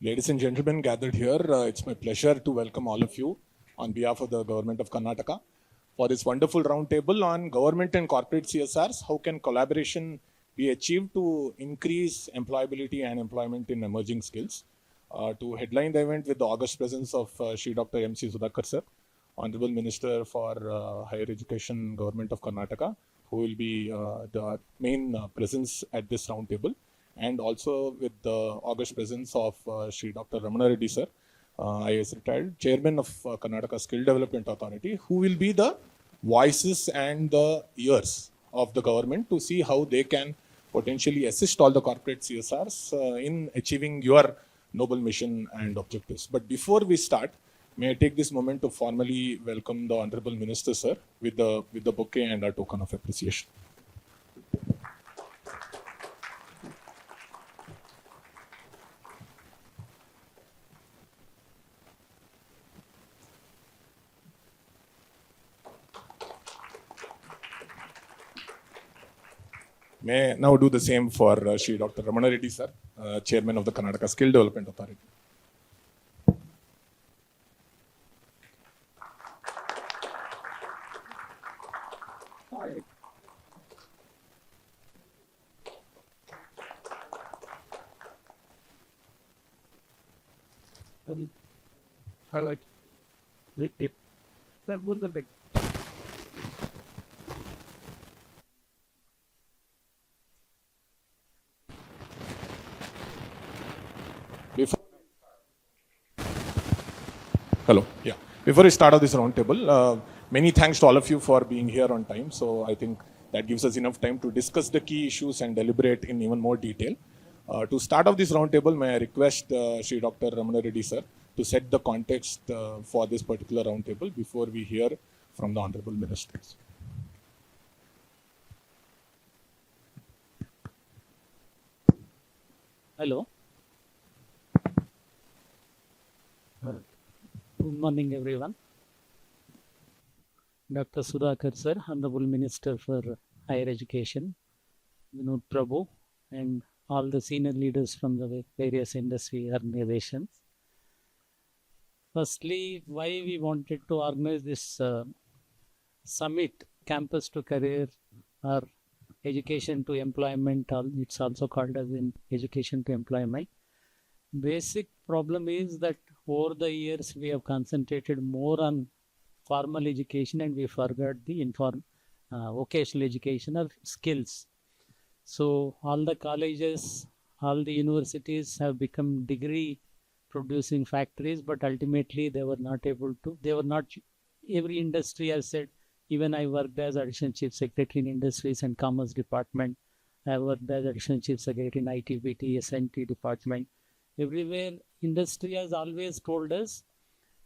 Ladies and gentlemen gathered here, it's my pleasure to welcome all of you on behalf of the government of Karnataka for this wonderful roundtable on government and corporate CSRs. How can collaboration be achieved to increase employability and employment in emerging skills? To headline the event with the august presence of Shri Dr. M.C. Sudhakar sir, Honorable Minister for Higher Education, Government of Karnataka, who will be the main presence at this roundtable, and also with the august presence of Shri Dr. Ramana Reddy sir, IAS retired, Chairman of Karnataka Skill Development Authority, who will be the voices and the ears of the government to see how they can potentially assist all the corporate CSRs in achieving your noble mission and objectives. But before we start, may I take this moment to formally welcome the Honorable Minister sir with the bouquet and a token of appreciation. May I now do the same for Shri Dr. Ramana Reddy sir, Chairman of the Karnataka Skill Development Authority. Highlight. Tip. Sir, put the big. Before we start off this roundtable, many thanks to all of you for being here on time. So I think that gives us enough time to discuss the key issues and deliberate in even more detail. To start off this roundtable, may I request Shri Dr. Ramana Reddy sir to set the context for this particular roundtable before we hear from the Honorable Ministers. Hello. Good morning, everyone. Dr. Sudhakar sir, Honorable Minister for Higher Education, Vinod Prabhu, and all the senior leaders from the various industry organizations. Firstly, why we wanted to organize this summit, Campus to Career or Education to Employment, it's also called as in Education to Employment. Basic problem is that over the years we have concentrated more on formal education and we forgot the vocational education or skills. So all the colleges, all the universities have become degree producing factories, but ultimately they were not able to, every industry has said, even I worked as Additional Chief Secretary in Industries and Commerce Department, I worked as Additional Chief Secretary in ITBT, SNT Department. Everywhere, industry has always told us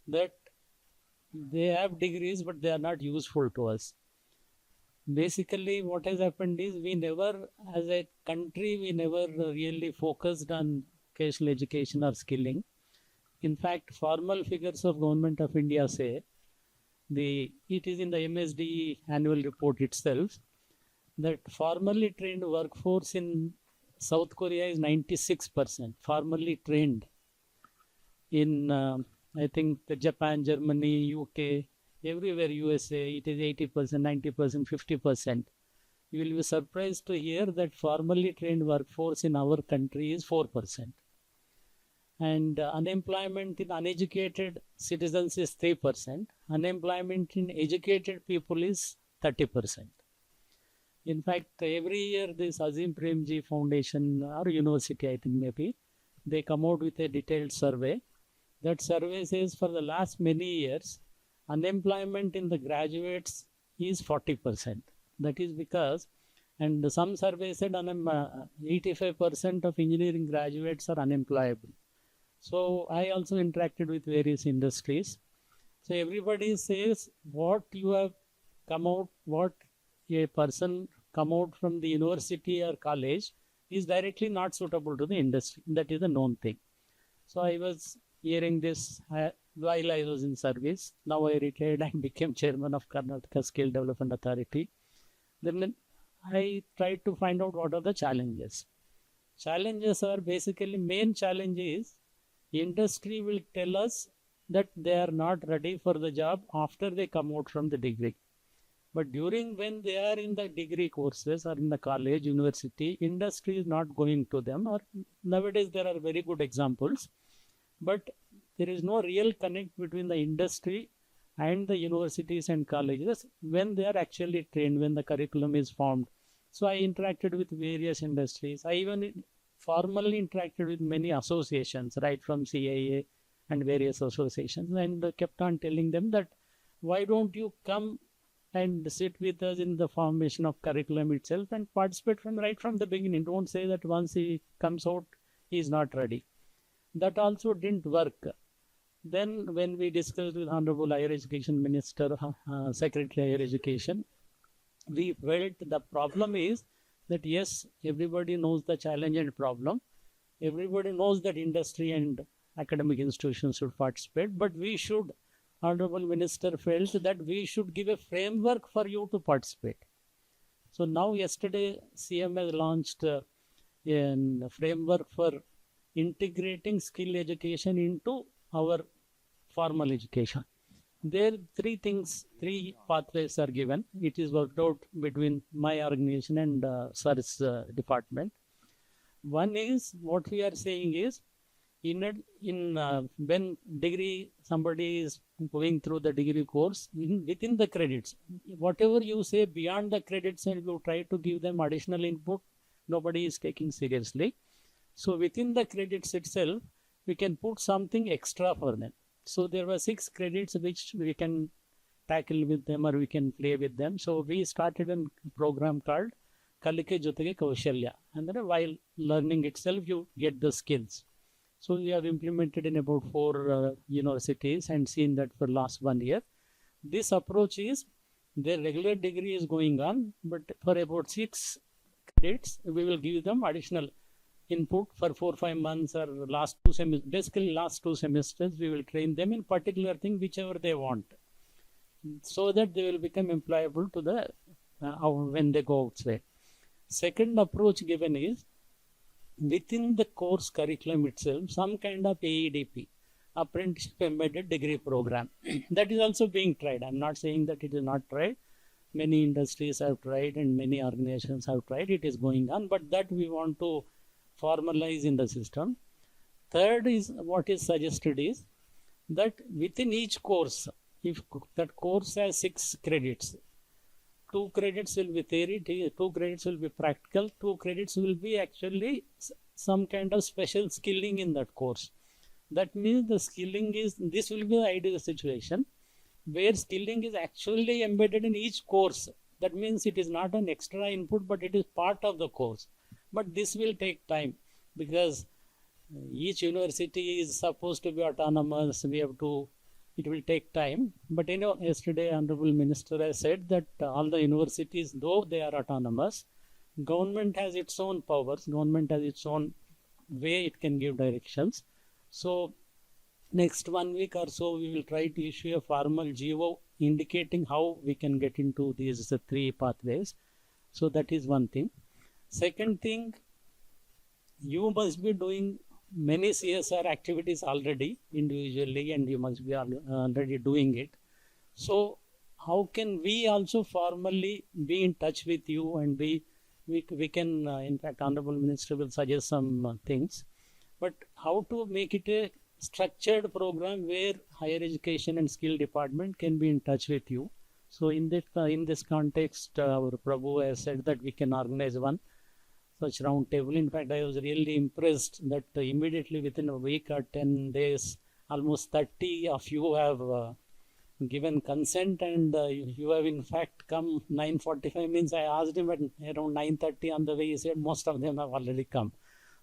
that they have degrees, but they are not useful to us. Basically, what has happened is we never, as a country, we never really focused on vocational education or skilling. In fact, formal figures of Government of India say, it is in the MSD annual report itself, that formally trained workforce in South Korea is 96%, formally trained. In, I think, Japan, Germany, UK, everywhere, USA, it is 80%, 90%, 50%. You will be surprised to hear that formally trained workforce in our country is 4%. And unemployment in uneducated citizens is 3%. Unemployment in educated people is 30%. In fact, every year this Azim Premji Foundation or university, I think maybe, they come out with a detailed survey. That survey says for the last many years, unemployment in the graduates is 40%. That is because, and some survey said 85% of engineering graduates are unemployable. So I also interacted with various industries. So everybody says what you have come out, what a person come out from the university or college is directly not suitable to the industry. That is a known thing. So I was hearing this while I was in service. Now I retired and became chairman of Karnataka Skill Development Authority. Then I tried to find out what are the challenges. Challenges are basically, main challenge is Industry will tell us that they are not ready for the job after they come out from the degree. But during when they are in the degree courses or in the college, university, industry is not going to them. Or nowadays there are very good examples, but there is no real connect between the industry and the universities and colleges when they are actually trained, when the curriculum is formed. So I interacted with various industries. I even formally interacted with many associations, right from CIA and various associations, and kept on telling them that why don't you come and sit with us in the formation of curriculum itself and participate from right from the beginning. Don't say that once he comes out, he is not ready. That also didn't work. Then when we discussed with Honorable Higher Education Minister, Secretary Higher Education, we felt the problem is that yes, everybody knows the challenge and problem. Everybody knows that industry and academic institutions should participate, but we should, Honorable Minister felt that we should give a framework for you to participate. So now yesterday CM has launched a framework for integrating skill education into our formal education. There three pathways are given. It is worked out between my organization and SAR's department. One is what we are saying is when degree somebody is going through the degree course within the credits, whatever you say beyond the credits and you try to give them additional input, nobody is taking seriously. So within the credits itself, we can put something extra for them. So there were 6 credits which we can tackle with them or we can play with them. So we started a program called Kalike Jotege Kaushalya. And then while learning itself, you get the skills. So we have implemented in about 4 universities and seen that for last 1 year. This approach is their regular degree is going on, but for about 6 credits, we will give them additional input for 4-5 months or last 2 semesters. Basically, last 2 semesters, we will train them in particular thing, whichever they want, so that they will become employable to the when they go outside. Second approach given is within the course curriculum itself, some kind of AEDP, Apprenticeship Embedded Degree Program. That is also being tried. I'm not saying that it is not tried. Many industries have tried and many organizations have tried. It is going on, but that we want to formalize in the system. Third is what is suggested is that within each course, if that course has 6 credits, 2 credits will be theory, 2 credits will be practical, 2 credits will be actually some kind of special skilling in that course. That means the skilling is, this will be the ideal situation where skilling is actually embedded in each course. That means it is not an extra input, but it is part of the course. But this will take time because each university is supposed to be autonomous. It will take time. But yesterday Honorable Minister has said that all the universities, though they are autonomous, government has its own powers, government has its own way it can give directions. So next 1 week or so, we will try to issue a formal GO indicating how we can get into these 3 pathways. So that is one thing. Second thing, you must be doing many CSR activities already individually, and you must be already doing it. So how can we also formally be in touch with you, and we can, in fact, Honorable Minister will suggest some things, but how to make it a structured program where higher education and skill department can be in touch with you. So in this context, our Prabhu has said that we can organize one such roundtable. In fact, I was really impressed that immediately within a week or 10 days, almost 30 of you have given consent, and you have in fact come 9:45 means I asked him at around 9:30 on the way. He said most of them have already come.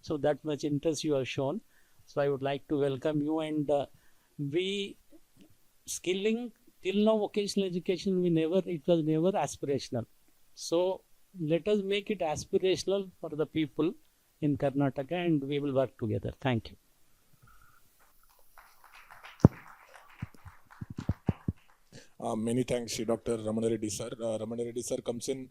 So that much interest you have shown. So I would like to welcome you. And skilling till now, vocational education, it was never aspirational. So let us make it aspirational for the people in Karnataka, and we will work together. Thank you. Many thanks, Dr. Ramana Reddy sir. Ramana Reddy sir comes in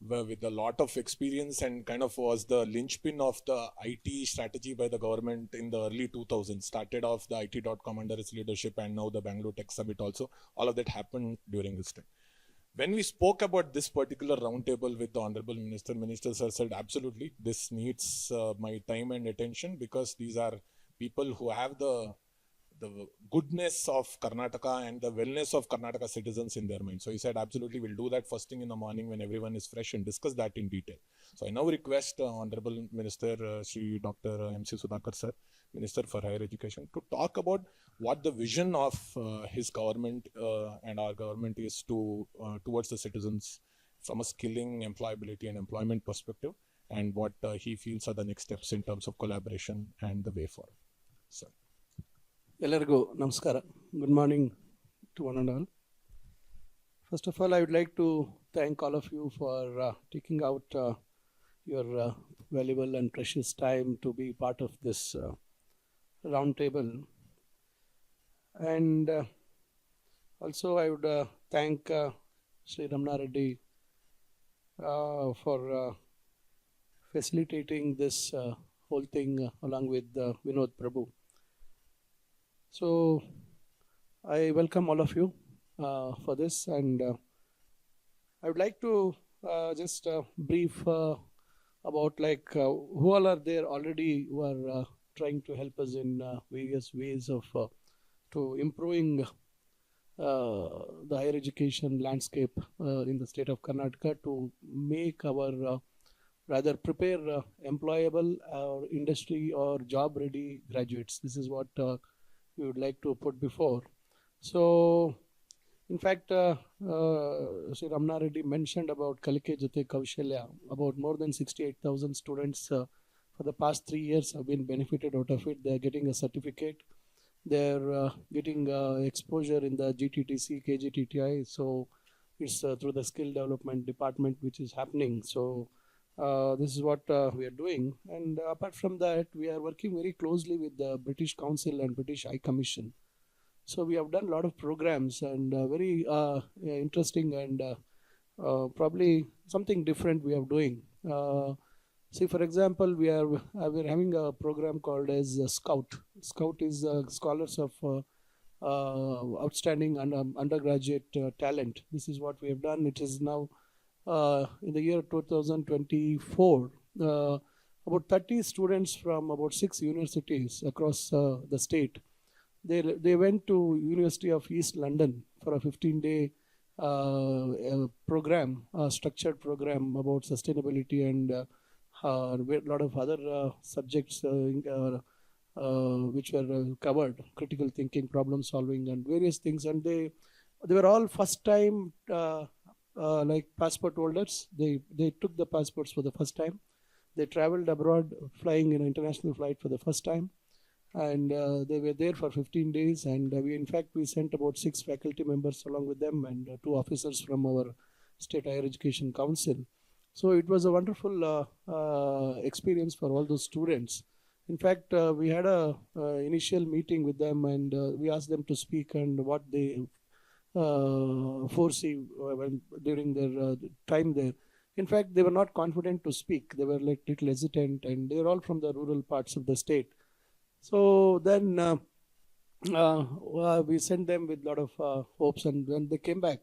with a lot of experience and kind of was the linchpin of the IT strategy by the government in the early 2000s. Started off the IT.com under his leadership, and now the Bangalore Tech Summit also. All of that happened during this time. When we spoke about this particular roundtable with the Honorable Minister Sir said, absolutely, this needs my time and attention, because these are people who have the goodness of Karnataka and the wellness of Karnataka citizens in their mind. So he said, absolutely, we'll do that first thing in the morning when everyone is fresh and discuss that in detail. So I now request Honorable Minister Shri Dr. M.C. Sudhakar Sir, Minister for Higher Education, to talk about what the vision of his government and our government is to towards the citizens from a skilling, employability and employment perspective, and what he feels are the next steps in terms of collaboration and the way forward. Sir. ಎಲ್ಲರಿಗೂ ನಮಸ್ಕಾರ. Good morning to one and all. First of all, I would like to thank all of you for taking out your valuable and precious time to be part of this roundtable. And also I would thank Sri Ramna Reddy for facilitating this whole thing along with Vinod Prabhu. So I welcome all of you for this, and I would like to just brief about who all are there already who are trying to help us in various ways of to improving the higher education landscape in the state of Karnataka, to make our rather prepare employable or industry or job ready graduates. This is what we would like to put before. So in fact, Sri Ramna Reddy mentioned about Kalike Jate Kaushalya. About more than 68,000 students for the past 3 years have been benefited out of it. They are getting a certificate. They are getting exposure in the GTTC, KGTTI. So it's through the skill development department which is happening. So this is what we are doing. And apart from that, we are working very closely with the British Council and British High Commission. So we have done a lot of programs, and very interesting and probably something different we are doing. See, for example, we are having a program called as Scout. Scout is scholars of outstanding undergraduate talent. This is what we have done. It is now in the year 2024, about 30 students from about 6 universities across the state. They went to University of East London for a 15-day program, structured program about sustainability and a lot of other subjects which were covered, critical thinking, problem solving and various things. And they were all first time like passport holders. They took the passports for the first time. They traveled abroad, flying in an international flight for the first time, and they were there for 15 days. And we sent about 6 faculty members along with them, and 2 officers from our State Higher Education Council. So it was a wonderful experience for all those students. In fact, we had a initial meeting with them, and we asked them to speak and what they foresee during their time there. In fact, they were not confident to speak. They were like little hesitant, and they were all from the rural parts of the state. So then we sent them with a lot of hopes, and when they came back,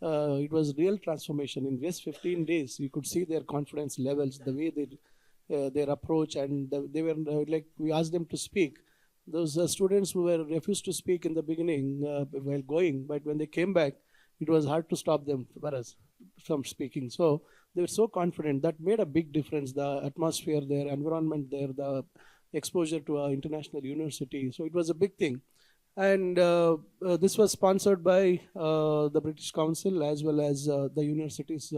it was real transformation. In just 15 days, you could see their confidence levels, the way their approach, and they were like, we asked them to speak. Those students who were refused to speak in the beginning while going, but when they came back, it was hard to stop them from speaking. So they were so confident. That made a big difference. The atmosphere there, environment there, the exposure to an international university. So it was a big thing. And this was sponsored by the British Council, as well as the universities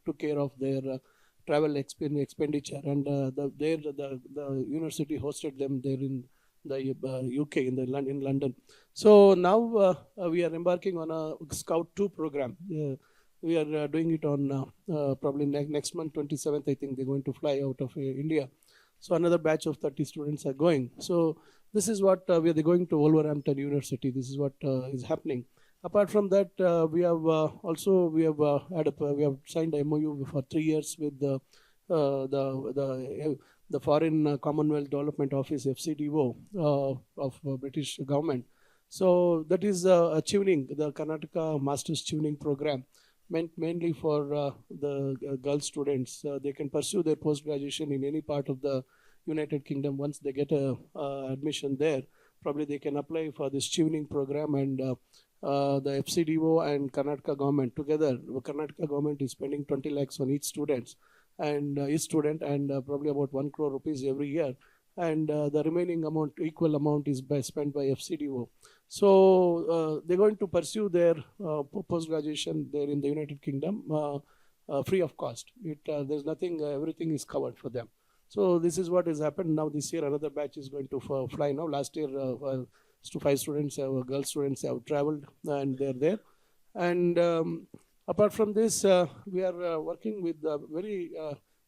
took care of their travel expenditure. And the university hosted them there in the UK, in London. So now we are embarking on a Scout 2 program. We are doing it on probably next month, 27th, I think they're going to fly out of India. So another batch of 30 students are going. So this is what they're going to Wolverhampton University. This is what is happening. Apart from that, we have we have signed a MOU for 3 years with the Foreign Commonwealth Development Office (FCDO) of British government. So that is tuning, the Karnataka Masters Tuning Program, meant mainly for the girl students. They can pursue their post graduation in any part of the United Kingdom. Once they get a admission there, probably they can apply for this tuning program, and the FCDO and Karnataka government together, the Karnataka government is spending 20 lakhs on each student, and probably about 1 crore rupees every year, and the remaining amount, equal amount, is spent by FCDO. So they're going to pursue their post graduation there in the United Kingdom free of cost. There's nothing, everything is covered for them. So this is what has happened. Now this year another batch is going to fly now. Last year 5 students, girl students have traveled and they're there. And apart from this, we are working with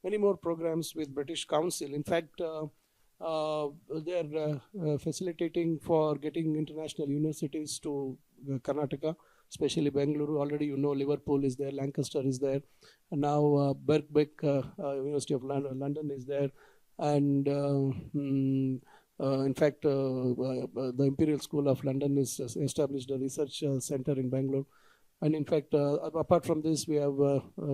many more programs with British Council. In fact, they are facilitating for getting international universities to Karnataka, especially Bengaluru. Already you know Liverpool is there, Lancaster is there, and now Birkbeck University of London is there, and in fact the Imperial School of London is established a research center in Bangalore. And in fact, apart from this, we have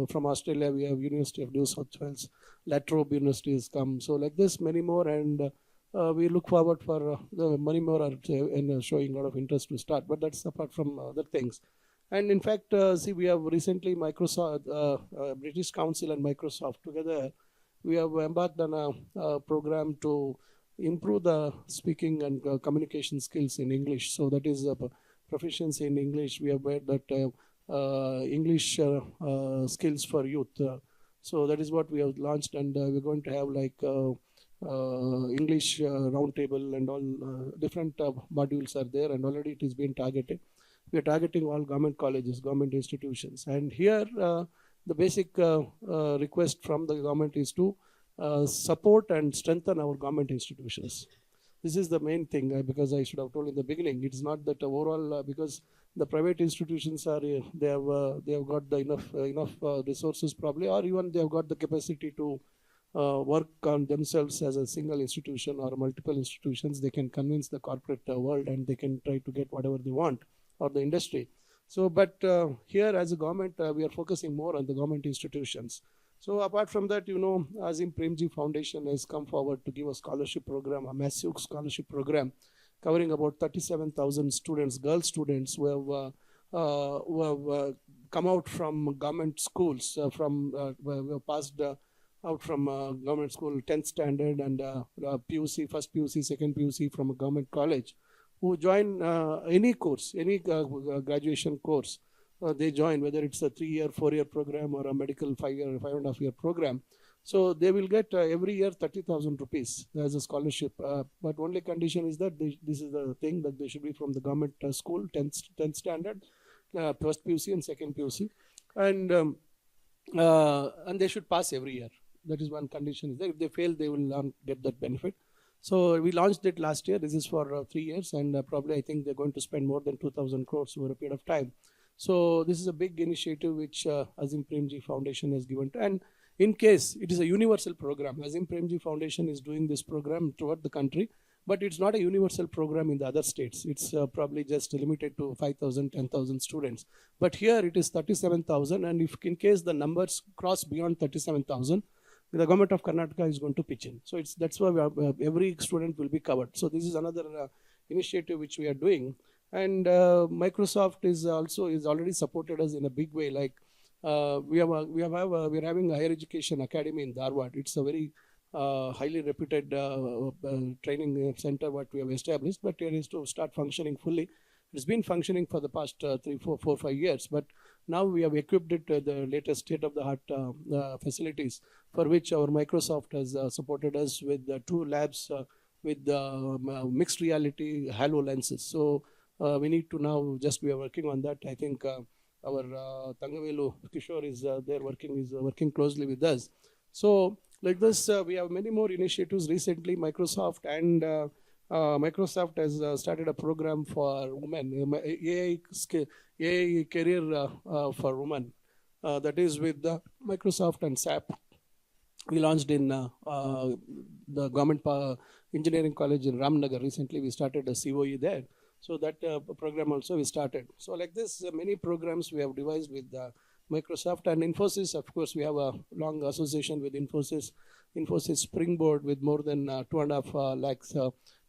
from Australia, we have University of New South Wales, La Trobe University has come. So like this, many more, and we look forward for many more are showing a lot of interest to start. But that's apart from other things. And in fact, see, we have recently Microsoft, British Council and Microsoft together, we have embarked on a program to improve the speaking and communication skills in English. So that is proficiency in English. We have made that English skills for youth. So that is what we have launched, and we're going to have like English roundtable and all different modules are there, and already it is being targeted. We are targeting all government colleges, government institutions, and here the basic request from the government is to support and strengthen our government institutions. This is the main thing, because I should have told in the beginning. It's not that overall, because the private institutions are they have got the enough resources probably, or even they have got the capacity to work on themselves as a single institution or multiple institutions. They can convince the corporate world, and they can try to get whatever they want, or the industry. So, but here as a government, we are focusing more on the government institutions. So apart from that, you know, Azim Premji Foundation has come forward to give a scholarship program, a massive scholarship program, covering about 37,000 students, girl students, who have come out from government schools, who have passed out from government school 10th standard and PUC, first PUC, second PUC from a government college, who join any course, any graduation course. They join, whether it's a 3-year, 4-year program or a medical 5-year, 5.5-year program. So they will get every year 30,000 rupees as a scholarship. But only condition is that this is the thing, that they should be from the government school, 10th standard, first PUC and second PUC, and they should pass every year. That is one condition. Is that if they fail, they will not get that benefit. So we launched it last year. This is for 3 years, and probably I think they're going to spend more than 2,000 crores over a period of time. So this is a big initiative which Azim Premji Foundation has given. And in case it is a universal program, Azim Premji Foundation is doing this program throughout the country, but it's not a universal program in the other states. It's probably just limited to 5,000, 10,000 students. But here it is 37,000, and if in case the numbers cross beyond 37,000, the government of Karnataka is going to pitch in. So that's why every student will be covered. So this is another initiative which we are doing. And Microsoft is already supported us in a big way. Like we're having a higher education academy in Dharwad. It's a very highly reputed training center what we have established, but it is to start functioning fully. It's been functioning for the past 3, 4, 5 years, but now we have equipped it with the latest state-of-the-art facilities, for which our Microsoft has supported us with 2 labs with mixed reality halo lenses. So we need to now we are working on that. I think our Tangavelu Kishore is working closely with us. So like this, we have many more initiatives. Recently, Microsoft and Microsoft has started a program for women, AI career for women. That is with Microsoft and SAP. We launched in the government engineering college in Ramnagar. Recently, we started a COE there. So that program also we started. So like this, many programs we have devised with Microsoft and Infosys. Of course, we have a long association with Infosys. Infosys Springboard with more than 2.5 lakhs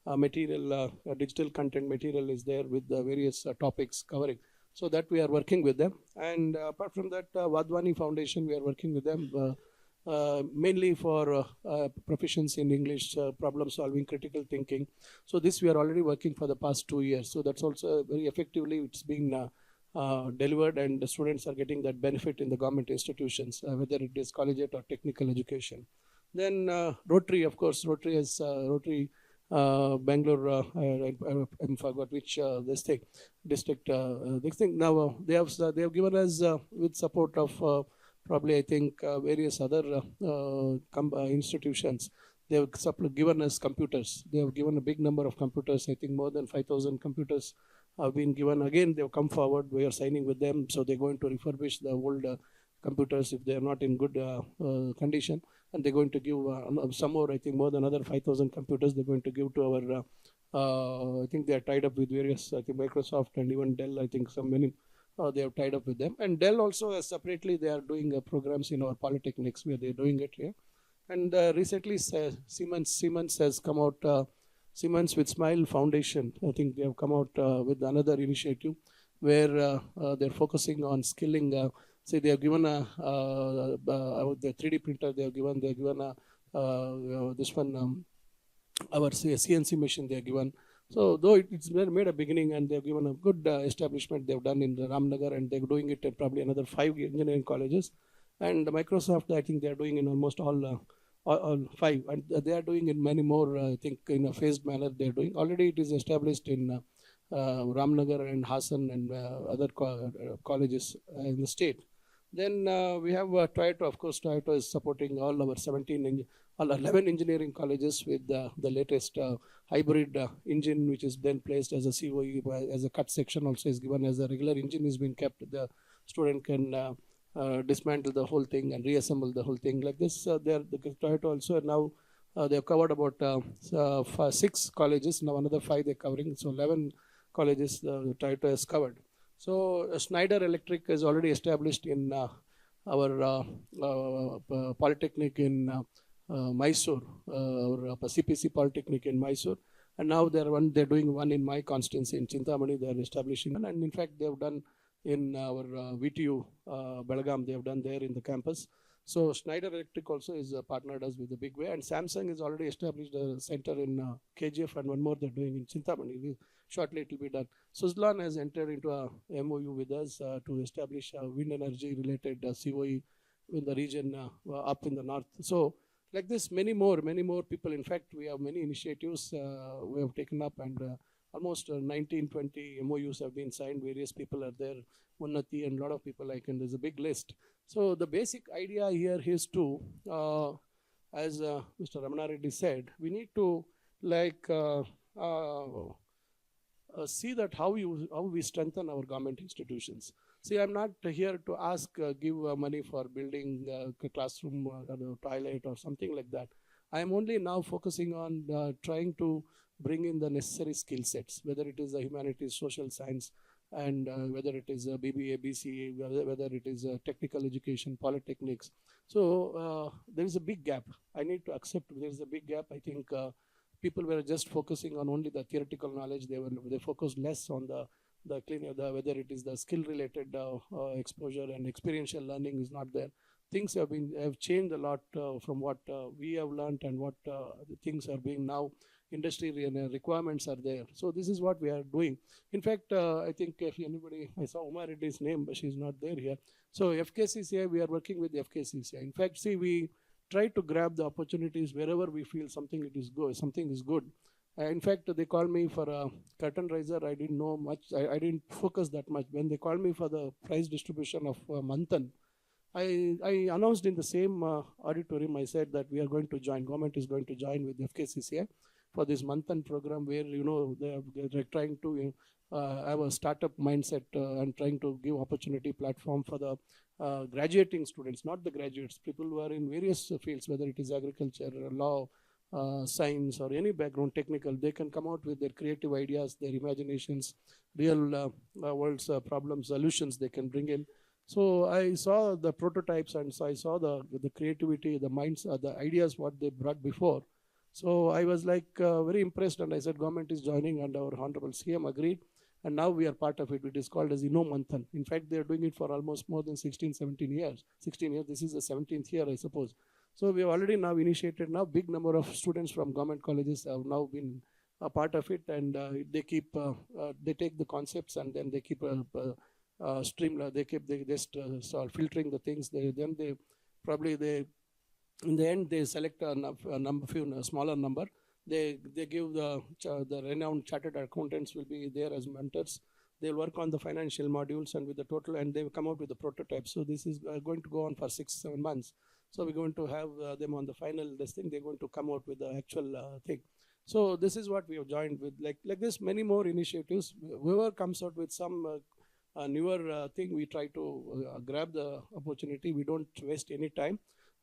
material, digital content material is there with the various topics covering. So that we are working with them. And apart from that, Vadwani Foundation, we are working with them. Mainly for proficiency in English, problem solving, critical thinking. So this we are already working for the past 2 years. So that's also very effectively it's being delivered, and the students are getting that benefit in the government institutions, whether it is collegiate or technical education. Then Rotary, of course, Rotary is Rotary Bengaluru. I forgot which district. This thing now they have given us with support of. Probably I think various other institutions, they have given us computers. They have given a big number of computers. I think more than 5,000 computers have been given. Again, they have come forward. We are signing with them. So they're going to refurbish the old computers if they are not in good condition. And they're going to give some more, I think more than another 5,000 computers they're going to give to our, I think they are tied up with various, I think Microsoft and even Dell, I think some many. They have tied up with them, and Dell also separately they are doing programs in our polytechnics where they're doing it here. And recently Siemens has come out, Siemens with Smile Foundation, I think they have come out with another initiative where they're focusing on skilling. Say they have given the 3D printer, they have given this one, our CNC machine they have given. So though it's made a beginning, and they've given a good establishment they've done in the Ramnagar, and they're doing it at probably another 5 engineering colleges. And Microsoft, I think they're doing in almost all 5, and they are doing in many more, I think in a phased manner they're doing. Already it is established in Ramnagar and Hassan and other colleges in the state. Then we have Toyota, of course. Toyota is supporting all our 11 engineering colleges with the latest hybrid engine, which is then placed as a COE, as a cut section also is given as a regular engine is being kept. The student can dismantle the whole thing and reassemble the whole thing. Like this, the Toyota also now they have covered about 6 colleges. Now another 5 they're covering. So 11 colleges the Toyota has covered. So Schneider Electric is already established in our polytechnic in Mysore, or CPC Polytechnic in Mysore, and now they're doing one in my constituency in Chintamani. They're establishing one, and in fact they have done in our VTU Belgaum. They have done there in the campus. So Schneider Electric also is partnered us with a big way, and Samsung has already established a center in KGF, and one more they're doing in Chintamani. Shortly it will be done. Suzlon has entered into a MOU with us to establish a wind energy related COE in the region up in the north. So like this, many more people. In fact, we have many initiatives we have taken up, and almost 19-20 MOUs have been signed. Various people are there, Unnati and a lot of people like, and there's a big list. So the basic idea here is to, as Mr. Ramana Reddy said, we need to like see that how we strengthen our government institutions. See, I'm not here to ask, give money for building a classroom or a toilet or something like that. I am only now focusing on trying to bring in the necessary skill sets, whether it is the humanities, social science, and whether it is BBA, BCA, whether it is technical education, polytechnics. So there is a big gap. I need to accept there is a big gap. I think people were just focusing on only the theoretical knowledge. They focused less on whether it is the skill related exposure, and experiential learning is not there. Things have changed a lot from what we have learned, and what things are being now. Industry requirements are there. So this is what we are doing. In fact, I think if anybody, I saw Uma Reddy's name, but she's not there here. So FKCCI, we are working with FKCCI. In fact, see, we try to grab the opportunities wherever we feel something is good. In fact, they called me for a curtain raiser. I didn't know much. I didn't focus that much. When they called me for the prize distribution of Manthan, I announced in the same auditorium, I said that we are going to join, government is going to join with FKCCI. for this Manthan program, where they're trying to have a startup mindset and trying to give opportunity platform for the graduating students, not the graduates, people who are in various fields, whether it is agriculture, law, science, or any background, technical. They can come out with their creative ideas, their imaginations, real world's problem solutions they can bring in. So I saw the prototypes, and so I saw the creativity, the minds, the ideas what they brought before. So I was like very impressed, and I said government is joining, and our honorable CM agreed, and now we are part of it. It is called as Manthan. In fact, they are doing it for almost more than 16, 17 years. 16 years. This is the 17th year, I suppose. So we have already now initiated. Now big number of students from government colleges have now been a part of it, and they take the concepts, and then they keep streamline. They just start filtering the things. Then they in the end they select a smaller number. They give the renowned chartered accountants will be there as mentors. They'll work on the financial modules and with the total, and they will come out with the prototype. So this is going to go on for 6-7 months. So we're going to have them on the final thing. They're going to come out with the actual thing. So this is what we have joined with. Like this, many more initiatives. Whoever comes out with some newer thing, we try to grab the opportunity. We don't waste any time.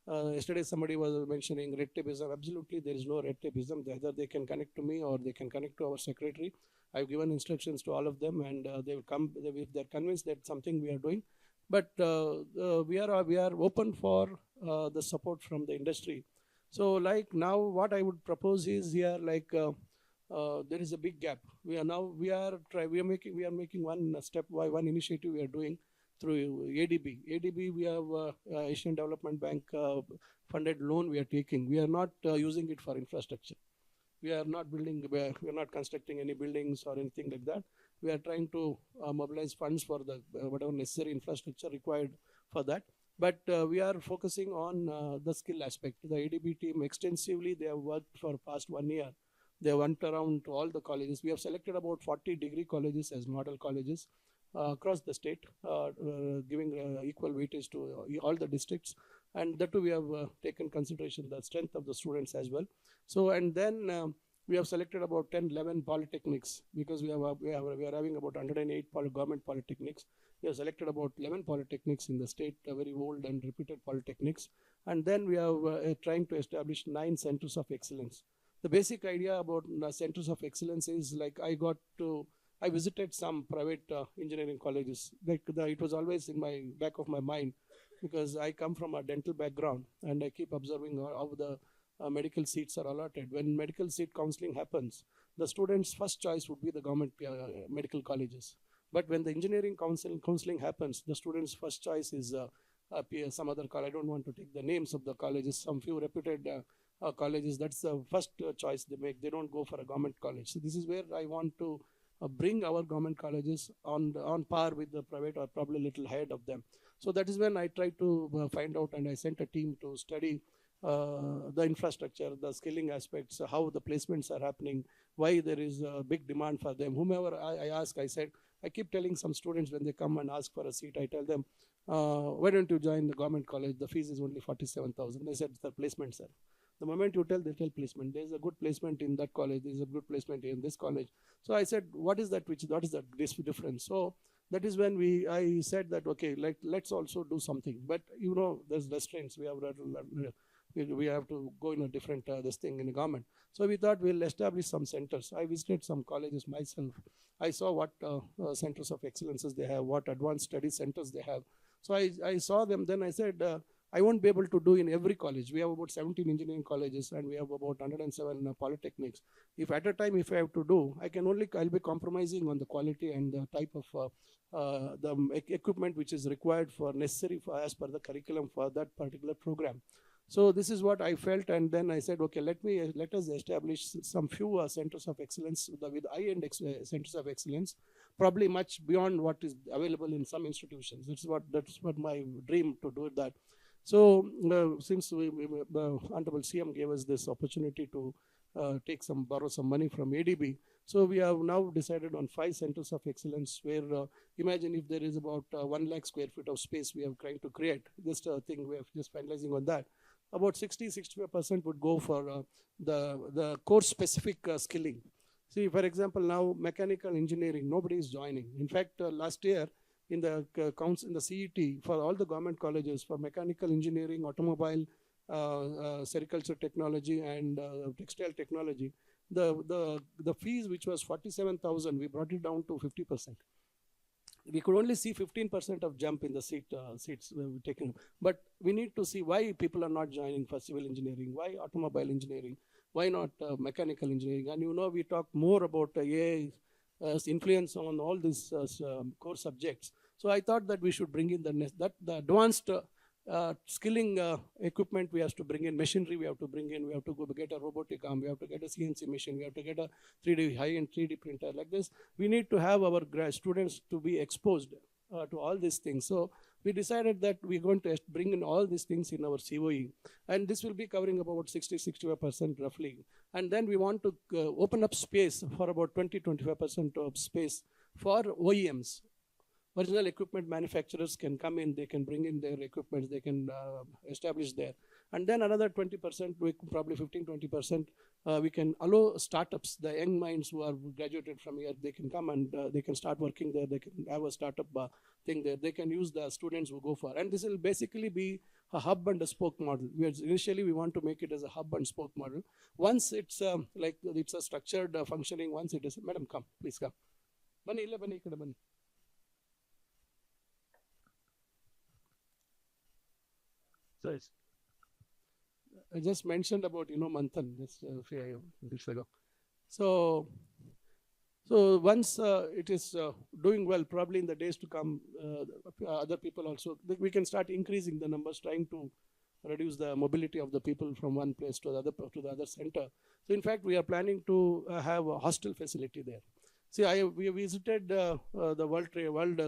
Yesterday somebody was mentioning red tapeism. Absolutely, there is no red tapeism. Either they can connect to me or they can connect to our secretary. I've given instructions to all of them, and they will come if they're convinced that something we are doing. But we are open for the support from the industry. So like now, what I would propose is here, like there is a big gap. We are making one step by one initiative we are doing through ADB. ADB, we have Asian Development Bank funded loan we are taking. We are not using it for infrastructure. We are not building, we are not constructing any buildings or anything like that. We are trying to mobilize funds for the whatever necessary infrastructure required for that. But we are focusing on the skill aspect. The ADB team extensively, they have worked for past 1 year. They went around to all the colleges. We have selected about 40 degree colleges as model colleges across the state, giving equal weightage to all the districts. And that too we have taken consideration the strength of the students as well. So, and then we have selected about 10, 11 polytechnics, because we are having about 108 government polytechnics. We have selected about 11 polytechnics in the state, very old and reputed polytechnics. And then we are trying to establish 9 centers of excellence. The basic idea about centers of excellence is like I visited some private engineering colleges. It was always in my back of my mind, because I come from a dental background, and I keep observing how the medical seats are allotted. When medical seat counseling happens, the students' first choice would be the government medical colleges. But when the engineering counseling happens, the students' first choice is some other college. I don't want to take the names of the colleges, some few reputed colleges. That's the first choice they make. They don't go for a government college. So this is where I want to bring our government colleges on par with the private, or probably a little ahead of them. So that is when I tried to find out, and I sent a team to study the infrastructure, the skilling aspects, how the placements are happening, why there is a big demand for them. Whomever I ask, I said, I keep telling some students when they come and ask for a seat, I tell them, why don't you join the government college? The fees is only 47,000. They said, the placement, sir. The moment you tell, they tell placement. There is a good placement in that college. There is a good placement in this college. So I said, what is that difference? So that is when I said that, okay, let's also do something. But there's restraints. We have to go in a different this thing in the government. So we thought we'll establish some centers. I visited some colleges myself. I saw what centers of excellences they have, what advanced study centers they have. So I saw them. Then I said, I won't be able to do in every college. We have about 17 engineering colleges, and we have about 107 polytechnics. If at a time, if I have to do, I'll be compromising on the quality and the type of the equipment which is required for necessary for as per the curriculum for that particular program. So this is what I felt, and then I said, okay, let us establish some few centers of excellence with high-end centers of excellence, probably much beyond what is available in some institutions. That's what my dream to do that. So since the Honorable CM gave us this opportunity to borrow some money from ADB, so we have now decided on 5 centers of excellence, where imagine if there is about 1 lakh square feet of space we are trying to create. This thing we are just finalizing on that. about 65% would go for the course-specific skilling. See, for example, now mechanical engineering, nobody is joining. In fact, last year in the counts in the CET for all the government colleges for mechanical engineering, automobile, sericulture technology, and textile technology, the fees which was 47,000, we brought it down to 50%. We could only see 15% of jump in the seats taken. But we need to see why people are not joining for civil engineering, why automobile engineering, why not mechanical engineering. And you know, we talk more about AI's influence on all these core subjects. So I thought that we should bring in the advanced skilling equipment. We have to bring in machinery. We have to bring in. We have to go get a robotic arm. We have to get a CNC machine. We have to get a 3D high-end 3D printer. Like this, we need to have our students to be exposed to all these things. So we decided that we're going to bring in all these things in our COE, and this will be covering about 60-65% roughly. And then we want to open up space for about 20-25% of space for OEMs. Original equipment manufacturers can come in, they can bring in their equipment, they can establish there. And then another 20%, probably 15-20%, we can allow startups, the young minds who are graduated from here, they can come and they can start working there, they can have a startup thing there, they can use the students who go for. And this will basically be a hub and a spoke model. Initially, we want to make it as a hub and spoke model. Once it's like it's a structured functioning, once it is, madam, come, please come. Bani, illa bani, ikkada bani. So I just mentioned about, Manthan just a few weeks ago. So once it is doing well, probably in the days to come, other people also, we can start increasing the numbers, trying to reduce the mobility of the people from one place to the other center. So in fact, we are planning to have a hostel facility there. See, we visited the World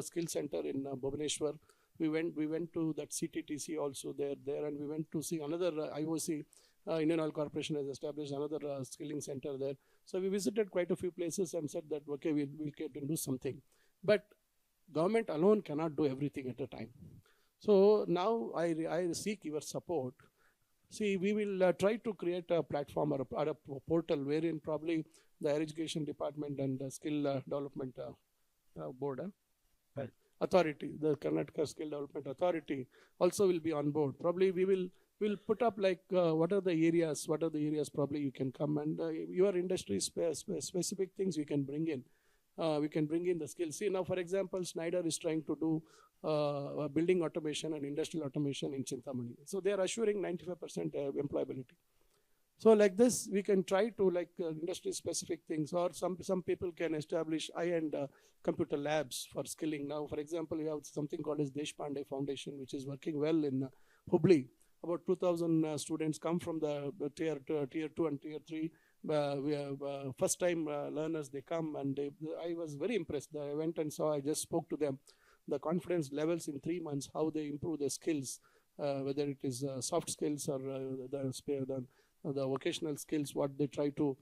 Skill Center in Bhubaneswar. We went to that CTTC also there, and we went to see another IOC, Indian Oil Corporation has established another skilling center there. So we visited quite a few places and said that, okay, we can do something. But government alone cannot do everything at a time. So now I seek your support. See, we will try to create a platform or a portal wherein probably the Higher Education Department and the Skill Development Board, Authority, the Karnataka Skill Development Authority also will be on board. Probably we'll put up like what are the areas probably you can come and your industry specific things we can bring in. We can bring in the skills. See, now for example, Schneider is trying to do building automation and industrial automation in Chintamani. So they are assuring 95% employability. So like this, we can try to like industry-specific things, or some people can establish high-end computer labs for skilling. Now, for example, we have something called as Deshpande Foundation, which is working well in Hubli. About 2,000 students come from the tier 2 and tier 3. We have first-time learners. They come, and I was very impressed. I went and saw. I just spoke to them. The confidence levels in 3 months, how they improve their skills, whether it is soft skills or the vocational skills, what they try to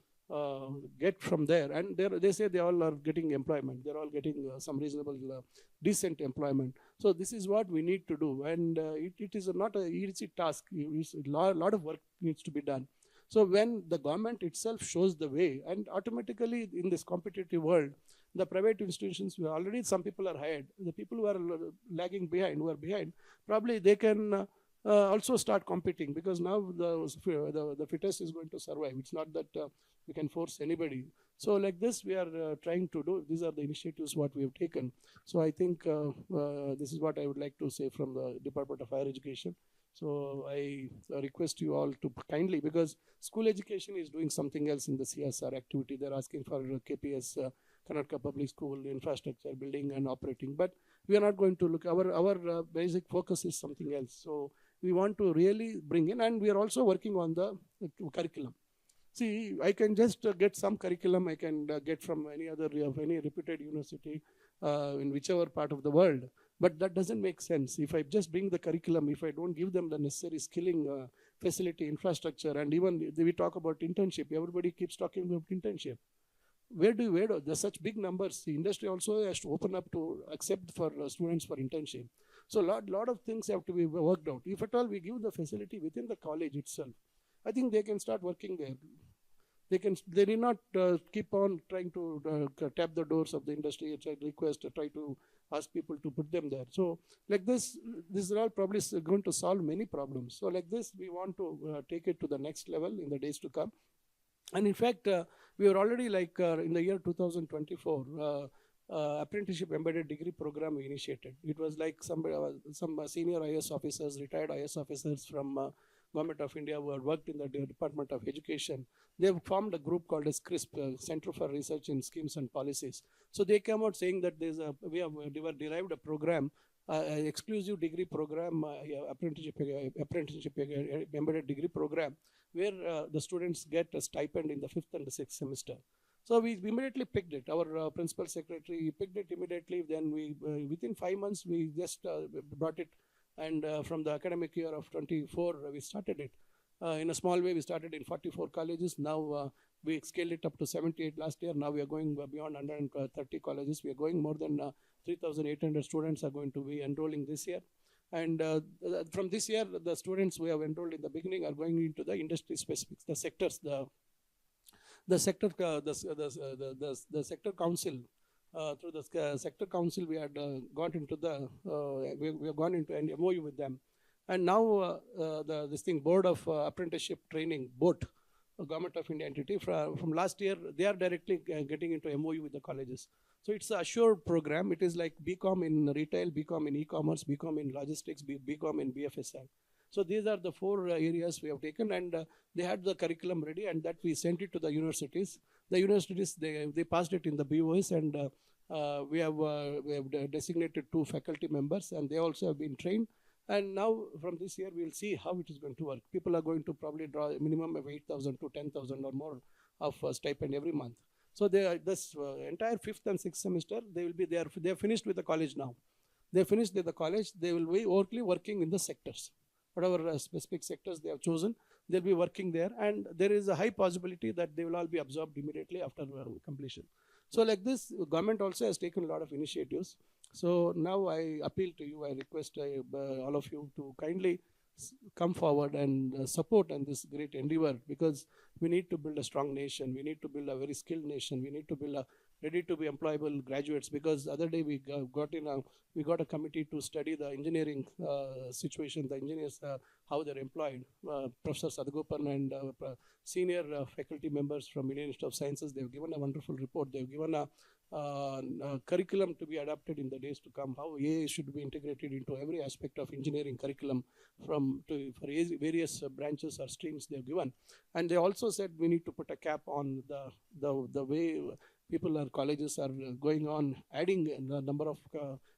get from there. And they say they all are getting employment. They're all getting some reasonable, decent employment. So this is what we need to do. And it is not an easy task. A lot of work needs to be done. So when the government itself shows the way, and automatically in this competitive world, the private institutions, already some people are hired. The people who are lagging behind, probably they can also start competing, because now the fittest is going to survive. It's not that we can force anybody. So like this, we are trying to do. These are the initiatives what we have taken. So I think this is what I would like to say from the Department of Higher Education. So I request you all to kindly, because school education is doing something else in the CSR activity. They're asking for KPS, Karnataka Public School infrastructure, building and operating. But we are not going to look. Our basic focus is something else. So we want to really bring in, and we are also working on the curriculum. See, I can just get some curriculum I can get from any reputed university in whichever part of the world. But that doesn't make sense. If I just bring the curriculum, if I don't give them the necessary skilling facility, infrastructure, and even we talk about internship, everybody keeps talking about internship. Where there's such big numbers. The industry also has to open up to accept for students for internship. So lot of things have to be worked out. If at all we give the facility within the college itself, I think they can start working there. They need not keep on trying to tap the doors of the industry, try to ask people to put them there. So like this is all probably going to solve many problems. So like this, we want to take it to the next level in the days to come. And in fact, we are already in the year 2024, apprenticeship embedded degree program we initiated. It was like some senior IS officers, retired IS officers from Government of India who had worked in the Department of Education. They have formed a group called as CRISP, Center for Research in Schemes and Policies. So they came out saying that we have derived a program, exclusive degree program, apprenticeship embedded degree program, where the students get a stipend in the 5th and the 6th semester. So we immediately picked it. Our principal secretary picked it immediately. Then we, within 5 months, we just brought it. And from the academic year of 24, we started it. In a small way, we started in 44 colleges. Now we scaled it up to 78 last year. Now we are going beyond 130 colleges. We are going more than 3,800 students are going to be enrolling this year. And from this year, the students we have enrolled in the beginning are going into the industry specifics, the sectors, the sector council. Through the sector council, we had got into we have gone into an MOU with them, and now this board of apprenticeship training, BOT, Government of India entity, from last year, they are directly getting into MOU with the colleges. So it's a assured program. It is like BCom in retail, BCom in e-commerce, BCom in logistics, BCom in BFSI. So these are the 4 areas we have taken, and they had the curriculum ready, and that we sent it to the universities. The universities, they passed it in the BOS, and we have designated 2 faculty members, and they also have been trained. And now from this year, we'll see how it is going to work. People are going to probably draw a minimum of 8,000 to 10,000 or more of stipend every month. So this entire 5th and 6th semester, they will be there. They are finished with the college now. They finished with the college. They will be only working in the sectors. Whatever specific sectors they have chosen, they'll be working there. And there is a high possibility that they will all be absorbed immediately after completion. So like this, government also has taken a lot of initiatives. So now I appeal to you, I request all of you to kindly come forward and support in this great endeavor, because we need to build a strong nation. We need to build a very skilled nation. We need to build a ready to be employable graduates, because the other day we got a committee to study the engineering situation, the engineers, how they're employed. Professor Sadgopan and senior faculty members from Indian Institute of Sciences, they've given a wonderful report. They've given a curriculum to be adapted in the days to come, how AI should be integrated into every aspect of engineering curriculum for various branches or streams they've given. And they also said we need to put a cap on the way colleges are going on adding the number of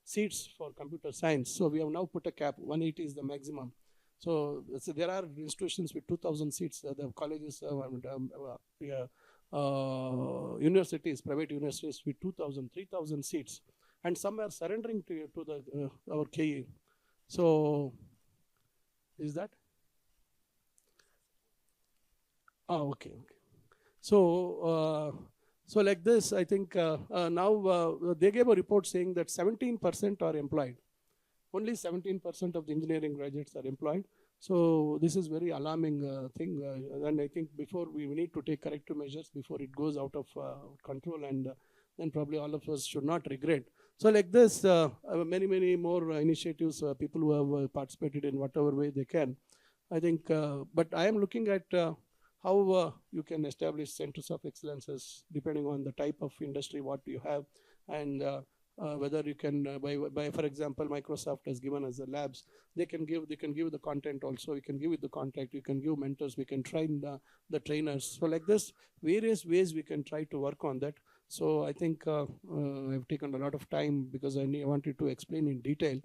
seats for computer science. So we have now put a cap, 180 is the maximum. So there are institutions with 2,000 seats, the colleges, universities, private universities with 2,000, 3,000 seats. And some are surrendering to our KE. So, is that? Oh, okay. So like this, I think now they gave a report saying that 17% are employed. Only 17% of the engineering graduates are employed. So this is very alarming thing. And I think before we need to take corrective measures before it goes out of control, and then probably all of us should not regret. So like this, many more initiatives, people who have participated in whatever way they can. I think, but I am looking at how you can establish centers of excellences depending on the type of industry what you have, and whether you can by for example, Microsoft has given us the labs. They can give the content also. We can give it the contact. We can give mentors. We can train the trainers. So like this, various ways we can try to work on that. So I think I've taken a lot of time because I wanted to explain in detail.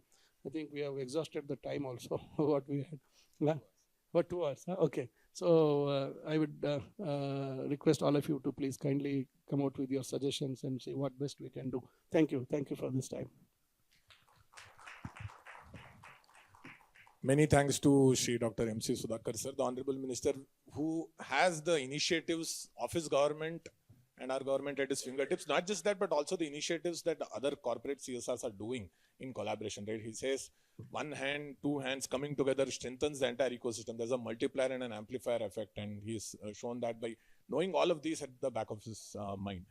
I think we have exhausted the time also what we had. What 2 hours? Huh? Okay. So I would request all of you to please kindly come out with your suggestions and see what best we can do. Thank you. Thank you for this time. Many thanks to Shri Dr. M.C. Sudhakar sir, the Honorable Minister, who has the initiatives of his government and our government at its fingertips. Not just that, but also the initiatives that other corporate CSRs are doing in collaboration, right? He says one hand, two hands coming together strengthens the entire ecosystem. There's a multiplier and an amplifier effect, and he's shown that by knowing all of these at the back of his mind.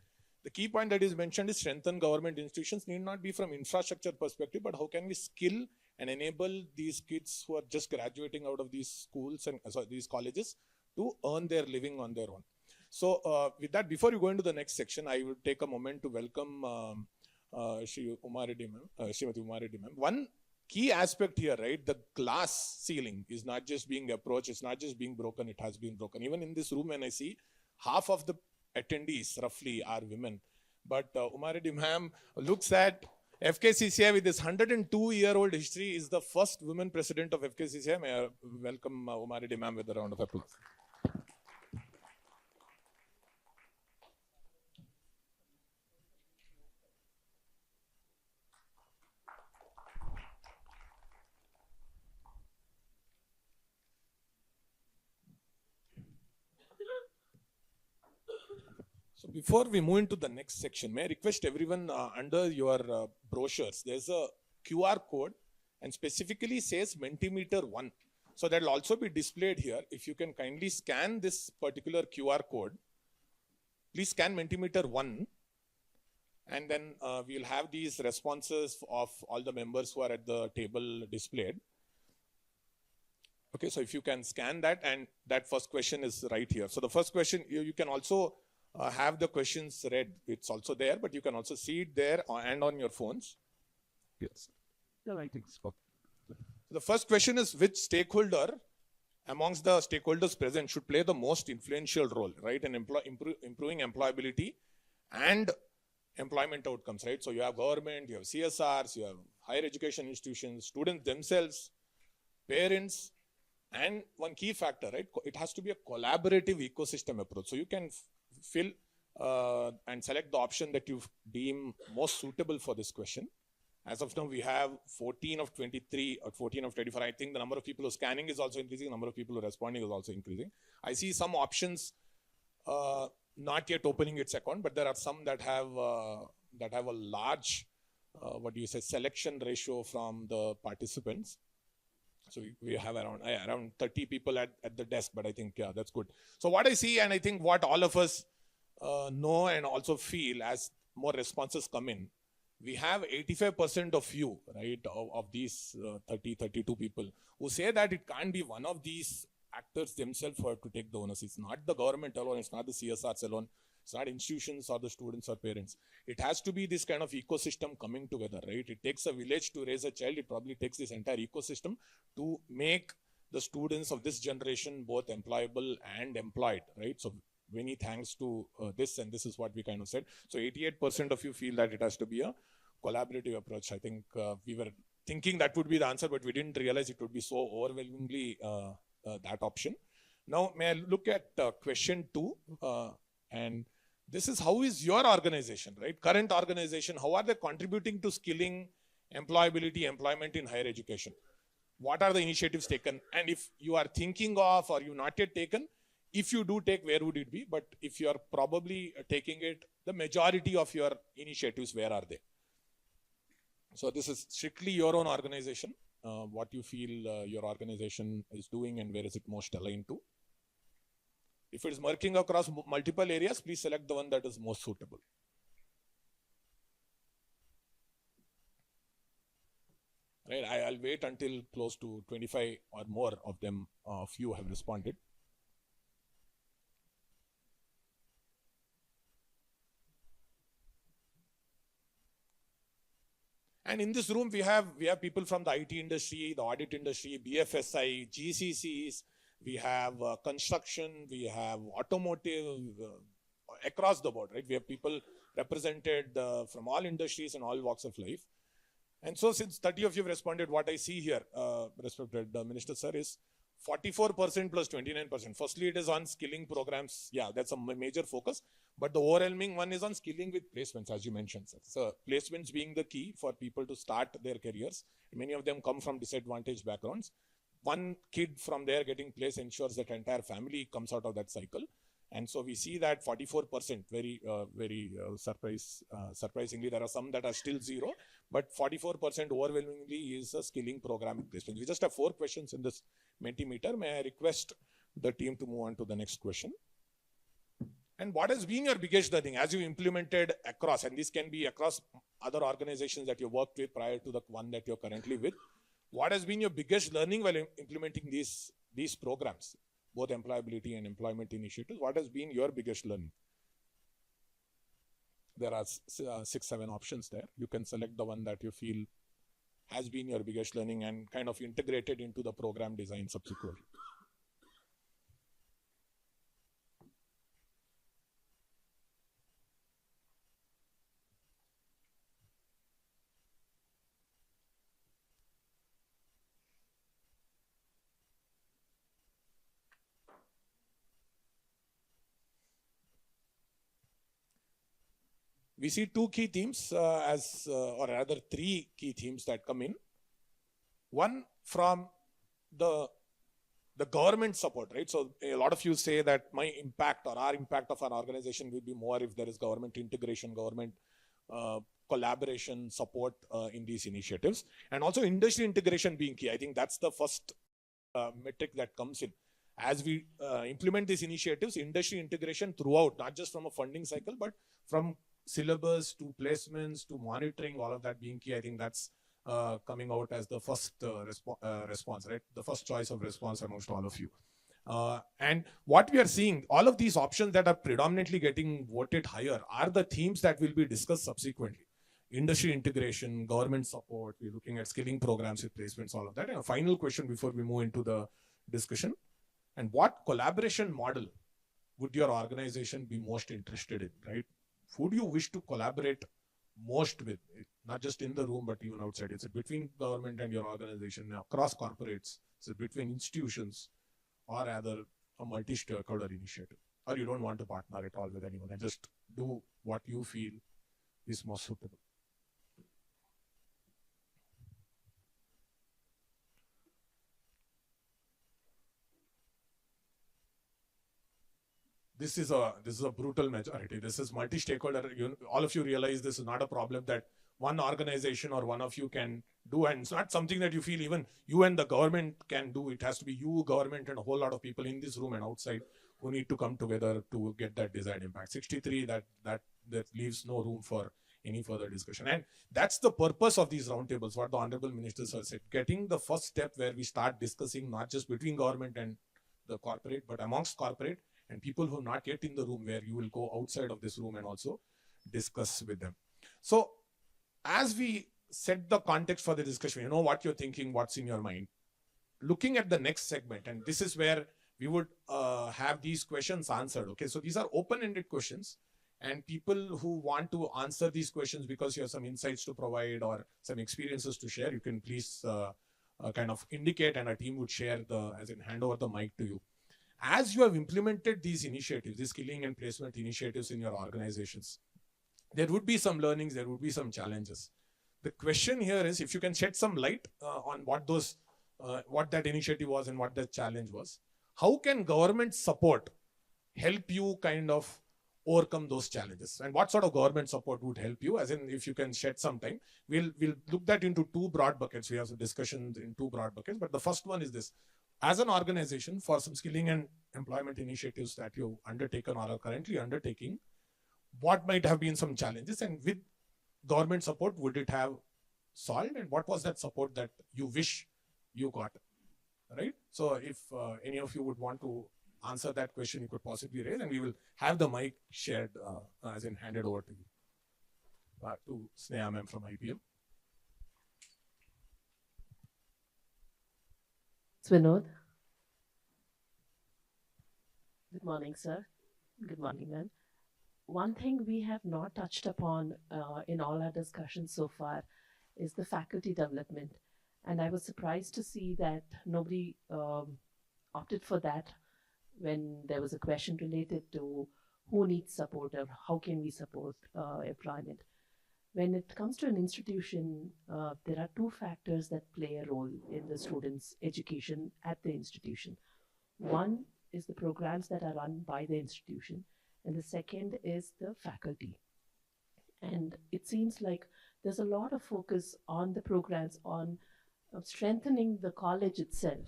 The key point that is mentioned is strengthen government institutions need not be from infrastructure perspective, but how can we skill and enable these kids who are just graduating out of these schools and these colleges to earn their living on their own. So with that, before you go into the next section, I would take a moment to welcome Shrimati Uma Reddy ma'am. One key aspect here, right? The glass ceiling is not just being approached, it's not just being broken, it has been broken. Even in this room, when I see half of the attendees roughly are women, but Uma Reddy ma'am looks at FKCCI with this 102-year-old history, is the first woman president of FKCCI. May I welcome Uma Reddy ma'am with a round of applause. So before we move into the next section, may I request everyone under your brochures, there's a QR code and specifically says Mentimeter 1. So that will also be displayed here. If you can kindly scan this particular QR code, please scan Mentimeter 1, and then we'll have these responses of all the members who are at the table displayed. Okay, so if you can scan that, and that first question is right here. So the first question, you can also have the questions read. It's also there, but you can also see it there and on your phones. Yes. Yeah, I think so. The first question is, which stakeholder amongst the stakeholders present should play the most influential role, right, in improving employability and employment outcomes, right? So you have government, you have CSRs, you have higher education institutions, students themselves, parents, and one key factor, right? It has to be a collaborative ecosystem approach. So you can fill and select the option that you deem most suitable for this question. As of now, we have 14 of 23 or 14 of 24. I think the number of people who are scanning is also increasing. The number of people who are responding is also increasing. I see some options not yet opening its account, but there are some that have a large, selection ratio from the participants. So we have around 30 people at the desk, but I think, yeah, that's good. So what I see, and I think what all of us know and also feel as more responses come in, we have 85% of you, right, of these 32 people who say that it can't be one of these actors themselves who have to take the onus. It's not the government alone, it's not the CSRs alone, it's not institutions or the students or parents. It has to be this kind of ecosystem coming together, right? It takes a village to raise a child. It probably takes this entire ecosystem to make the students of this generation both employable and employed, right? So many thanks to this, and this is what we kind of said. So 88% of you feel that it has to be a collaborative approach. I think we were thinking that would be the answer, but we didn't realize it would be so overwhelmingly that option. Now, may I look at question 2? And this is, how is your organization, right? Current organization, how are they contributing to skilling, employability, employment in higher education? What are the initiatives taken? And if you are thinking of or you not yet taken, if you do take, where would it be? But if you are probably taking it, the majority of your initiatives, where are they? So this is strictly your own organization, what you feel your organization is doing and where is it most aligned to. If it is working across multiple areas, please select the one that is most suitable. Right, I'll wait until close to 25 or more of them, of you have responded. And in this room, we have people from the IT industry, the audit industry, BFSI, GCCs, we have construction, we have automotive, across the board, right? We have people represented from all industries and all walks of life. And so since 30 of you have responded, what I see here, respected Minister Sir, is 44% plus 29%. Firstly, it is on skilling programs. Yeah, that's a major focus. But the overwhelming one is on skilling with placements, as you mentioned, sir. So placements being the key for people to start their careers. Many of them come from disadvantaged backgrounds. One kid from there getting placed ensures that entire family comes out of that cycle. And so we see that 44%, surprisingly, there are some that are still zero, but 44% overwhelmingly is a skilling program placement. We just have 4 questions in this Mentimeter. May I request the team to move on to the next question? And what has been your biggest learning as you implemented across, and this can be across other organizations that you worked with prior to the one that you're currently with? What has been your biggest learning while implementing these programs, both employability and employment initiatives? What has been your biggest learning? There are 6, 7 options there. You can select the one that you feel has been your biggest learning and kind of integrated into the program design subsequently. We see 2 key themes or rather 3 key themes that come in. One from the government support, right? So a lot of you say that my impact or our impact of our organization will be more if there is government integration, government collaboration, support in these initiatives, and also industry integration being key. I think that's the first metric that comes in. As we implement these initiatives, industry integration throughout, not just from a funding cycle, but from syllabus to placements to monitoring, all of that being key. I think that's coming out as the first response, right? The first choice of response amongst all of you. And what we are seeing, all of these options that are predominantly getting voted higher are the themes that will be discussed subsequently. Industry integration, government support, we're looking at skilling programs with placements, all of that. And a final question before we move into the discussion. And what collaboration model would your organization be most interested in, right? Who do you wish to collaborate most with, not just in the room, but even outside? Is it between government and your organization, across corporates? Is it between institutions, or rather a multi-stakeholder initiative? Or you don't want to partner at all with anyone and just do what you feel is most suitable? This is a brutal majority. This is multi-stakeholder. All of you realize this is not a problem that one organization or one of you can do, and it's not something that you feel even you and the government can do. It has to be you, government, and a whole lot of people in this room and outside who need to come together to get that desired impact. 63, that leaves no room for any further discussion. And that's the purpose of these roundtables, what the honorable ministers have said, getting the first step where we start discussing not just between government and the corporate, but amongst corporate and people who are not yet in the room, where you will go outside of this room and also discuss with them. So as we set the context for the discussion, you know what you're thinking, what's in your mind. Looking at the next segment, and this is where we would have these questions answered. Okay, so these are open-ended questions, and people who want to answer these questions because you have some insights to provide or some experiences to share, you can please kind of indicate, and our team would share hand over the mic to you. As you have implemented these initiatives, these skilling and placement initiatives in your organizations, there would be some learnings, there would be some challenges. The question here is, if you can shed some light on what that initiative was and what that challenge was, how can government support help you kind of overcome those challenges? And what sort of government support would help you? As in, if you can shed some time, we'll look that into 2 broad buckets. We have some discussions in 2 broad buckets, but the first one is this. As an organization, for some skilling and employment initiatives that you've undertaken or are currently undertaking, what might have been some challenges, and with government support, would it have solved? And what was that support that you wish you got? Right? So if any of you would want to answer that question, you could possibly raise, and we will have the mic shared, handed over to you, to Sneha ma'am from IPM. Vinod. Good morning, sir. Good morning, ma'am. One thing we have not touched upon in all our discussions so far is the faculty development. And I was surprised to see that nobody opted for that when there was a question related to who needs support or how can we support employment. When it comes to an institution, there are 2 factors that play a role in the students' education at the institution. One is the programs that are run by the institution, and the second is the faculty. And it seems like there's a lot of focus on the programs, on strengthening the college itself,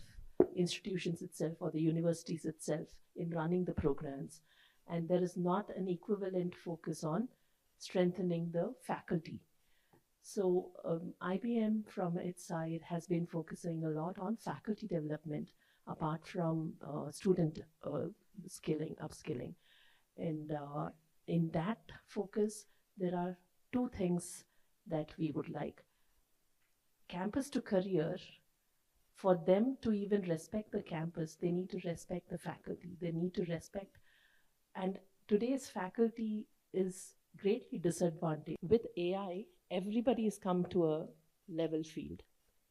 institutions itself, or the universities itself in running the programs. And there is not an equivalent focus on strengthening the faculty. So IBM from its side has been focusing a lot on faculty development apart from student skilling, upskilling. And in that focus, there are two things that we would like. Campus to career, for them to even respect the campus, they need to respect the faculty. They need to respect, and today's faculty is greatly disadvantaged. With AI, everybody has come to a level field.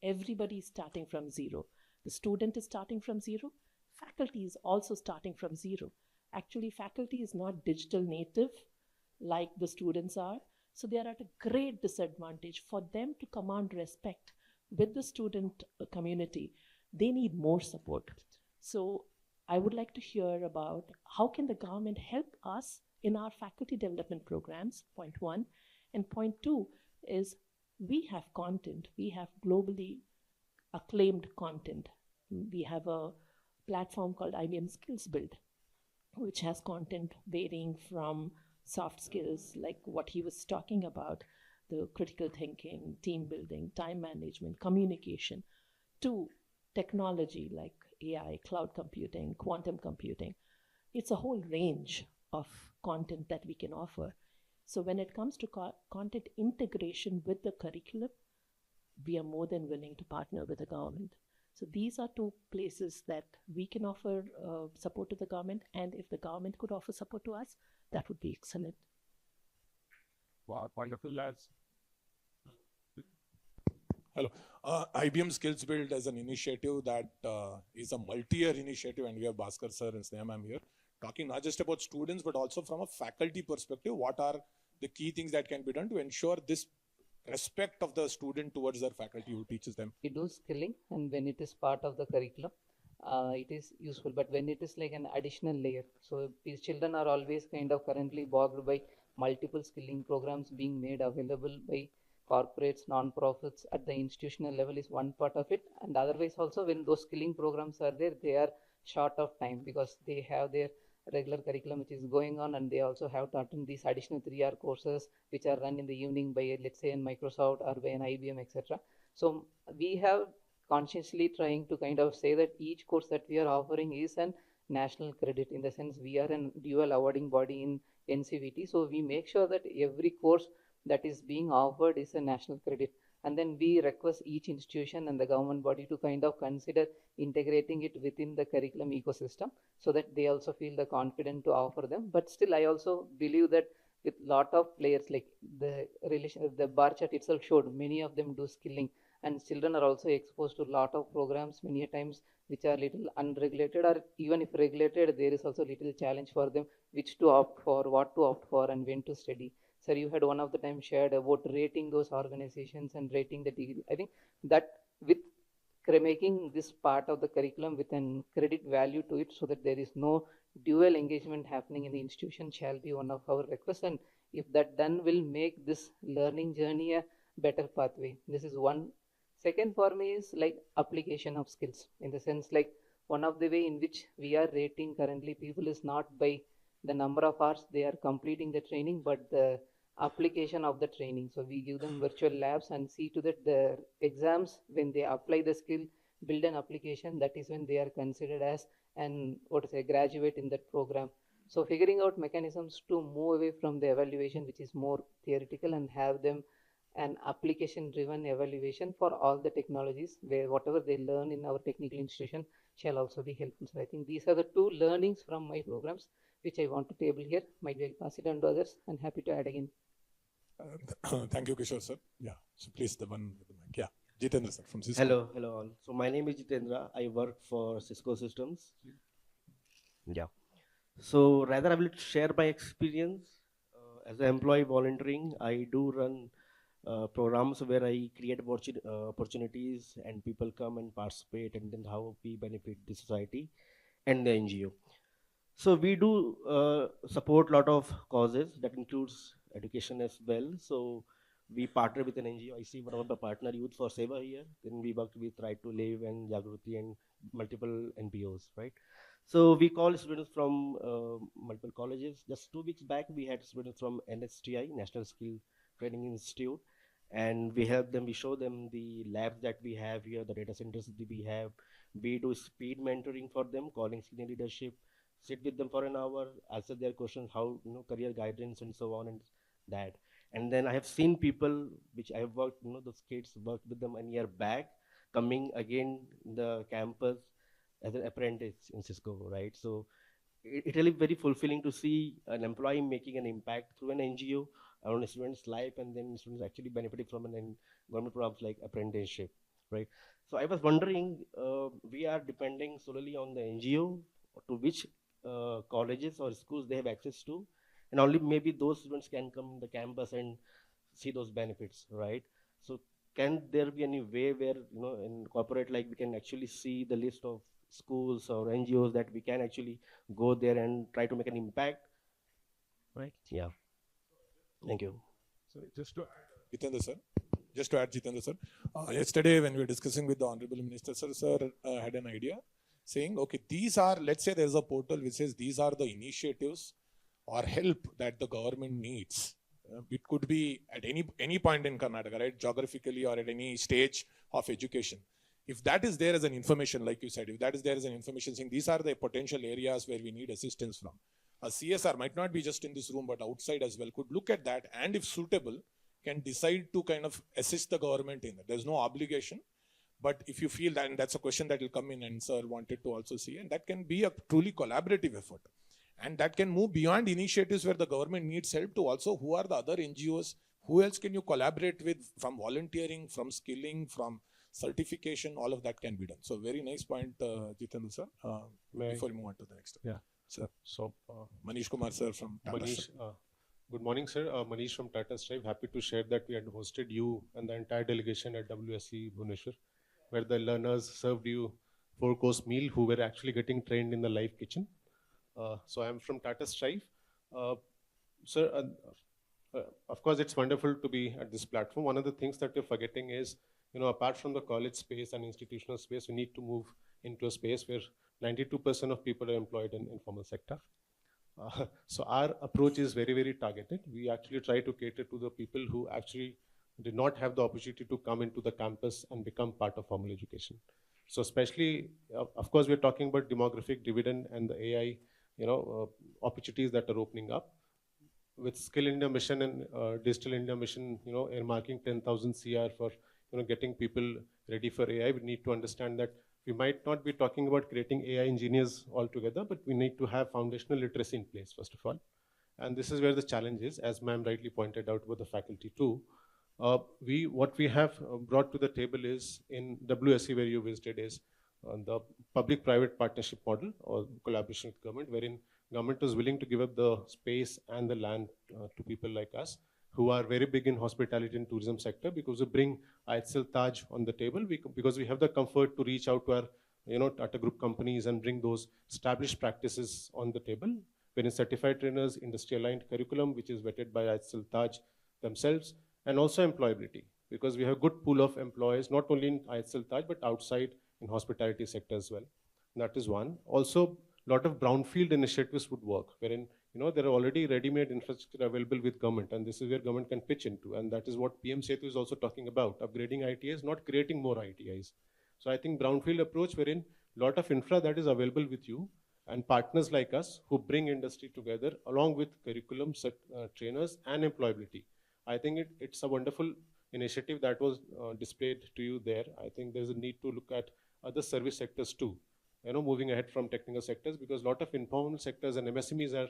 Everybody is starting from zero. The student is starting from zero. Faculty is also starting from zero. Actually, faculty is not digital native like the students are. So they are at a great disadvantage. For them to command respect with the student community, they need more support. So I would like to hear about how can the government help us in our faculty development programs, point one. And point two is we have content. We have globally acclaimed content. We have a platform called IBM Skills Build, which has content varying from soft skills, like what he was talking about, the critical thinking, team building, time management, communication, to technology like AI, cloud computing, quantum computing. It's a whole range of content that we can offer. So when it comes to content integration with the curriculum, we are more than willing to partner with the government. So these are two places that we can offer support to the government, and if the government could offer support to us, that would be excellent. Wow, wonderful, lads. Hello. IBM Skills Build is an initiative that is a multi-year initiative, and we have Bhaskar sir and Sneha ma'am here talking not just about students but also from a faculty perspective. What are the key things that can be done to ensure this respect of the student towards their faculty who teaches them? We do skilling, and when it is part of the curriculum, it is useful. But when it is like an additional layer, so these children are always kind of currently bogged by multiple skilling programs being made available by corporates, non-profits at the institutional level is one part of it. And otherwise also, when those skilling programs are there, they are short of time because they have their regular curriculum which is going on, and they also have to attend these additional 3-hour courses which are run in the evening by, let's say, in Microsoft or by an IBM, etc. So we have consciously trying to kind of say that each course that we are offering is an national credit, in the sense we are a dual awarding body in NCVT. So we make sure that every course that is being offered is a national credit, and then we request each institution and the government body to kind of consider integrating it within the curriculum ecosystem so that they also feel the confidence to offer them. But still, I also believe that with lot of players, like the relation, the bar chart itself showed many of them do skilling, and children are also exposed to a lot of programs many times which are little unregulated, or even if regulated, there is also little challenge for them which to opt for, what to opt for, and when to study. Sir, you had one of the time shared about rating those organizations and rating the degree. I think that with making this part of the curriculum with an credit value to it, so that there is no dual engagement happening in the institution, shall be one of our requests. And if that done, will make this learning journey a better pathway. This is one. Second for me is like application of skills, in the sense like one of the way in which we are rating currently people is not by the number of hours they are completing the training, but the application of the training. So we give them virtual labs and see to that the exams, when they apply the skill, build an application, that is when they are considered as an graduate in that program. So figuring out mechanisms to move away from the evaluation which is more theoretical and have them an application driven evaluation for all the technologies, where whatever they learn in our technical institution shall also be helpful. So I think these are the two learnings from my programs which I want to table here. Might well pass it on to others, and happy to add again. Thank you, Kishore sir. Yeah, so please, the one with the mic. Yeah, Jitendra sir from Cisco. Hello all. So my name is Jitendra. I work for Cisco Systems. Yeah. So rather I will share my experience as an employee volunteering. I do run programs where I create opportunities and people come and participate, and then how we benefit the society. and the NGO. So we do support a lot of causes that includes education as well. So we partner with an NGO. I see one of the partner Youth for Seva here. Then we worked with Right to Live and Jagruti and multiple NPOs, right? So we call students from multiple colleges. Just 2 weeks back, we had students from NSTI, National Skill Training Institute, and we help them. We show them the labs that we have here, the data centers that we have. We do speed mentoring for them, calling senior leadership, sit with them for an hour, answer their questions, how, career guidance and so on and that. And then I have seen people which I have worked, those kids worked with them a year back, coming again in the campus as an apprentice in Cisco, right? So it really very fulfilling to see an employee making an impact through an NGO on a student's life, and then students actually benefiting from an government programs like apprenticeship, right? So I was wondering, we are depending solely on the NGO to which colleges or schools they have access to, and only maybe those students can come in the campus and see those benefits, right? So can there be any way where, in corporate, like we can actually see the list of schools or NGOs that we can actually go there and try to make an impact, right? Yeah. Thank you. So just to add, Jitendra sir, just to add, Jitendra sir, yesterday when we were discussing with the Honorable Minister, sir had an idea saying, okay, these are, let's say there's a portal which says these are the initiatives or help that the government needs. It could be at any point in Karnataka, right? Geographically or at any stage of education. If that is there as an information, like you said, if that is there as an information saying these are the potential areas where we need assistance from, a CSR might not be just in this room but outside as well, could look at that and if suitable can decide to kind of assist the government in it. There's no obligation, but if you feel that, and that's a question that will come in and sir wanted to also see, and that can be a truly collaborative effort. And that can move beyond initiatives where the government needs help to also who are the other NGOs, who else can you collaborate with, from volunteering, from skilling, from certification, all of that can be done. So very nice point, Jitendra sir. Before we move on to the next. Yeah. Sir. So, Manish Kumar sir from Tata. Manish, good morning, sir. Manish from Tata Strive. Happy to share that we had hosted you and the entire delegation at WSC Bhubaneswar, where the learners served you 4-course meal who were actually getting trained in the live kitchen. So I'm from Tata Strive. Sir, of course, it's wonderful to be at this platform. One of the things that we're forgetting is, apart from the college space and institutional space, we need to move into a space where 92% of people are employed in informal sector. So our approach is very, very targeted. We actually try to cater to the people who actually did not have the opportunity to come into the campus and become part of formal education. So especially, of course, we're talking about demographic dividend and the AI, opportunities that are opening up. With Skill India Mission and Digital India Mission, earmarking 10,000 CR for, getting people ready for AI, we need to understand that we might not be talking about creating AI engineers altogether, but we need to have foundational literacy in place, first of all. And this is where the challenge is, as ma'am rightly pointed out with the faculty too. What we have brought to the table is, in WSC where you visited, is the public-private partnership model or collaboration with government, wherein government is willing to give up the space and the land to people like us who are very big in hospitality and tourism sector, because we bring IHL Taj on the table, because we have the comfort to reach out to our Tata Group companies and bring those established practices on the table, wherein certified trainers, industry-aligned curriculum, which is vetted by IHL Taj themselves, and also employability, because we have a good pool of employees, not only in IHL Taj, but outside in hospitality sector as well. That is one. Also, a lot of brownfield initiatives would work, wherein there are already ready-made infrastructure available with government, and this is where government can pitch into, and that is what PM Setu is also talking about, upgrading ITIs, not creating more ITIs. So I think brownfield approach, wherein a lot of infra that is available with you, and partners like us who bring industry together along with curriculum, trainers, and employability. I think it's a wonderful initiative that was displayed to you there. I think there's a need to look at other service sectors too, moving ahead from technical sectors, because a lot of informal sectors and MSMEs are,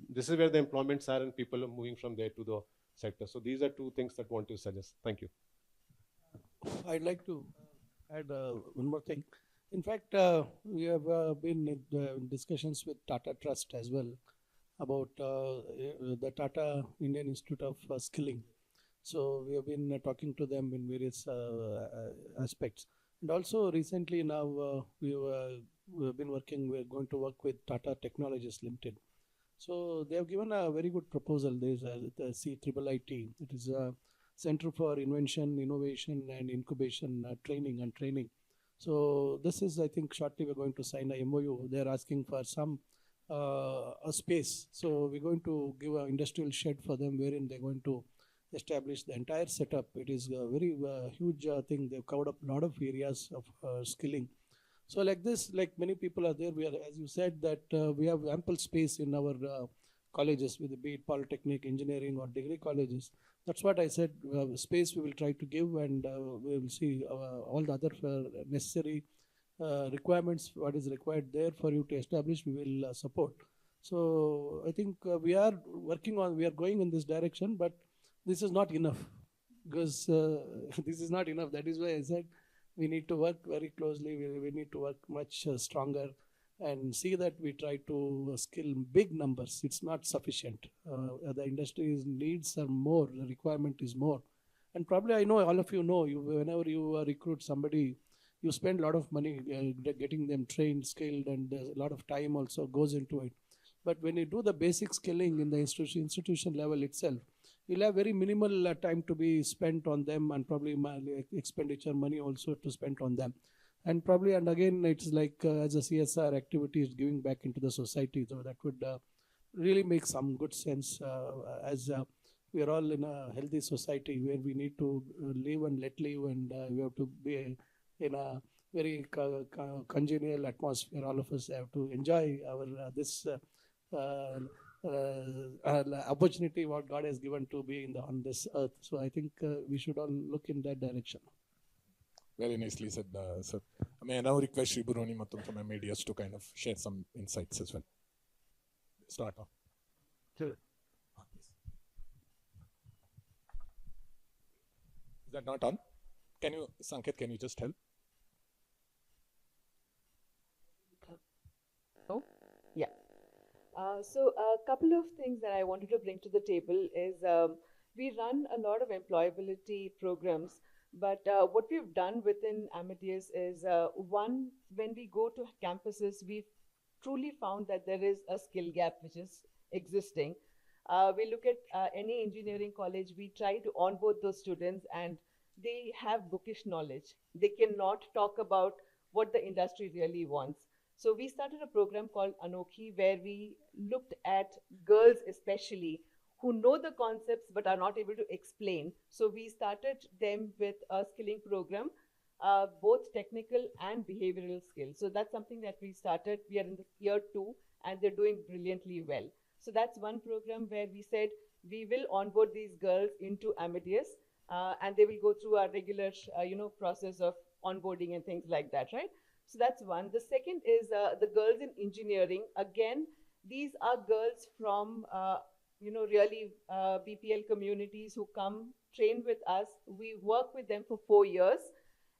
this is where the employments are and people are moving from there to the sector. So these are two things that I want to suggest. Thank you. I'd like to add one more thing. In fact, we have been in discussions with Tata Trust as well about the Tata Indian Institute of Skilling. So we have been talking to them in various aspects. And also recently now we we're going to work with Tata Technologies Limited. So they have given a very good proposal. There's the CIIIT. It is a Center for Invention, Innovation and Incubation Training. So this is, I think, shortly we're going to sign a MOU. They're asking for some a space. So we're going to give an industrial shed for them wherein they're going to establish the entire setup. It is a very huge thing. They've covered up a lot of areas of skilling. So like this, like many people are there, we are, as you said, that we have ample space in our colleges, with the be it polytechnic, engineering or degree colleges. That's what I said, space we will try to give, and we will see all the other necessary requirements, what is required there for you to establish, we will support. So I think we are going in this direction, but this is not enough, because this is not enough. That is why I said we need to work very closely. We need to work much stronger and see that we try to skill big numbers. It's not sufficient. The industry needs more. The requirement is more. And probably I know all of you know, whenever you recruit somebody, you spend a lot of money getting them trained, skilled, and a lot of time also goes into it. But when you do the basic skilling in the institution level itself, you'll have very minimal time to be spent on them, and probably expenditure money also to spend on them. And probably, and again, it's like as a CSR activity is giving back into the society. So that would really make some good sense as we are all in a healthy society where we need to live and let live, and we have to be in a very congenial atmosphere. All of us have to enjoy our this opportunity what God has given to be on this earth. So I think we should all look in that direction. Very nicely said, sir. May I now request Shri Buroni Matum from MADS to kind of share some insights as well. Start off. Sure. Is that not on? Can you, Sanket, can you just help? Oh, yeah. So a couple of things that I wanted to bring to the table is we run a lot of employability programs, but what we've done within Amadeus is one, when we go to campuses, we've truly found that there is a skill gap which is existing. We look at any engineering college, we try to onboard those students, and they have bookish knowledge. They cannot talk about what the industry really wants. So we started a program called Anokhi, where we looked at girls especially who know the concepts but are not able to explain. So we started them with a skilling program, both technical and behavioral skills. So that's something that we started. We are in the year 2 and they're doing brilliantly well. So that's one program where we said we will onboard these girls into Amadeus and they will go through our regular process of onboarding and things like that, right? So that's one. The second is the girls in engineering. Again, these are girls from, really BPL communities who come train with us. We work with them for 4 years.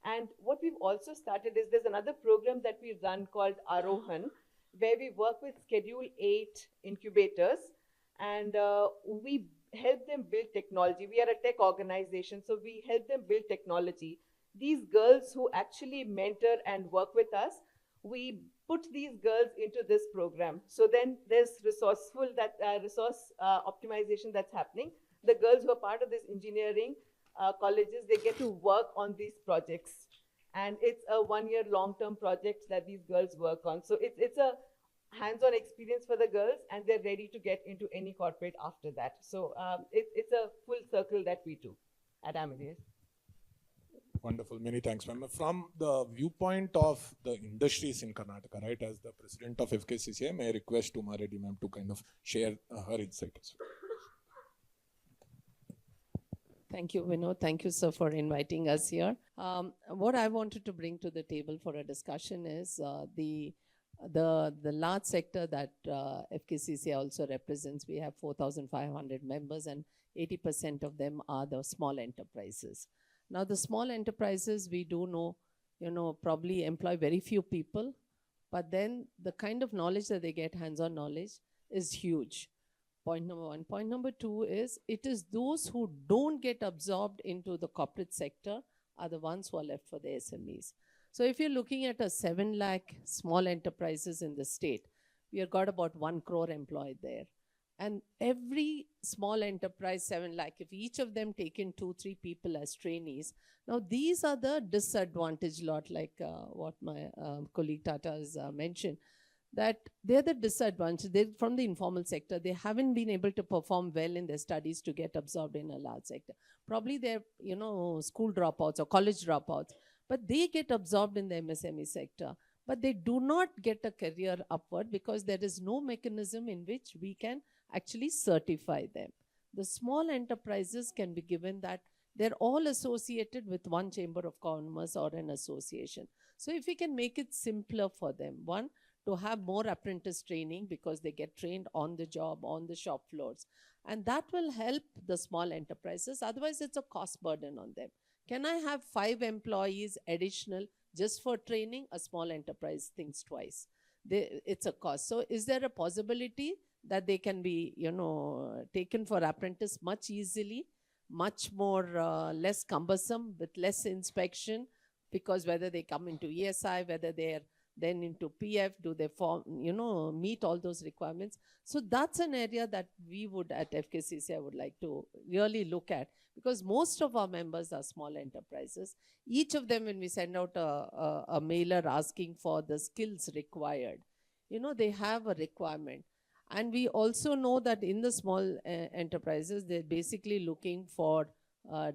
And what we've also started is there's another program that we run called Arohan, where we work with Schedule 8 incubators and we help them build technology. We are a tech organization, so we help them build technology. These girls who actually mentor and work with us, we put these girls into this program. So then there's resource optimization that's happening. The girls who are part of this engineering colleges, they get to work on these projects. And it's a 1-year long-term project that these girls work on. So it's a hands-on experience for the girls, and they're ready to get into any corporate after that. So it's a full circle that we do at Amadeus. Wonderful. Many thanks, ma'am. From the viewpoint of the industries in Karnataka, right, as the president of FKCCI, may I request Uma Reddy, ma'am, to kind of share her insight as well. Thank you, Vinod. Thank you, sir, for inviting us here. What I wanted to bring to the table for a discussion is the large sector that FKCCI also represents. We have 4,500 members, and 80% of them are the small enterprises. Now, the small enterprises, we do know, probably employ very few people, but then the kind of knowledge that they get, hands-on knowledge, is huge. Point number one. Point number two is, it is those who don't get absorbed into the corporate sector are the ones who are left for the SMEs. So if you're looking at a 7 lakh small enterprises in the state, we have got about 1 crore employed there. And every small enterprise, 7 lakh, if each of them take in 2-3 people as trainees, now these are the disadvantaged lot, like what my colleague Tata has mentioned, that they're the disadvantaged. They're from the informal sector. They haven't been able to perform well in their studies to get absorbed in a large sector. Probably they're, school dropouts or college dropouts, but they get absorbed in the MSME sector. But they do not get a career upward because there is no mechanism in which we can actually certify them. The small enterprises can be given that they're all associated with one chamber of commerce or an association. So if we can make it simpler for them, one, to have more apprentice training because they get trained on the job, on the shop floors. And that will help the small enterprises. Otherwise, it's a cost burden on them. Can I have 5 employees additional just for training? A small enterprise thinks twice. It's a cost. So is there a possibility that they can be, taken for apprentice much easily, much more less cumbersome with less inspection, because whether they come into ESI, whether they're then into PF, do they form, meet all those requirements? So that's an area that we would at FKCC, I would like to really look at, because most of our members are small enterprises. Each of them, when we send out a mailer asking for the skills required, they have a requirement. And we also know that in the small enterprises, they're basically looking for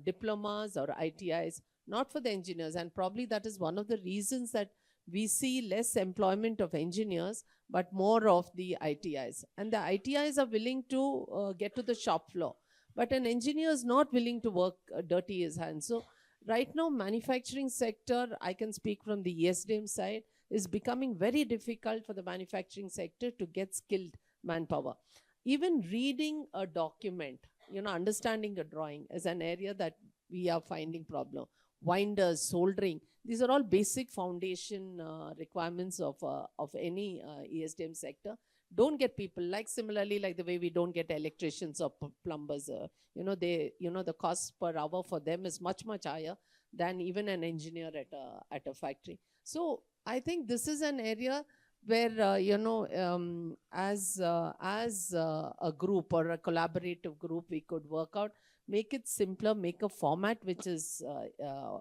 diplomas or ITIs, not for the engineers. And probably that is one of the reasons that we see less employment of engineers, but more of the ITIs. And the ITIs are willing to get to the shop floor. But an engineer is not willing to work dirty his hands. So right now, manufacturing sector, I can speak from the ESDM side, is becoming very difficult for the manufacturing sector to get skilled manpower. Even reading a document, understanding a drawing is an area that we are finding problem. Winders, soldering, these are all basic foundation requirements of any ESDM sector. Don't get people, like similarly, like the way we don't get electricians or plumbers. The cost per hour for them is much, much higher than even an engineer at a factory. So I think this is an area where, as a group or a collaborative group, we could work out, make it simpler, make a format which is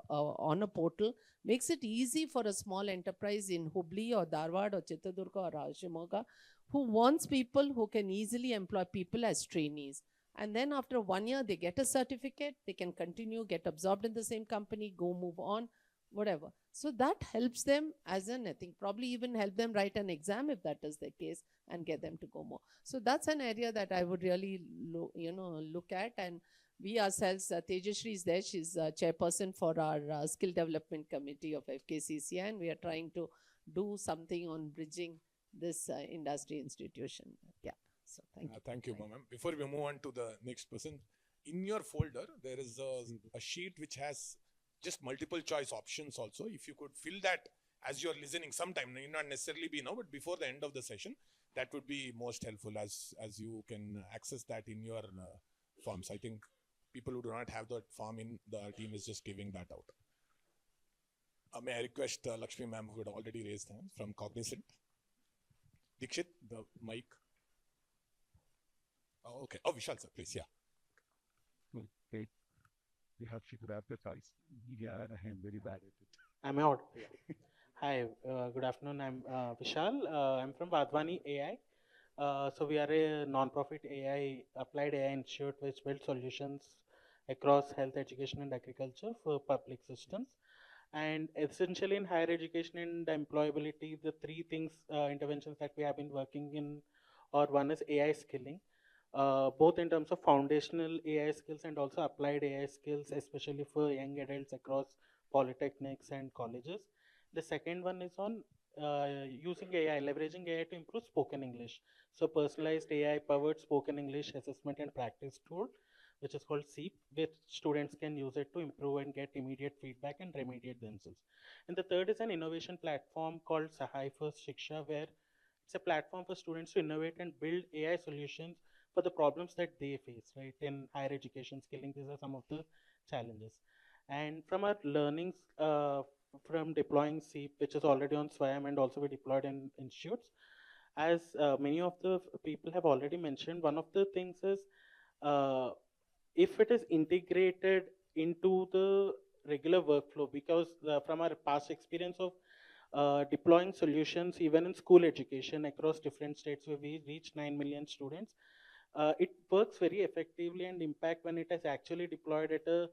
on a portal, makes it easy for a small enterprise in Hubli or Dharwad or Chitradurga or Shimoga who wants people who can easily employ people as trainees. And then after 1 year, they get a certificate, they can continue, get absorbed in the same company, go move on, whatever. So that helps them as I think probably even help them write an exam if that is the case and get them to go more. So that's an area that I would really look at. And we ourselves, Tejashri is there, she's chairperson for our skill development committee of FKCC, and we are trying to do something on bridging this industry institution. Yeah, so thank you. Thank you, ma'am. Before we move on to the next person, in your folder, there is a sheet which has just multiple choice options also. If you could fill that as you're listening sometime, not necessarily be now, but before the end of the session, that would be most helpful as you can access that in your forms. I think people who do not have that form in the team is just giving that out. May I request Lakshmi ma'am, who had already raised hands from Cognizant. Dikshit, the mic. Oh, okay. Oh, Vishal sir, please, yeah. Okay. You have to advertise. Yeah, I am very bad at it. I'm out. Hi, good afternoon. I'm Vishal. I'm from Vadhwani AI. So we are a non-profit AI, applied AI institute which builds solutions across health, education and agriculture for public systems. And essentially in higher education and employability, the 3 things, interventions that we have been working in, or one is AI skilling, both in terms of foundational AI skills and also applied AI skills, especially for young adults across polytechnics and colleges. The second one is on using AI, leveraging AI to improve spoken English. So personalized AI powered spoken English assessment and practice tool, which is called SEEP, which students can use it to improve and get immediate feedback and remediate themselves. And the third is an innovation platform called Sahay for Shiksha, where it's a platform for students to innovate and build AI solutions for the problems that they face, right? In higher education skilling, these are some of the challenges. And from our learnings from deploying SEEP, which is already on SWAYAM and also be deployed in institutes. As many of the people have already mentioned, one of the things is if it is integrated into the regular workflow, because from our past experience of deploying solutions even in school education across different states where we reach 9 million students, it works very effectively and impact when it is actually deployed at a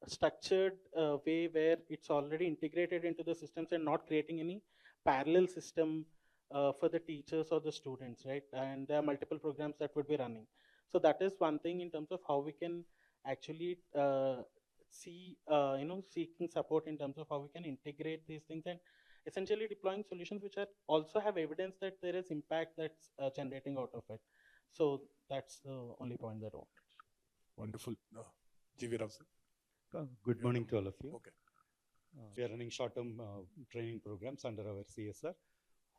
structured way where it's already integrated into the systems and not creating any parallel system for the teachers or the students, right? And there are multiple programs that would be running. So that is one thing in terms of how we can actually see, seeking support in terms of how we can integrate these things and essentially deploying solutions which are also have evidence that there is impact that's generating out of it. So that's the only point that I want. Wonderful. G.V. Rao, sir. Good morning to all of you. Okay. We are running short-term training programs under our CSR,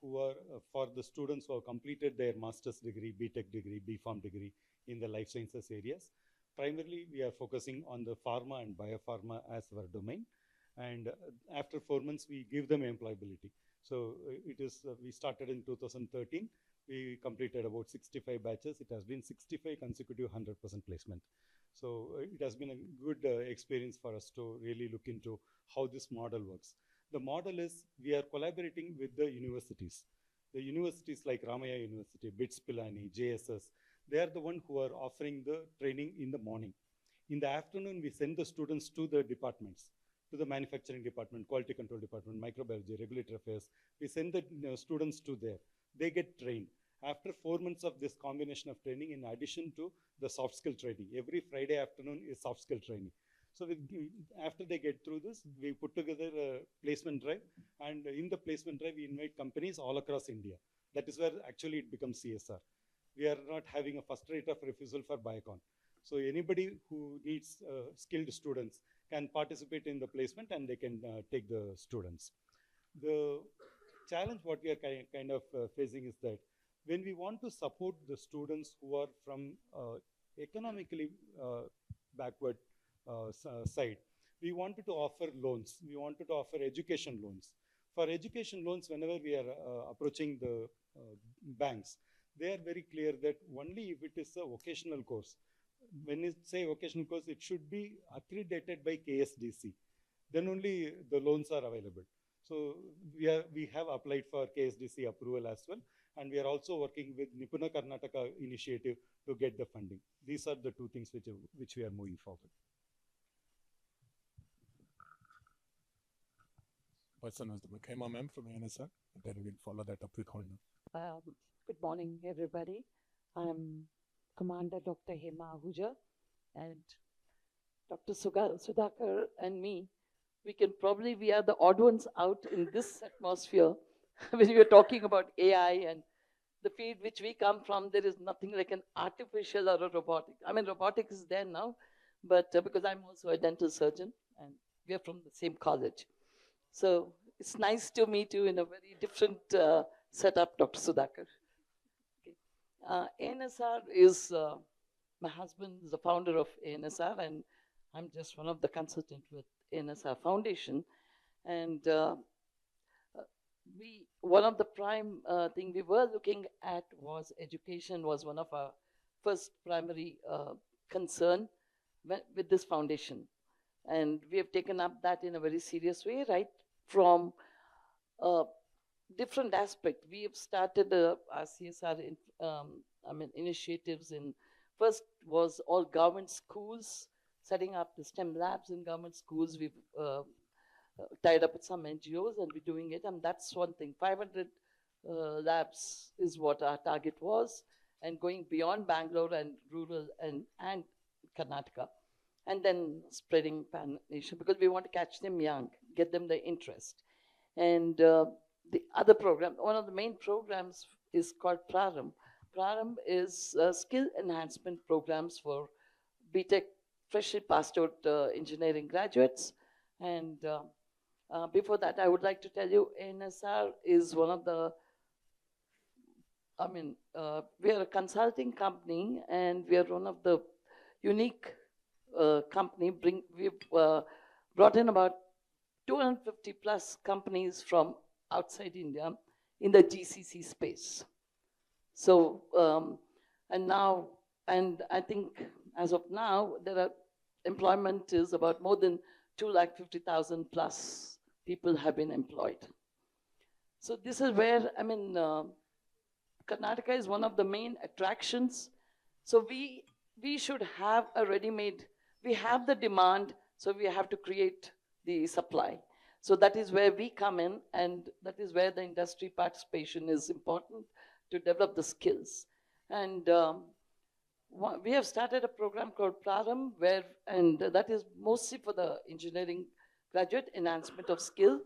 who are for the students who have completed their master's degree, BTech degree, BPharm degree in the life sciences areas. Primarily, we are focusing on the pharma and biopharma as our domain. And after 4 months, we give them employability. So it is, we started in 2013. We completed about 65 batches. It has been 65 consecutive 100% placement. So it has been a good experience for us to really look into how this model works. The model is we are collaborating with the universities. The universities like Ramaya University, BITS Pilani, JSS, they are the one who are offering the training in the morning. In the afternoon, we send the students to the departments, to the manufacturing department, quality control department, microbiology, regulatory affairs. We send the students to there. They get trained. After 4 months of this combination of training, in addition to the soft skill training, every Friday afternoon is soft skill training. So after they get through this, we put together a placement drive, and in the placement drive, we invite companies all across India. That is where actually it becomes CSR. We are not having a first rate of refusal for Biocon. So anybody who needs skilled students can participate in the placement, and they can take the students. The challenge what we are kind of facing is that when we want to support the students who are from economically backward side, we wanted to offer loans. We wanted to offer education loans. For education loans, whenever we are approaching the banks, they are very clear that only if it is a vocational course. When you say vocational course, it should be accredited by KSDC. Then only the loans are available. So we have applied for KSDC approval as well. And we are also working with Nipuna Karnataka initiative to get the funding. These are the two things which we are moving forward. Person was the Khema ma'am from ANSR. Then we'll follow that up with Honda. Good morning, everybody. I'm Commander Dr. Hema Ahuja, and Dr. Sudhakar and me, we are the odd ones out in this atmosphere when we are talking about AI and the field which we come from. There is nothing like an artificial or a robotic. I mean, robotics is there now, but because I'm also a dental surgeon and we are from the same college. So it's nice to meet you in a very different setup, Dr. Sudhakar. ANSR is, my husband is the founder of ANSR, and I'm just one of the consultants with ANSR Foundation. And one of the prime thing we were looking at was education was one of our first primary concern with this foundation. And we have taken up that in a very serious way, right from different aspects. We have started our CSR initiatives in, first was all government schools, setting up the STEM labs in government schools. We've tied up with some NGOs and we're doing it, and that's one thing. 500 labs is what our target was, and going beyond Bangalore and rural and Karnataka, and then spreading pan-nation, because we want to catch them young, get them the interest. And the other program, one of the main programs is called Praram. Praram is skill enhancement programs for BTech, freshly passed out engineering graduates. And before that, I would like to tell you, ANSR is one of the, we are a consulting company, and we are one of the unique company. We've brought in about 250 plus companies from outside India in the GCC space. So, and I think as of now, employment is about more than 250,000 plus people have been employed. So this is where, Karnataka is one of the main attractions. So we should have a ready-made, we have the demand, so we have to create the supply. So that is where we come in, and that is where the industry participation is important to develop the skills. And we have started a program called Praram, and that is mostly for the engineering graduate enhancement of skill,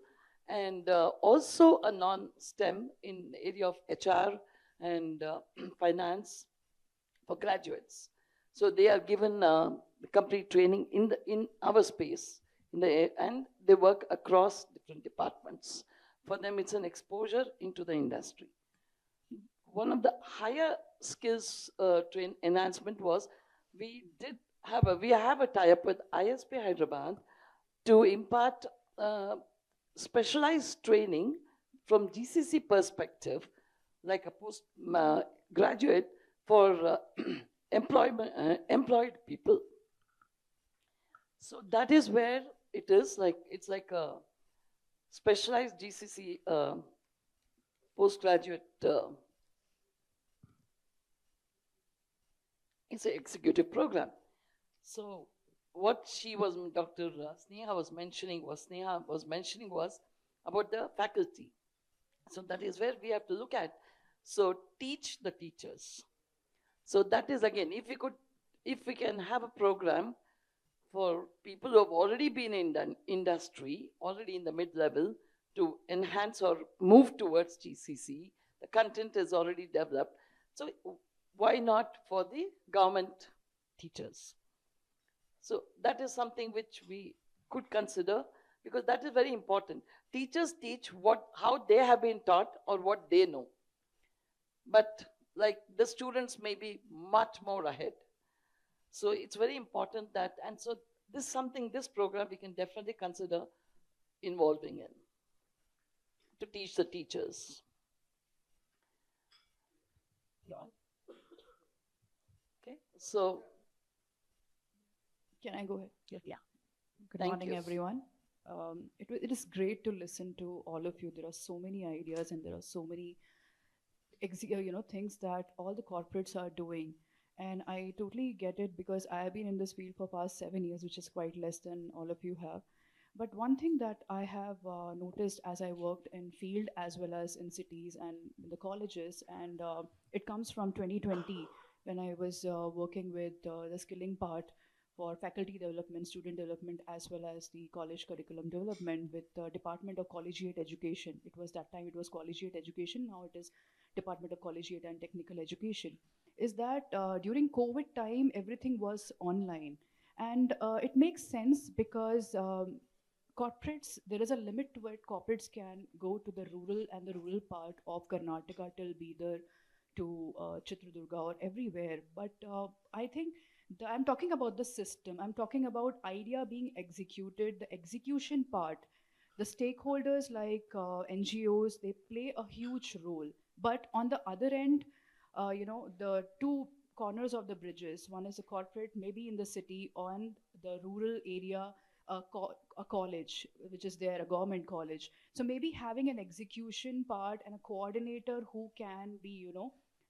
and also a non-STEM in the area of HR and finance for graduates. So they are given complete training in our space, and they work across different departments. For them, it's an exposure into the industry. One of the higher skills train enhancement was we have a tie-up with ISP Hyderabad to impart specialized training from GCC perspective, like a graduate for employed people. So that is where it is like, it's like a specialized GCC postgraduate. It's an executive program. So what Dr. Sneha was mentioning was about the faculty. So that is where we have to look at. So teach the teachers. So that is, again, if we can have a program for people who have already been in the industry, already in the mid-level, to enhance or move towards GCC, the content is already developed. So why not for the government teachers? So that is something which we could consider, because that is very important. Teachers teach how they have been taught or what they know. But like the students may be much more ahead. So it's very important that, and so this program we can definitely consider involving in to teach the teachers. Okay, so can I go ahead? Yeah. Good Thank morning, you. everyone. It is great to listen to all of you. There are so many ideas and there are so many things that all the corporates are doing. And I totally get it, because I have been in this field for past 7 years, which is quite less than all of you have. But one thing that I have noticed as I worked in field as well as in cities and in the colleges, and it comes from 2020 when I was working with the skilling part for faculty development, student development, as well as the college curriculum development with the Department of Collegiate Education. It was that time, it was Collegiate Education, now it is Department of Collegiate and Technical Education. Is that during COVID time, everything was online. And it makes sense because corporates, there is a limit to what corporates can go to the rural and the rural part of Karnataka till Bidar to Chitradurga or everywhere. But I think I'm talking about the system. I'm talking about idea being executed, the execution part. The stakeholders like NGOs, they play a huge role. But on the other end, the two corners of the bridges, one is a corporate, maybe in the city, on the rural area, a college, which is there, a government college. So maybe having an execution part and a coordinator who can be,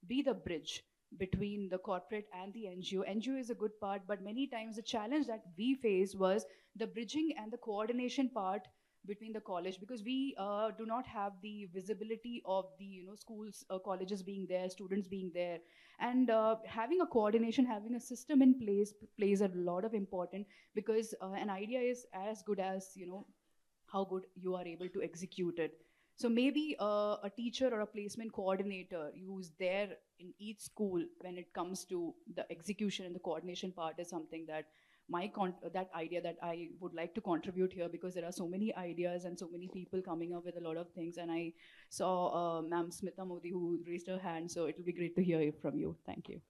be the bridge between the corporate and the NGO. NGO is a good part, but many times the challenge that we face was the bridging and the coordination part between the college, because we do not have the visibility of the schools, colleges being there, students being there, and having a coordination, having a system in place plays a lot of important, because an idea is as good as how good you are able to execute it. So maybe a teacher or a placement coordinator who's there in each school when it comes to the execution and the coordination part is something that that idea that I would like to contribute here, because there are so many ideas and so many people coming up with a lot of things. And I saw Ma'am Smita Modi who raised her hand, so it will be great to hear it from you. Thank you.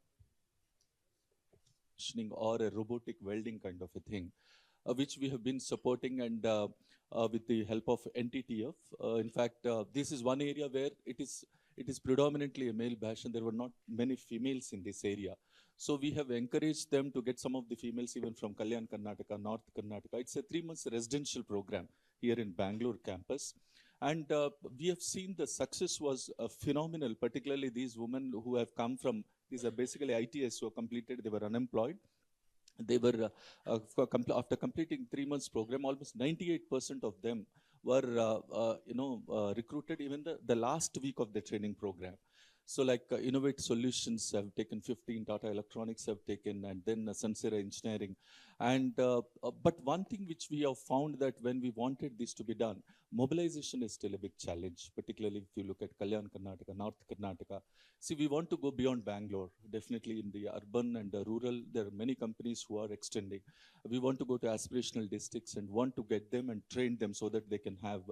Or a robotic welding kind of a thing. which we have been supporting and with the help of NTTF. In fact, this is one area where it is predominantly a male bash, and there were not many females in this area. So we have encouraged them to get some of the females even from Kalyan, Karnataka, North Karnataka. It's a 3-month residential program here in Bangalore campus. And we have seen the success was phenomenal, particularly these women who have come from, these are basically ITS who have completed, they were unemployed. They were, after completing 3 months program, almost 98% of them were, recruited even the last week of the training program. So like Innovate Solutions have taken 15, Tata Electronics have taken, and then Sansera Engineering. And but one thing which we have found that when we wanted this to be done, mobilization is still a big challenge, particularly if you look at Kalyan Karnataka, North Karnataka. See, we want to go beyond Bangalore. Definitely in the urban and the rural, there are many companies who are extending. We want to go to aspirational districts and want to get them and train them so that they can have.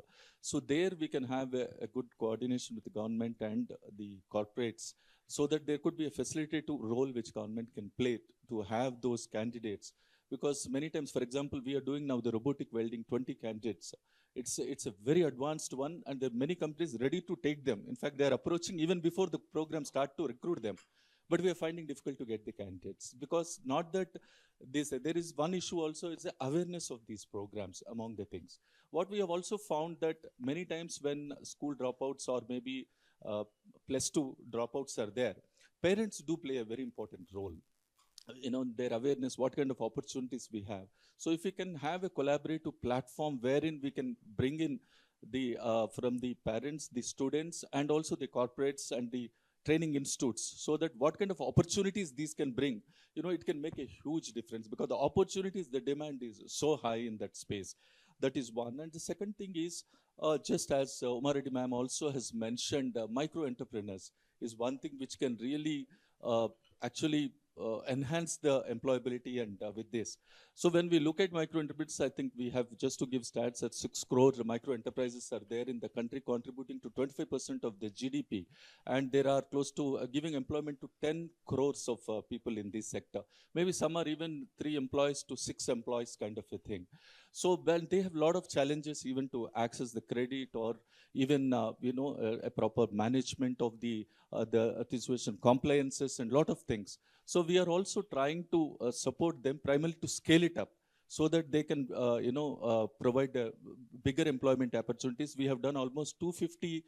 So there we can have a good coordination with the government and the corporates, so that there could be a facilitative role which government can play to have those candidates. Because many times, for example, we are doing now the robotic welding, 20 candidates. It's a very advanced one, and there are many companies ready to take them. In fact, they are approaching even before the program start to recruit them. But we are finding difficult to get the candidates, because not that there is one issue also, is the awareness of these programs among the things. What we have also found that many times when school dropouts or maybe +2 dropouts are there, parents do play a very important role. Their awareness, what kind of opportunities we have. So if we can have a collaborative platform wherein we can bring in the from the parents, the students, and also the corporates and the training institutes, so that what kind of opportunities these can bring, it can make a huge difference, because the opportunities, the demand is so high in that space. That is one. And the second thing is, just as Umar Reddy ma'am also has mentioned, micro entrepreneurs is one thing which can really actually enhance the employability and with this. So when we look at micro enterprises, I think we have, just to give stats, at 6 crore micro enterprises are there in the country, contributing to 25% of the GDP. And there are close to giving employment to 10 crores of people in this sector. Maybe some are even 3 employees to 6 employees kind of a thing. So when they have a lot of challenges even to access the credit, or even a proper management of the situation, compliances, and lot of things. So we are also trying to support them primarily to scale it up, so that they can provide bigger employment opportunities. We have done almost 250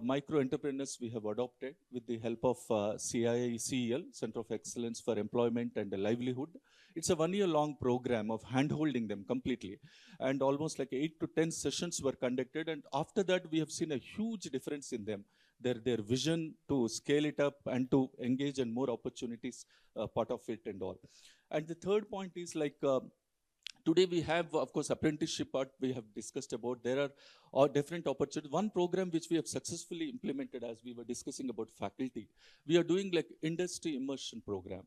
micro entrepreneurs we have adopted with the help of CIICEL, Center of Excellence for Employment and Livelihood. It's a 1-year-long program of hand-holding them completely. And almost like 8 to 10 sessions were conducted. And after that, we have seen a huge difference in them. Their vision to scale it up and to engage in more opportunities, part of it and all. And the third point is like, today we have, of course, apprenticeship part we have discussed about. There are different opportunities. One program which we have successfully implemented, as we were discussing about faculty, we are doing like industry immersion program.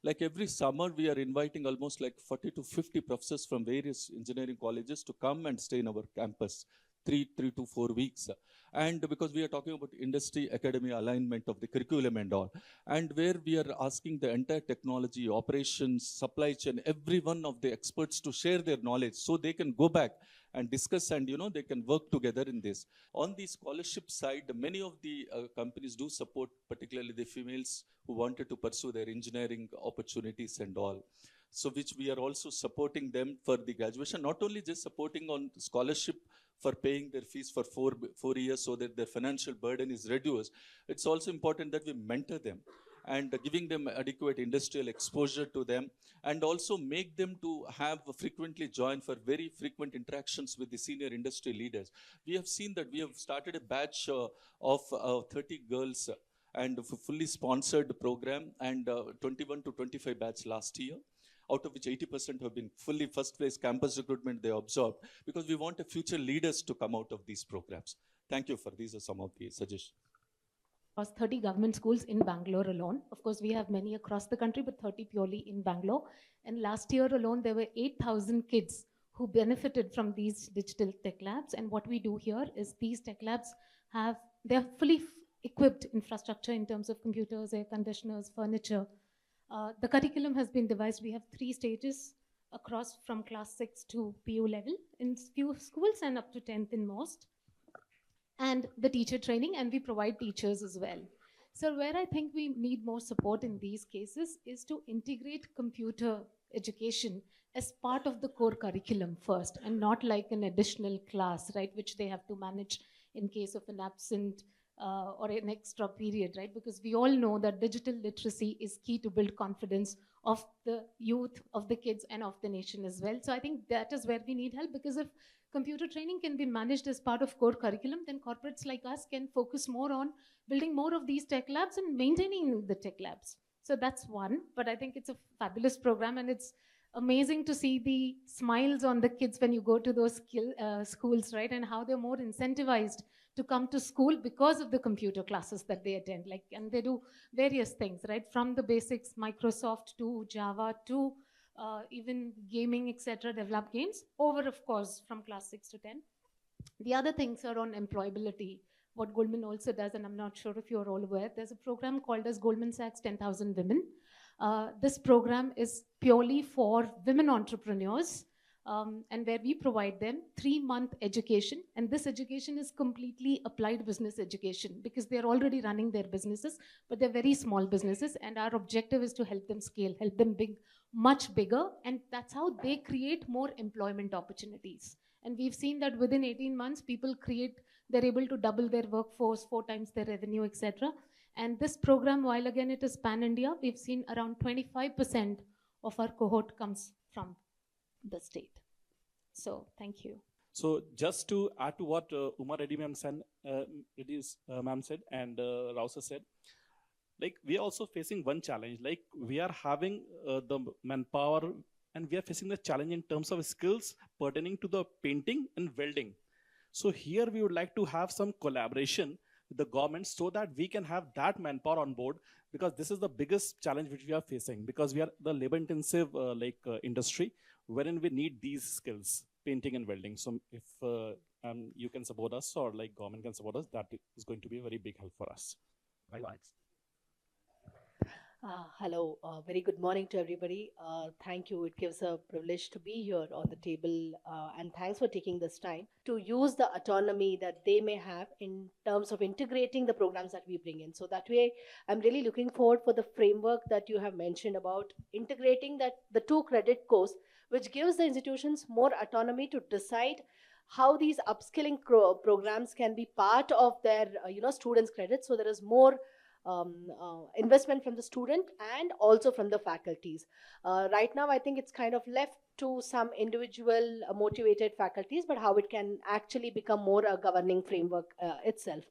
Like every summer, we are inviting almost like 40 to 50 professors from various engineering colleges to come and stay in our campus 3 to 4 weeks. And because we are talking about industry academia alignment of the curriculum and all, and where we are asking the entire technology, operations, supply chain, every one of the experts to share their knowledge, so they can go back and discuss, and they can work together in this. On the scholarship side, many of the companies do support, particularly the females who wanted to pursue their engineering opportunities and all. So which we are also supporting them for the graduation, not only just supporting on scholarship for paying their fees for 4 years so that their financial burden is reduced. It's also important that we mentor them and giving them adequate industrial exposure to them, and also make them to have frequently join for very frequent interactions with the senior industry leaders. We have seen that we have started a batch of 30 girls and fully sponsored program, and 21 to 25 batch last year, out of which 80% have been fully first phase campus recruitment they absorbed, because we want future leaders to come out of these programs. Thank you for these are some of the suggestions. Across 30 government schools in Bangalore alone. Of course, we have many across the country, but 30 purely in Bangalore. And last year alone, there were 8,000 kids who benefited from these digital tech labs. And what we do here is these tech labs they're fully equipped infrastructure in terms of computers, air conditioners, furniture. The curriculum has been devised. We have 3 stages. across from class 6 to PU level in few schools and up to 10th in most. And the teacher training, and we provide teachers as well. So where I think we need more support in these cases is to integrate computer education as part of the core curriculum first, and not like an additional class, right, which they have to manage in case of an absent or an extra period, right? Because we all know that digital literacy is key to build confidence of the youth, of the kids, and of the nation as well. So I think that is where we need help, because if computer training can be managed as part of core curriculum, then corporates like us can focus more on building more of these tech labs and maintaining the tech labs. So that's one, but I think it's a fabulous program, and it's amazing to see the smiles on the kids when you go to those schools, right? And how they're more incentivized to come to school because of the computer classes that they attend. Like, and they do various things, right? From the basics, Microsoft to Java to even gaming, etc., develop games over, of course, from class 6 to 10. The other things are on employability. What Goldman also does, and I'm not sure if you're all aware, there's a program called as Goldman Sachs 10,000 Women. This program is purely for women entrepreneurs, and where we provide them 3-month education. And this education is completely applied business education, because they're already running their businesses, but they're very small businesses. And our objective is to help them scale, help them much bigger. And that's how they create more employment opportunities. And we've seen that within 18 months, they're able to double their workforce, 4 times their revenue, etc. And this program, while again it is pan-India, we've seen around 25% of our cohort comes from the state. So thank you. So just to add to what Uma Reddy ma'am said, and Rao sir said, like, we are also facing one challenge. Like, we are having the manpower, and we are facing the challenge in terms of skills pertaining to the painting and welding. So here we would like to have some collaboration with the government so that we can have that manpower on board, because this is the biggest challenge which we are facing, because we are the labor intensive industry wherein we need these skills, painting and welding. So if you can support us, or like government can support us, that is going to be a very big help for us. Bye. Hello, very good morning to everybody. Thank you. It gives a privilege to be here on the table, and thanks for taking this time to use the autonomy that they may have in terms of integrating the programs that we bring in. So that way, I'm really looking forward for the framework that you have mentioned about integrating the 2 credit course, which gives the institutions more autonomy to decide how these upskilling programs can be part of their students' credits. So there is more investment from the student and also from the faculties. Right now, I think it's kind of left to some individual motivated faculties, but how it can actually become more a governing framework itself.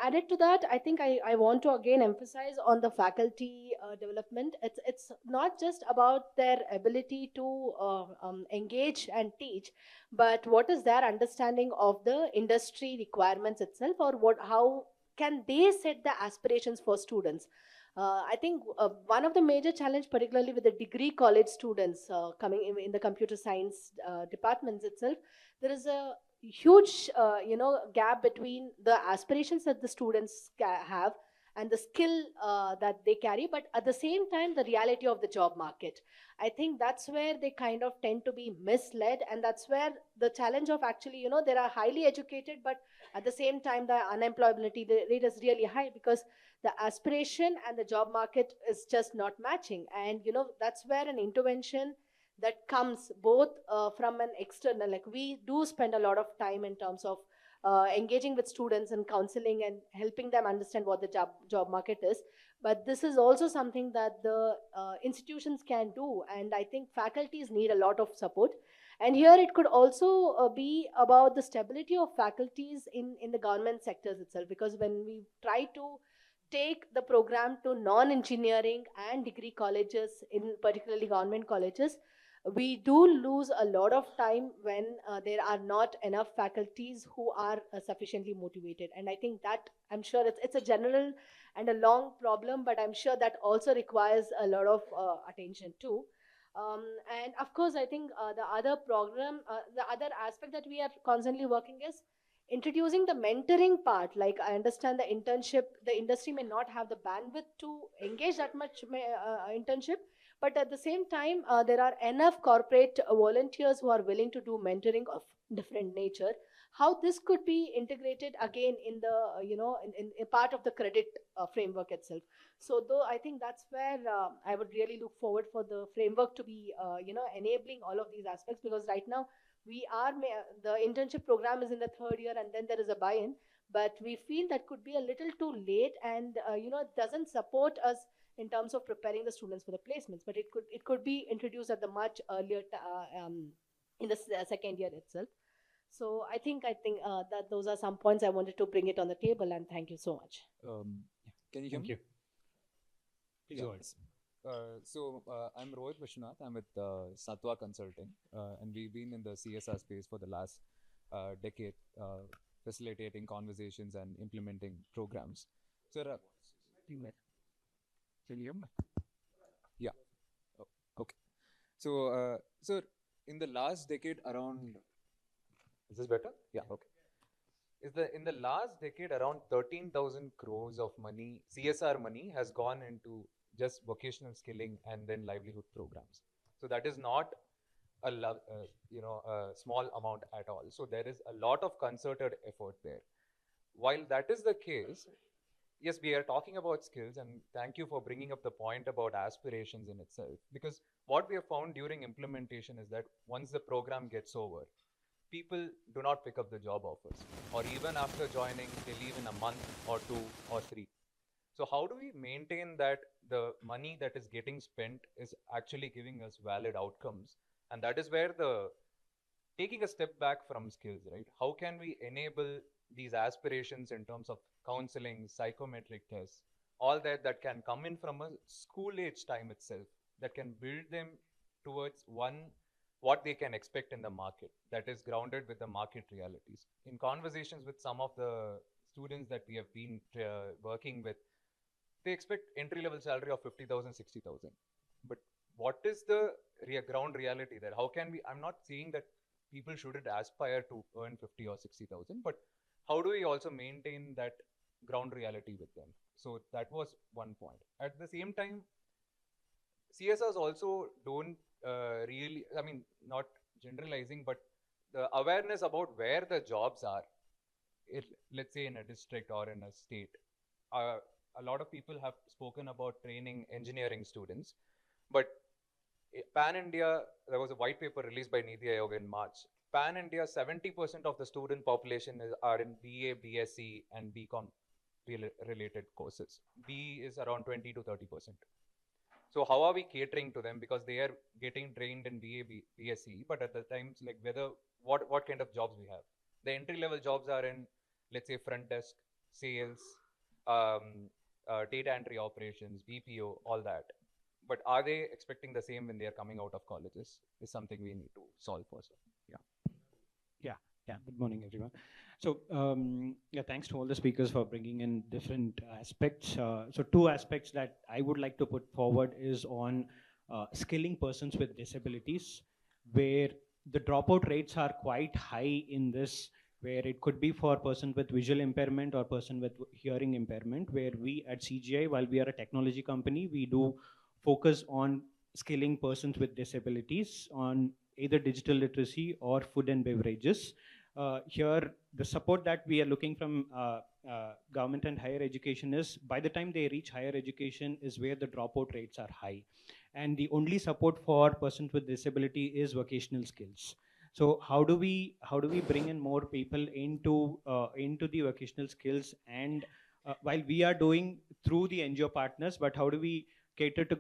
Added to that, I think I want to again emphasize on the faculty development. It's not just about their ability to engage and teach, but what is their understanding of the industry requirements itself, or how can they set the aspirations for students. I think one of the major challenge, particularly with the degree college students coming in the computer science departments itself, there is a huge gap between the aspirations that the students have and the skill that they carry, but at the same time the reality of the job market. I think that's where they kind of tend to be misled, and that's where the challenge of actually, they are highly educated, but at the same time the unemployability rate is really high, because the aspiration and the job market is just not matching. And that's where an intervention that comes both from an external, like we do spend a lot of time in terms of engaging with students and counseling and helping them understand what the job market is. But this is also something that the institutions can do, and I think faculties need a lot of support. And here it could also be about the stability of faculties in the government sectors itself, because when we try to take the program to non-engineering and degree colleges, in particularly government colleges, we do lose a lot of time when there are not enough faculties who are sufficiently motivated. And I think that, I'm sure it's a general and a long problem, but I'm sure that also requires a lot of attention too. And of course, I think the other aspect that we are constantly working is introducing the mentoring part. Like, I understand the internship, the industry may not have the bandwidth to engage that much internship, But at the same time, there are enough corporate volunteers who are willing to do mentoring of different nature. How this could be integrated again in the in a part of the credit framework itself. So though I think that's where I would really look forward for the framework to be enabling all of these aspects, because right now the internship program is in the third year and then there is a buy-in, but we feel that could be a little too late, and it doesn't support us in terms of preparing the students for the placements. But it could be introduced at the much earlier in the second year itself. So I think that those are some points I wanted to bring it on the table, and thank you so much. Can you hear Thank me? you. Please go ahead. I'm Rohit Vishwanath. I'm with Satwa Consulting, and we've been in the CSR space for the last decade, facilitating conversations and implementing programs. So, can you hear me? Yeah. Oh, okay. So in the last decade, around. Is this better? Yeah. Okay. In the last decade, around 13,000 crores of money, CSR money, has gone into just vocational skilling and then livelihood programs. So that is not a small amount at all. So there is a lot of concerted effort there. While that is the case, yes, we are talking about skills, and thank you for bringing up the point about aspirations in itself. Because what we have found during implementation is that once the program gets over, people do not pick up the job offers, or even after joining, they leave in a month or 2 or 3. So how do we maintain that the money that is getting spent is actually giving us valid outcomes? And that is where taking a step back from skills, right? How can we enable these aspirations in terms of counseling, psychometric tests, all that can come in from a school age time itself, that can build them towards what they can expect in the market, that is grounded with the market realities. In conversations with some of the students that we have been working with, they expect entry-level salary of 50,000, 60,000. But what is the ground reality there? How can we, I'm not saying that people shouldn't aspire to earn 50 or 60,000, but how do we also maintain that ground reality with them? So that was one point. At the same time, CSRs also don't really, I mean, not generalizing, but the awareness about where the jobs are, let's say in a district or in a state. A lot of people have spoken about training engineering students, but pan-India, there was a white paper released by Niti Aayog in March. Pan-India, 70% of the student population are in BA, BSc and BCom related courses. B is around 20 to 30%. So how are we catering to them? Because they are getting trained in BA, BSc, but at the times, like what kind of jobs we have? The entry-level jobs are in, let's say, front desk, sales, data entry operations, BPO, all that. But are they expecting the same when they are coming out of colleges? Is something we need to solve for. So, Yeah. Good morning, everyone. So, thanks to all the speakers for bringing in different aspects. So 2 aspects that I would like to put forward is on skilling persons with disabilities, where the dropout rates are quite high in this, where it could be for person with visual impairment or person with hearing impairment, where we at CGI, while we are a technology company, we do focus on skilling persons with disabilities on either digital literacy or food and beverages. Here, the support that we are looking from government and higher education is, by the time they reach higher education, is where the dropout rates are high. And the only support for persons with disability is vocational skills. So how do we bring in more people into the vocational skills? And while we are doing through the NGO partners, but how do we cater to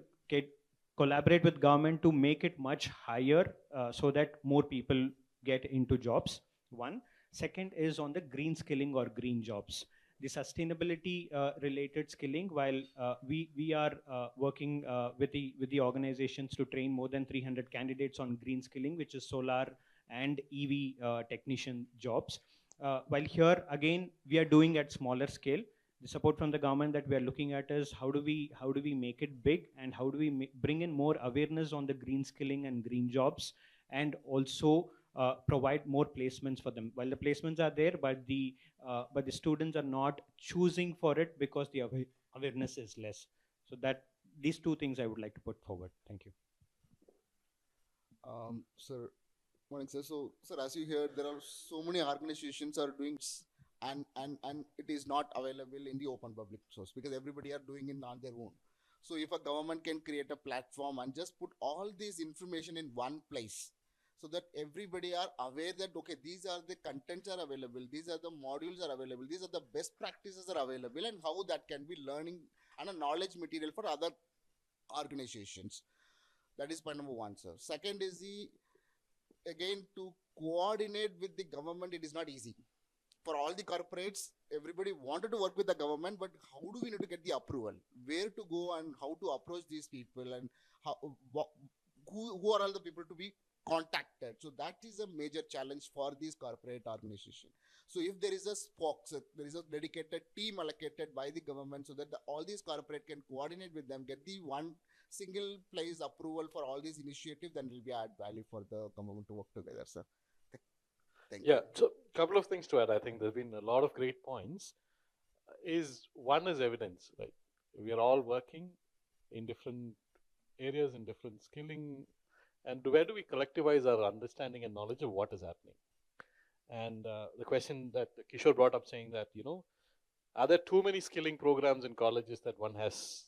collaborate with government to make it much higher so that more people get into jobs? One. Second is on the green skilling or green jobs. The sustainability related skilling, while we are working with the organizations to train more than 300 candidates on green skilling, which is solar and EV technician jobs. While here again we are doing at smaller scale. The support from the government that we are looking at is how do we make it big, and how do we bring in more awareness on the green skilling and green jobs, and also provide more placements for them. While the placements are there, but the students are not choosing for it because the awareness is less. So these two things I would like to put forward. Thank you. Sir, morning, sir. So, sir, as you heard, there are so many organizations are doing, and it is not available in the open public source because everybody are doing it on their own. So, if a government can create a platform and just put all this information in one place, so that everybody are aware that okay, these are the contents are available, these are the modules are available, these are the best practices are available, and how that can be learning and a knowledge material for other organizations. That is point number one, sir. Second is again to coordinate with the government. It is not easy for all the corporates. Everybody wanted to work with the government, but how do we need to get the approval? Where to go and how to approach these people, and who are all the people to be contacted? So that is a major challenge for these corporate organizations. So if there is a spokes, there is a dedicated team allocated by the government so that all these corporate can coordinate with them, get the one single place approval for all these initiatives, then will be add value for the government to work together, sir. Thank you. Yeah, so a couple of things to add. I think there's been a lot of great points. One is evidence, right? We are all working in different areas, in different skilling, and where do we collectivize our understanding and knowledge of what is happening? And the question that Kishore brought up, saying that, are there too many skilling programs in colleges that one has,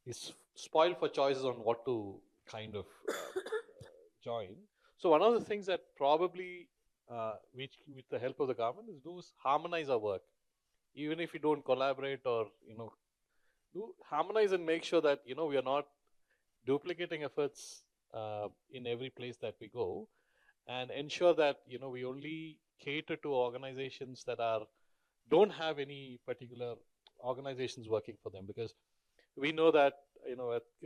is spoiled for choices on what to kind of join? So one of the things that probably, which with the help of the government, is harmonize our work, even if we don't collaborate or do harmonize and make sure that we are not duplicating efforts in every place that we go, and ensure that we only cater to organizations that don't have any particular organizations working for them, because we know that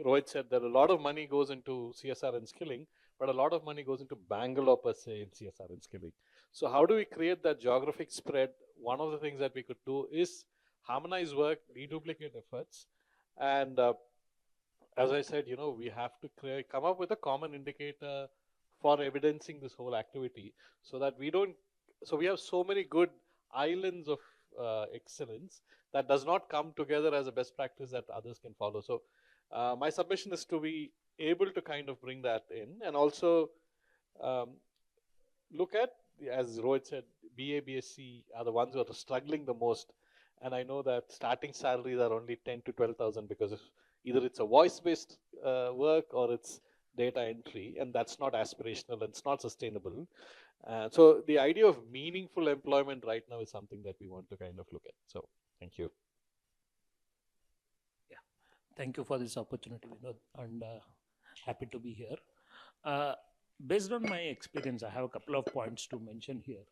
Rohit said that a lot of money goes into CSR and skilling, but a lot of money goes into Bangalore per se in CSR and skilling. So how do we create that geographic spread? One of the things that we could do is harmonize work, deduplicate efforts, and as I said, we have to come up with a common indicator for evidencing this whole activity, so that we have so many good islands of excellence that does not come together as a best practice that others can follow. So my submission is to be able to kind of bring that in, and also look at, as Rohit said, BA, BSc are the ones who are struggling the most. And I know that starting salaries are only 10 to 12,000 because either it's a voice-based work or it's data entry, and that's not aspirational and it's not sustainable. So the idea of meaningful employment right now is something that we want to kind of look at. So thank you. Yeah, thank you for this opportunity, Vinod, and happy to be here. Based on my experience, I have a couple of points to mention here.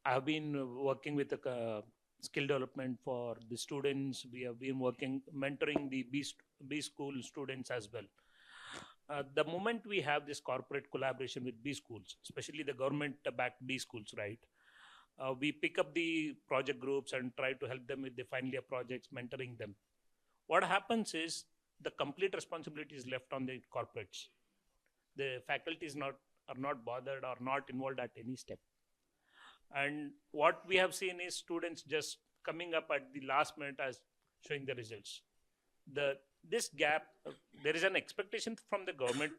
I have been working with the skill development for the students. We have been mentoring the B school students as well. The moment we have this corporate collaboration with B schools, especially the government-backed B schools, right? We pick up the project groups and try to help them with the final year projects, mentoring them. What happens is the complete responsibility is left on the corporates. The faculties are not bothered or not involved at any step. And what we have seen is students just coming up at the last minute as showing the results. This gap, there is an expectation from the government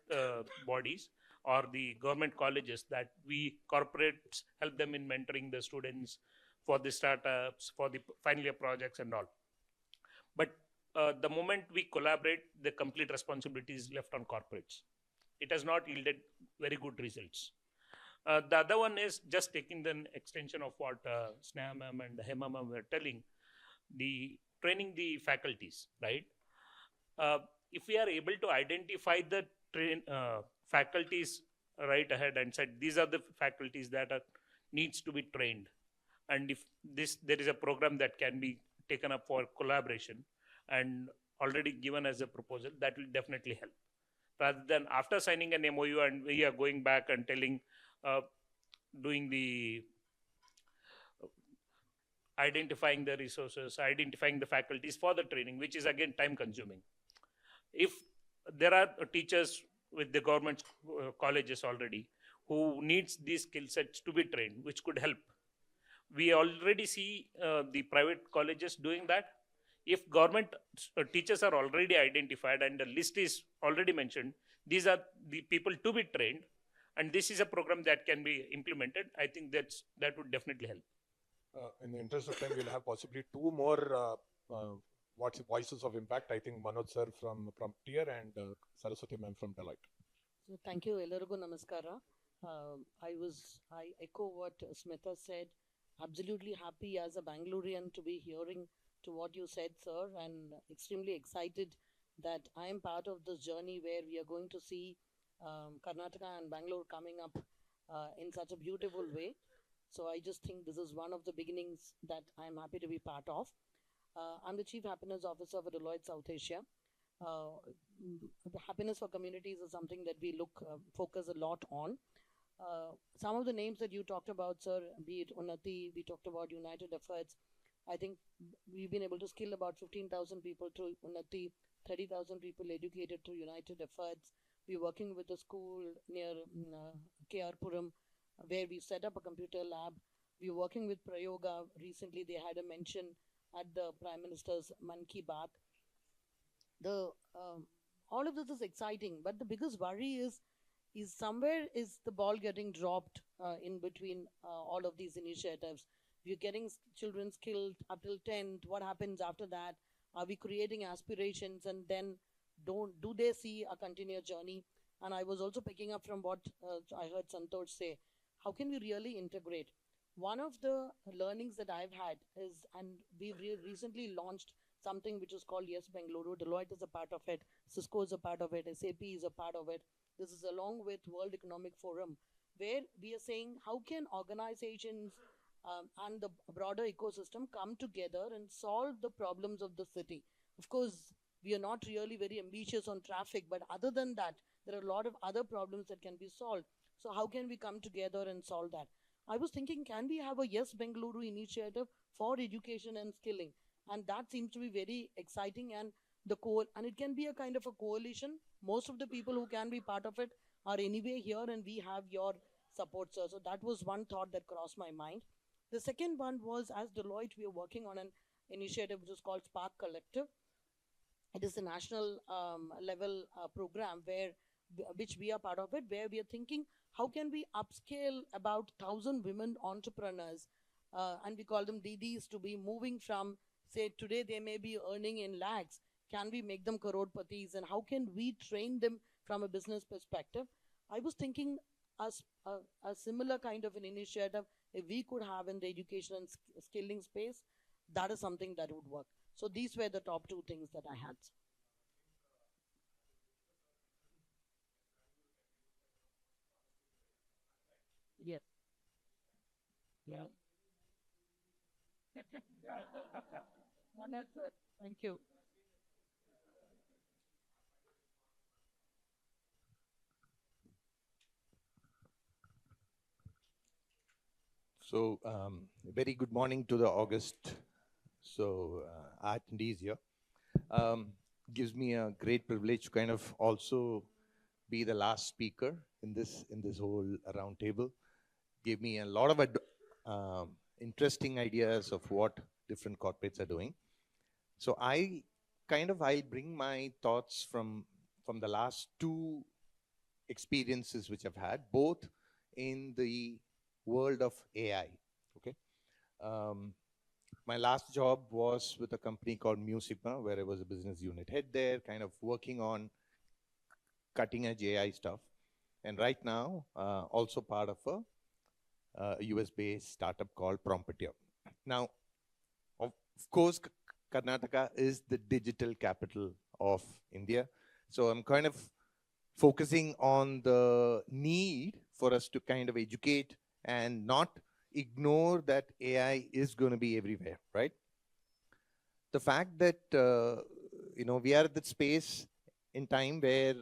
bodies or the government colleges that we corporates help them in mentoring the students for the startups, for the final year projects and all. But the moment we collaborate, the complete responsibility is left on corporates. It has not yielded very good results. The other one is just taking the extension of what Sneha ma'am and Hema ma'am were telling, the training the faculties, right? If we are able to identify the faculties right ahead and said these are the faculties that needs to be trained, and if there is a program that can be taken up for collaboration and already given as a proposal, that will definitely help. Rather than after signing an MOU and we are going back and telling, doing the identifying the resources, identifying the faculties for the training, which is again time consuming. If there are teachers with the government colleges already who needs these skill sets to be trained, which could help. We already see the private colleges doing that. if government teachers are already identified and the list is already mentioned, these are the people to be trained, and this is a program that can be implemented, I think that would definitely help. In the interest of time, we'll have possibly two more voices of impact. I think Manoj sir from Tier and Saraswati ma'am from Deloitte. So thank you, Ellargu Namaskara. I echo what Smita said. Absolutely happy as a Bangalorean to be hearing to what you said, sir, and extremely excited that I am part of this journey where we are going to see Karnataka and Bangalore coming up in such a beautiful way. So I just think this is one of the beginnings that I am happy to be part of. I'm the Chief Happiness Officer for Deloitte South Asia. The happiness for communities is something that we focus a lot on. Some of the names that you talked about, sir, be it Unnati, we talked about United Efforts. I think we've been able to skill about 15,000 people through Unnati, 30,000 people educated through United Efforts. We're working with a school near KR Puram where we set up a computer lab. We're working with Prayoga. Recently, they had a mention at the Prime Minister's Man Ki Baat. All of this is exciting, but the biggest worry is somewhere is the ball getting dropped in between all of these initiatives. We're getting children skilled up till 10th. What happens after that? Are we creating aspirations and then do they see a continued journey? And I was also picking up from what I heard Santosh say. How can we really integrate? One of the learnings that I've had is, and we've recently launched something which is called Yes Bengaluru. Deloitte is a part of it. Cisco is a part of it. SAP is a part of it. This is along with World Economic Forum, where we are saying how can organizations and the broader ecosystem come together and solve the problems of the city. Of course, we are not really very ambitious on traffic, but other than that, there are a lot of other problems that can be solved. So how can we come together and solve that? I was thinking, can we have a Yes Bengaluru initiative for education and skilling? And that seems to be very exciting, and and it can be a kind of a coalition. Most of the people who can be part of it are anyway here, and we have your support, sir. So that was one thought that crossed my mind. The second one was, as Deloitte, we are working on an initiative which is called Spark Collective. It is a national level program which we are part of it, where we are thinking how can we upscale about 1,000 women entrepreneurs, and we call them DDs, to be moving from, say, today they may be earning in lakhs. Can we make them crorepati's, and how can we train them from a business perspective? I was thinking a similar kind of an initiative, if we could have in the education and skilling space, that is something that would work. So these were the top two things that I had. Yes. Yeah. Thank you. So, very good morning to the August attendees here. Gives me a great privilege to kind of also be the last speaker in this whole roundtable. Gave me a lot of interesting ideas of what different corporates are doing. So I'll bring my thoughts from the last two experiences which I've had, both in the world of AI. Okay, my last job was with a company called Musicma, where I was a business unit head there, kind of working on cutting edge AI stuff. And right now, also part of a US-based startup called Prompteer. Now, of course, Karnataka is the digital capital of India. So I'm kind of focusing on the need for us to kind of educate and not ignore that AI is going to be everywhere, right? The fact that, we are at that space in time where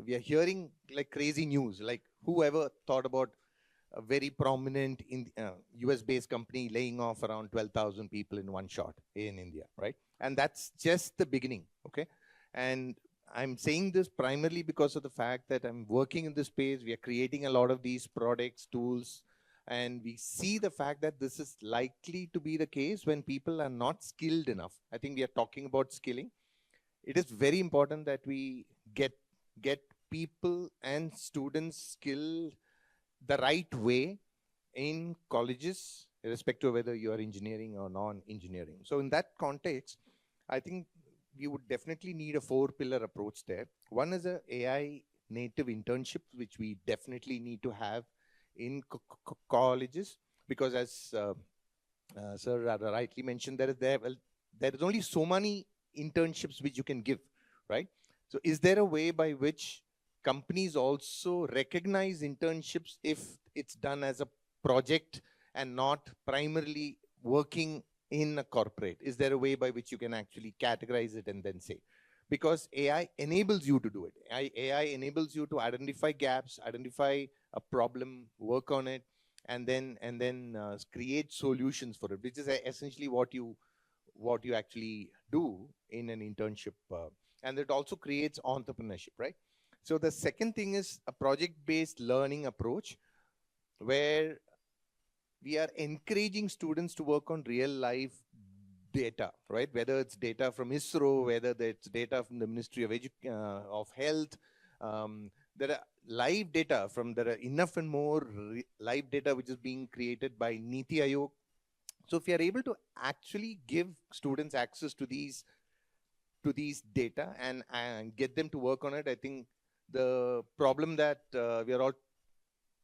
we are hearing like crazy news, like whoever thought about a very prominent US-based company laying off around 12,000 people in one shot in India, right? And that's just the beginning, okay? And I'm saying this primarily because of the fact that I'm working in this space. We are creating a lot of these products, tools, And we see the fact that this is likely to be the case when people are not skilled enough. I think we are talking about skilling. It is very important that we get people and students skilled the right way in colleges, irrespective of whether you are engineering or non-engineering. So in that context, I think we would definitely need a 4-pillar approach there. One is a AI native internship, which we definitely need to have in colleges, because as Sir rightly mentioned, there is only so many internships which you can give, right? So is there a way by which companies also recognize internships if it's done as a project and not primarily working in a corporate? Is there a way by which you can actually categorize it and then say? Because AI enables you to do it. AI enables you to identify gaps, identify a problem, work on it, and then create solutions for it, which is essentially what you actually do in an internship. And it also creates entrepreneurship, right? So the second thing is a project-based learning approach, where we are encouraging students to work on real life data, right? Whether it's data from ISRO, whether it's data from the Ministry of Health. There are live data there are enough and more live data which is being created by Niti Aayog. So if you are able to actually give students access to these data and get them to work on it, I think the problem that we are all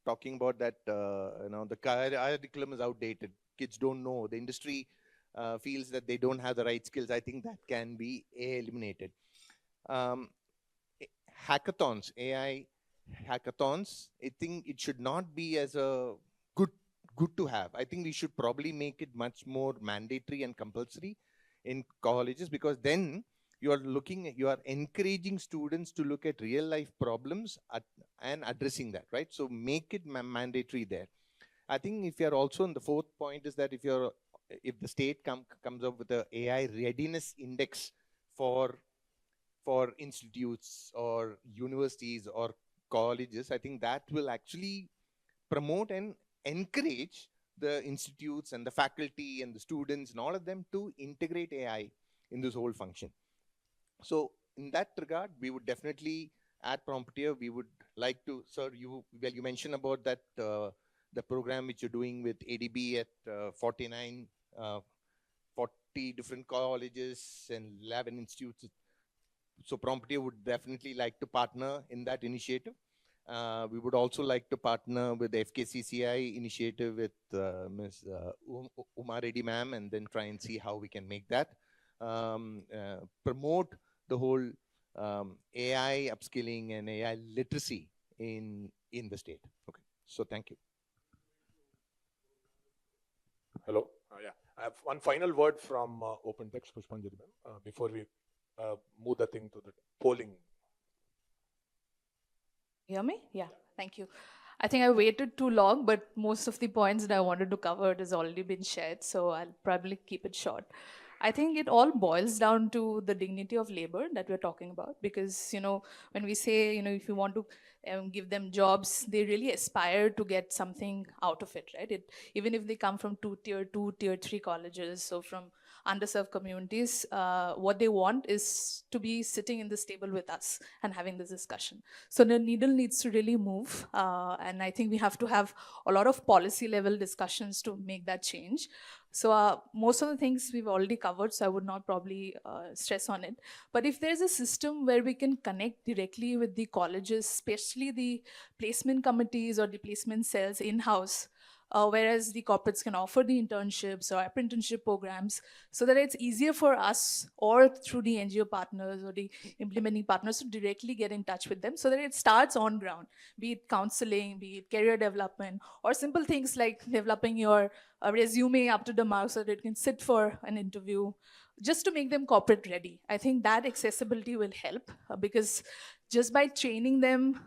talking about, that the curriculum is outdated, kids don't know, the industry feels that they don't have the right skills, I think that can be eliminated. Hackathons, AI hackathons, I think it should not be as a good to have. I think we should probably make it much more mandatory and compulsory in colleges, because then you are encouraging students to look at real life problems and addressing that, right? So make it mandatory there. I think if you're also, and the fourth point is that if the state comes up with a AI readiness index for institutes or universities or colleges, I think that will actually promote and encourage the institutes and the faculty and the students and all of them to integrate AI in this whole function. So in that regard, we would definitely, at Prompteer, we would like to, sir, you mentioned about that, the program which you're doing with ADB at 40 different colleges and 11 institutes. So Prompteer would definitely like to partner in that initiative. We would also like to partner with the FKCCI initiative with Ms. Uma Reddy ma'am, and then try and see how we can make that. Promote the whole AI upskilling and AI literacy in the state. Okay, so thank you. Hello. Yeah, I have one final word from OpenText, Pushpanjali ma'am, before we move the thing to the polling. Hear me? Yeah, thank you. I think I waited too long, but most of the points that I wanted to cover has already been shared, so I'll probably keep it short. I think it all boils down to the dignity of labor that we're talking about, because, when we say, if you want to give them jobs, they really aspire to get something out of it, right? Even if they come from tier 2, tier 3 colleges, so from underserved communities, what they want is to be sitting in this table with us and having this discussion. So the needle needs to really move, and I think we have to have a lot of policy level discussions to make that change. So most of the things we've already covered, so I would not probably stress on it. But if there's a system where we can connect directly with the colleges, especially the placement committees or the placement cells in-house, whereas the corporates can offer the internships or apprenticeship programs, so that it's easier for us or through the NGO partners or the implementing partners to directly get in touch with them, so that it starts on ground, be it counseling, be it career development, or simple things like developing your resume up to the mark so that it can sit for an interview, just to make them corporate ready. I think that accessibility will help, because just by training them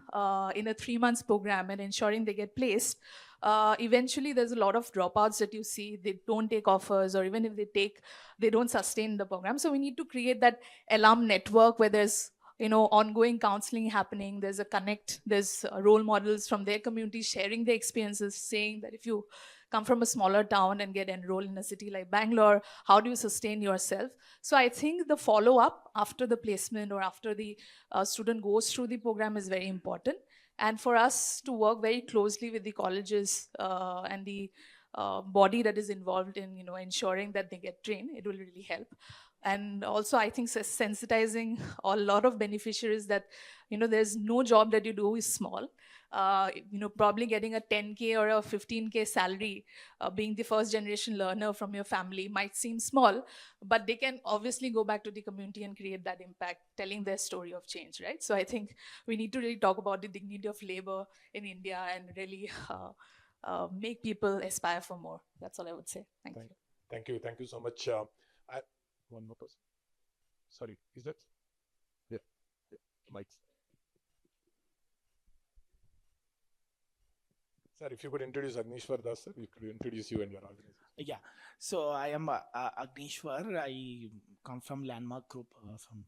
in a 3 months program and ensuring they get placed, eventually there's a lot of dropouts that you see. They don't take offers, or even if they take, they don't sustain the program. So we need to create that alum network where there's ongoing counseling happening. There's a connect, there's role models from their community sharing their experiences, saying that if you come from a smaller town and get enrolled in a city like Bangalore, how do you sustain yourself? So I think the follow up after the placement or after the student goes through the program is very important. And for us to work very closely with the colleges and the body that is involved in ensuring that they get trained, it will really help. And also I think sensitizing a lot of beneficiaries that there's no job that you do is small. Probably getting a 10K or a 15K salary, being the first generation learner from your family might seem small, but they can obviously go back to the community and create that impact, telling their story of change, right? So I think we need to really talk about the dignity of labor in India and really make people aspire for more. That's all I would say. Thank you. Thank you so much. One more person. Sorry, is that? Yeah, mics. Sir, if you could introduce Agnishwar Das, sir, we could introduce you and your organization. Yeah, so I am Agnishwar. I come from Landmark Group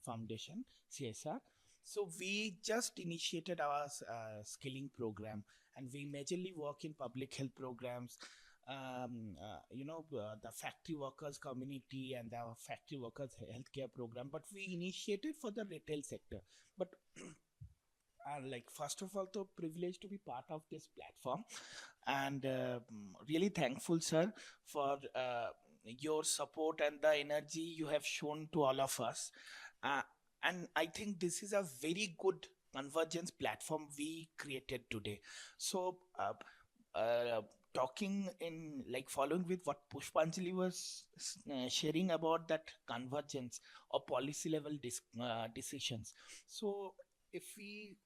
Foundation, CSR. So we just initiated our skilling program, and we majorly work in public health programs. The factory workers community and the factory workers healthcare program, but we initiated for the retail sector. But first of all, the privilege to be part of this platform, and really thankful, sir, for your support and the energy you have shown to all of us. And I think this is a very good convergence platform we created today. So talking in following with what Pushpanjali was sharing about that convergence or policy level decisions. So if we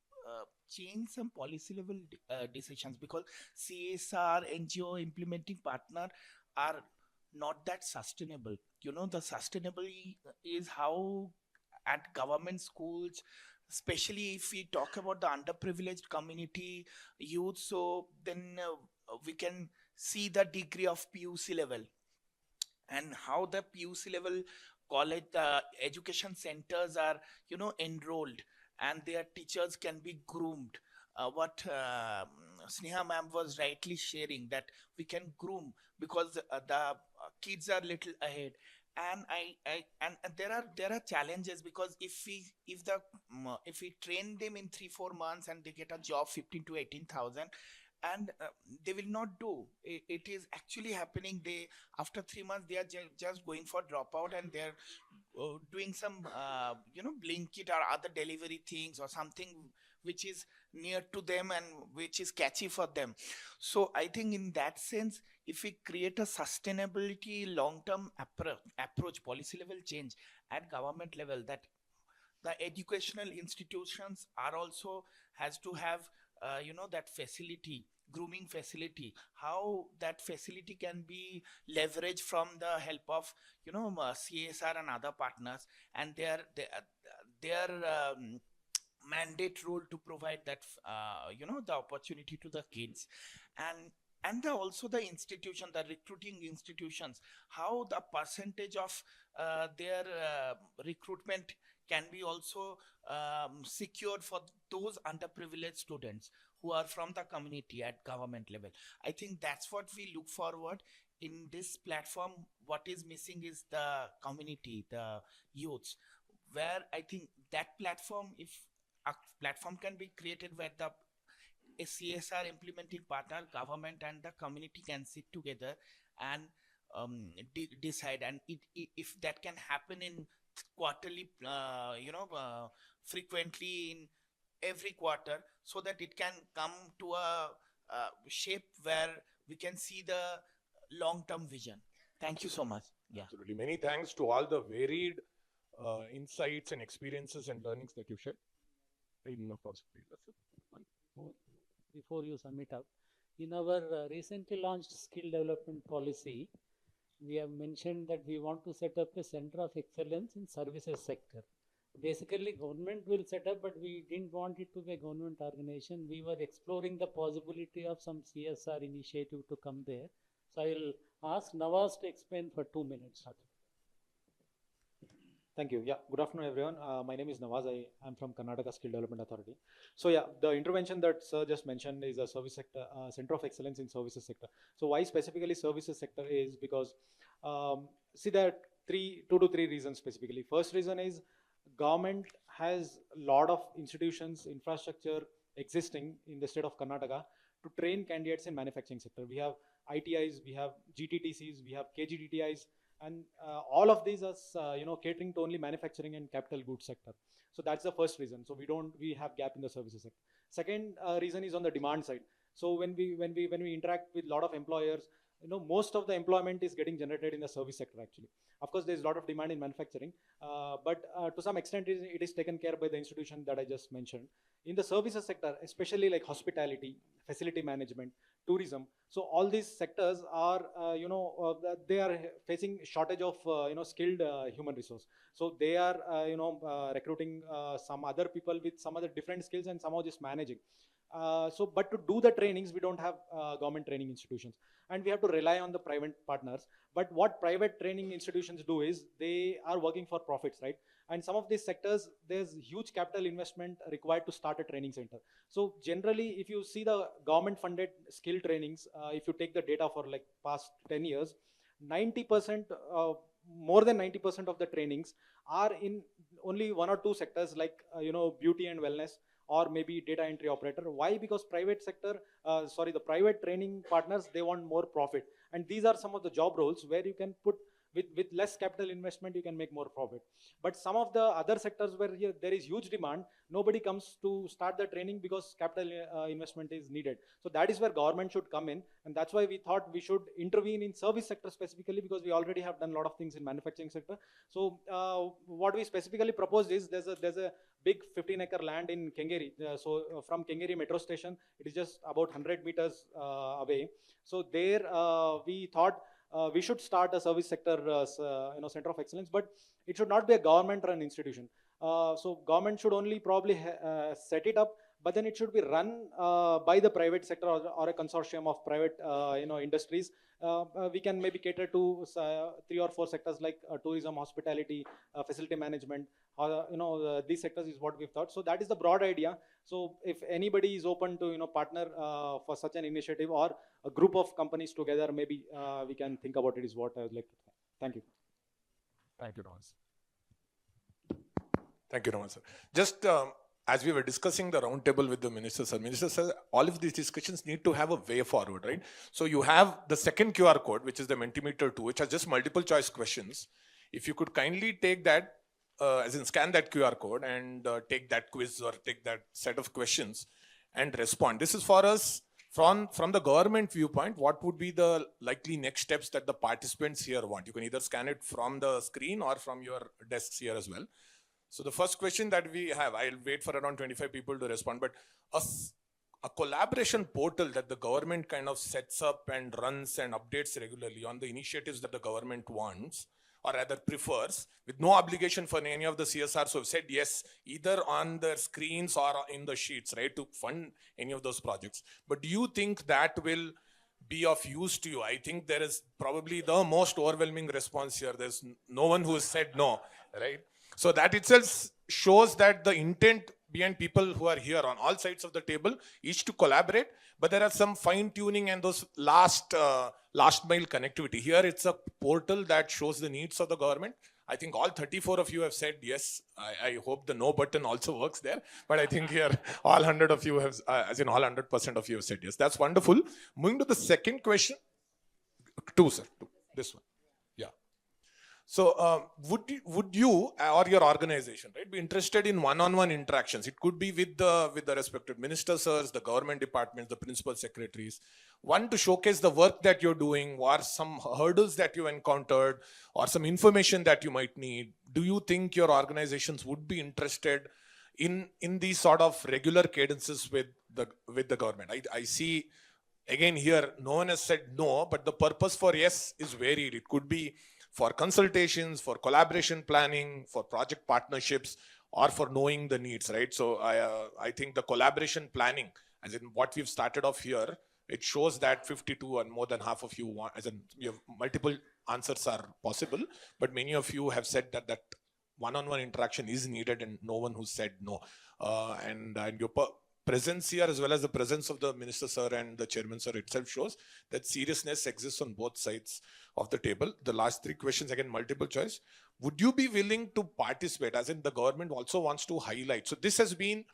change some policy level decisions, because CSR, NGO implementing partner are not that sustainable. The sustainable is how at government schools, especially if we talk about the underprivileged community youth, so then we can see the degree of PUC level and how the PUC level college education centers are enrolled and their teachers can be groomed. What Sneha ma'am was rightly sharing, that we can groom because the kids are little ahead. And and there are challenges, because if we train them in 3-4 months and they get a job 15 to 18,000, and they will not do it is actually happening. They after 3 months they are just going for dropout, and they're doing some Blinkit or other delivery things or something which is near to them and which is catchy for them. So I think in that sense, if we create a sustainability long-term approach, policy level change at government level, that the educational institutions are also has to have that facility, grooming facility, how that facility can be leveraged from the help of CSR and other partners, and their mandate role to provide that the opportunity to the kids. And also the institution, the recruiting institutions, how the percentage of their recruitment can be also secured for those underprivileged students who are from the community at government level. I think that's what we look forward in this platform. What is missing is the community, the youths, where I think that platform, if a platform can be created where a CSR implementing partner, government and the community can sit together and decide, and if that can happen in quarterly, frequently in every quarter, so that it can come to a shape where we can see the long-term vision. Thank you so much. Yeah. Absolutely. Many thanks to all the varied insights and experiences and learnings that you shared. Before you sum it up, in our recently launched skill development policy, we have mentioned that we want to set up a center of excellence in services sector. Basically, government will set up, but we didn't want it to be a government organization. We were exploring the possibility of some CSR initiative to come there. So I will ask Nawaz to explain for 2 minutes. Thank you. Yeah, good afternoon, everyone. My name is Nawaz. I'm from Karnataka Skill Development Authority. So yeah, the intervention that Sir just mentioned is a service sector, center of excellence in services sector. So why specifically services sector is because, see, there are two to three reasons specifically. First reason is government has a lot of institutions, infrastructure existing in the state of Karnataka to train candidates in manufacturing sector. We have ITIs, we have GTTCs, we have KGDTIs, and all of these are catering to only manufacturing and capital goods sector. So that's the first reason. So we have gap in the services sector. Second reason is on the demand side. So when we interact with a lot of employers, most of the employment is getting generated in the service sector actually. Of course, there's a lot of demand in manufacturing, but to some extent it is taken care by the institution that I just mentioned. In the services sector, especially like hospitality, facility management, tourism, so all these sectors are, they are facing shortage of, skilled human resource. So they are, recruiting some other people with some other different skills and somehow just managing. But to do the trainings, we don't have government training institutions, and we have to rely on the private partners. But what private training institutions do is they are working for profits, right? And some of these sectors, there's huge capital investment required to start a training center. So generally, if you see the government funded skill trainings, if you take the data for like past 10 years, 90%, more than 90% of the trainings are in only one or two sectors like, beauty and wellness, or maybe data entry operator. Why? Because the private training partners, they want more profit. And these are some of the job roles where you can put, with less capital investment, you can make more profit. But some of the other sectors where there is huge demand, nobody comes to start the training because capital investment is needed. So that is where government should come in. And that's why we thought we should intervene in service sector specifically, because we already have done a lot of things in manufacturing sector. So what we specifically proposed is there's a big 15-acre land in Kengeri. From Kengeri metro station, it is just about 100 meters away. So there we thought we should start a service sector center of excellence, but it should not be a government-run institution. So government should only probably set it up, but then it should be run by the private sector or a consortium of private industries. We can maybe cater to 3 or 4 sectors like tourism, hospitality, facility management. These sectors is what we've thought. So that is the broad idea. So if anybody is open to partner for such an initiative, or a group of companies together, maybe we can think about it, is what I would like to say. Thank you. Thank you, Nawaz. Thank you, Nawaz, sir. Just as we were discussing the roundtable with the Minister, sir, all of these discussions need to have a way forward, right? So you have the second QR code, which is the Mentimeter 2, which has just multiple choice questions. If you could kindly take that, scan that QR code and take that quiz or take that set of questions and respond. This is for us from the government viewpoint. What would be the likely next steps that the participants here want? You can either scan it from the screen or from your desks here as well. So the first question that we have, I'll wait for around 25 people to respond, but a collaboration portal that the government kind of sets up and runs and updates regularly on the initiatives that the government wants, or rather prefers, with no obligation for any of the CSRs who have said yes, either on their screens or in the sheets, right, to fund any of those projects. But do you think that will be of use to you? I think there is probably the most overwhelming response here. There's no one who has said no, right? So that itself shows that the intent behind people who are here on all sides of the table is to collaborate, but there are some fine tuning and those last mile connectivity. Here it's a portal that shows the needs of the government. I think all 34 of you have said yes. I hope the no button also works there, but I think here all 100 of you have, as in all 100% of you have said yes. That's wonderful. Moving to the second question. Two, sir. Two. This one. So would you or your organization, right, be interested in one-on-one interactions? It could be with the respected ministers, sirs, the government departments, the principal secretaries. One, to showcase the work that you're doing, or some hurdles that you encountered, or some information that you might need. Do you think your organizations would be interested in these sort of regular cadences with the government? I see, again here, no one has said no, but the purpose for yes is varied. It could be for consultations, for collaboration planning, for project partnerships, or for knowing the needs, right? So I think the collaboration planning, as in what we've started off here, it shows that 52 and more than half of you want, as in you have multiple answers are possible, but many of you have said that one-on-one interaction is needed, and no one who said no. And your presence here, as well as the presence of the Minister Sir and the Chairman Sir itself, shows that seriousness exists on both sides of the table. The last three questions, again, multiple choice. Would you be willing to participate, as in the government also wants to highlight? So this has been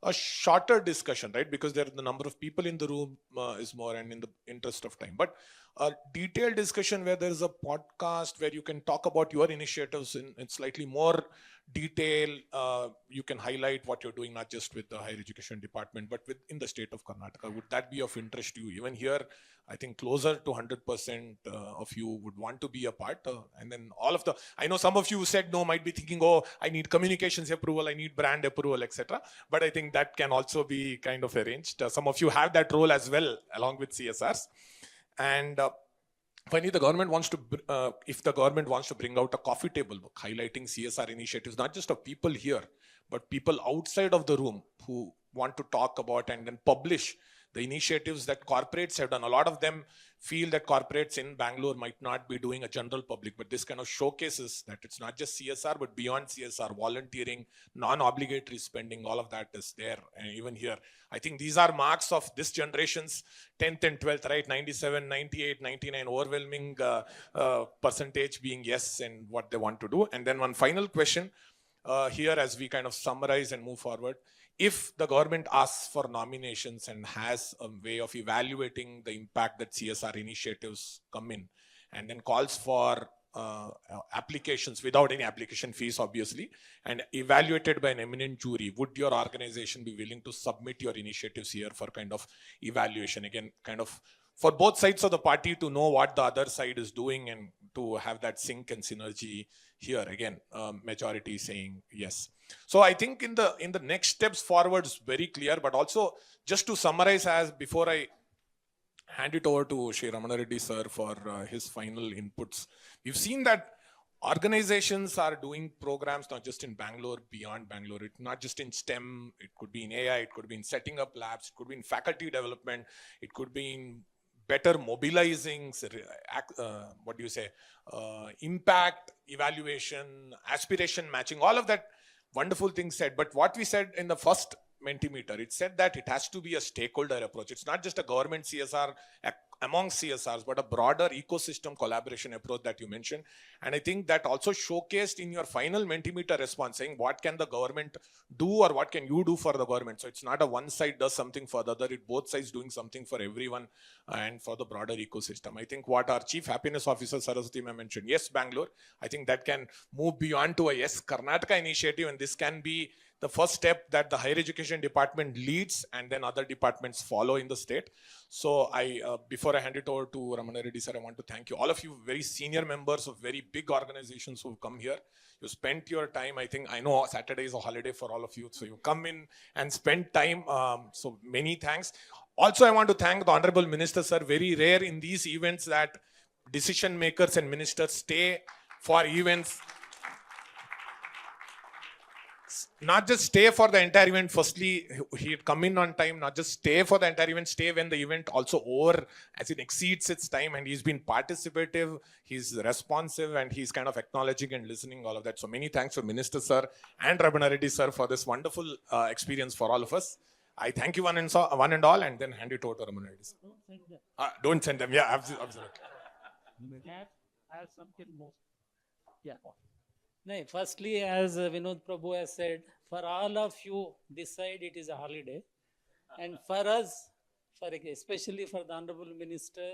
a shorter discussion, right? Because the number of people in the room is more, and in the interest of time. But a detailed discussion where there is a podcast where you can talk about your initiatives in slightly more detail. You can highlight what you're doing, not just with the higher education department, but in the state of Karnataka. Would that be of interest to you? Even here, I think closer to 100% of you would want to be a part. And then I know some of you who said no might be thinking, oh, I need communications approval, I need brand approval, etc. But I think that can also be kind of arranged. Some of you have that role as well, along with CSRs. And finally, if the government wants to bring out a coffee table book highlighting CSR initiatives, not just of people here, but people outside of the room who want to talk about and then publish the initiatives that corporates have done. A lot of them feel that corporates in Bangalore might not be doing a general public, but this kind of showcases that it's not just CSR, but beyond CSR, volunteering, non-obligatory spending, all of that is there. And even here, I think these are marks of this generation's 10th and 12th, right? 97, 98, 99, overwhelming percentage being yes and what they want to do. And then one final question here as we kind of summarize and move forward. If the government asks for nominations and has a way of evaluating the impact that CSR initiatives come in, and then calls for applications without any application fees, obviously, and evaluated by an eminent jury, would your organization be willing to submit your initiatives here for kind of evaluation? Again, kind of for both sides of the party to know what the other side is doing and to have that sync and synergy here. Again, majority saying yes. So I think in the next steps forward is very clear, but also just to summarize, as before I hand it over to Shri Ramana Reddy sir for his final inputs. We've seen that organizations are doing programs not just in Bangalore, beyond Bangalore. It's not just in STEM, it could be in AI, it could be in setting up labs, it could be in faculty development, it could be in better mobilizing, impact evaluation, aspiration matching, all of that wonderful things said. But what we said in the first Mentimeter, it said that it has to be a stakeholder approach. It's not just a government CSR among CSRs, but a broader ecosystem collaboration approach that you mentioned. And I think that also showcased in your final Mentimeter response, saying what can the government do or what can you do for the government. So it's not a one side does something for the other, it both sides doing something for everyone and for the broader ecosystem. I think what our Chief Happiness Officer Saraswati Ma'am mentioned, yes, Bangalore, I think that can move beyond to a yes, Karnataka initiative, and this can be the first step that the higher education department leads and then other departments follow in the state. So before I hand it over to Ramana Reddy sir, I want to thank you, all of you very senior members of very big organizations who've come here. You spent your time. I know Saturday is a holiday for all of you, so you come in and spend time. So many thanks. Also, I want to thank the Honorable Minister sir. Very rare in these events that decision makers and ministers stay for events. Not just stay for the entire event. Firstly, he'd come in on time, not just stay for the entire event, stay when the event also over, as it exceeds its time. And he's been participative, he's responsive, and he's kind of acknowledging and listening, all of that. So many thanks to Minister sir and Ramana Reddy sir for this wonderful experience for all of us. I thank you one and all, and then hand it over to Ramana Reddy sir. Don't send them. Yeah, absolutely. I have something more. Yeah. No, firstly, as Vinod Prabhu has said, for all of you, this side it is a holiday. And for us, especially for the Honorable Minister,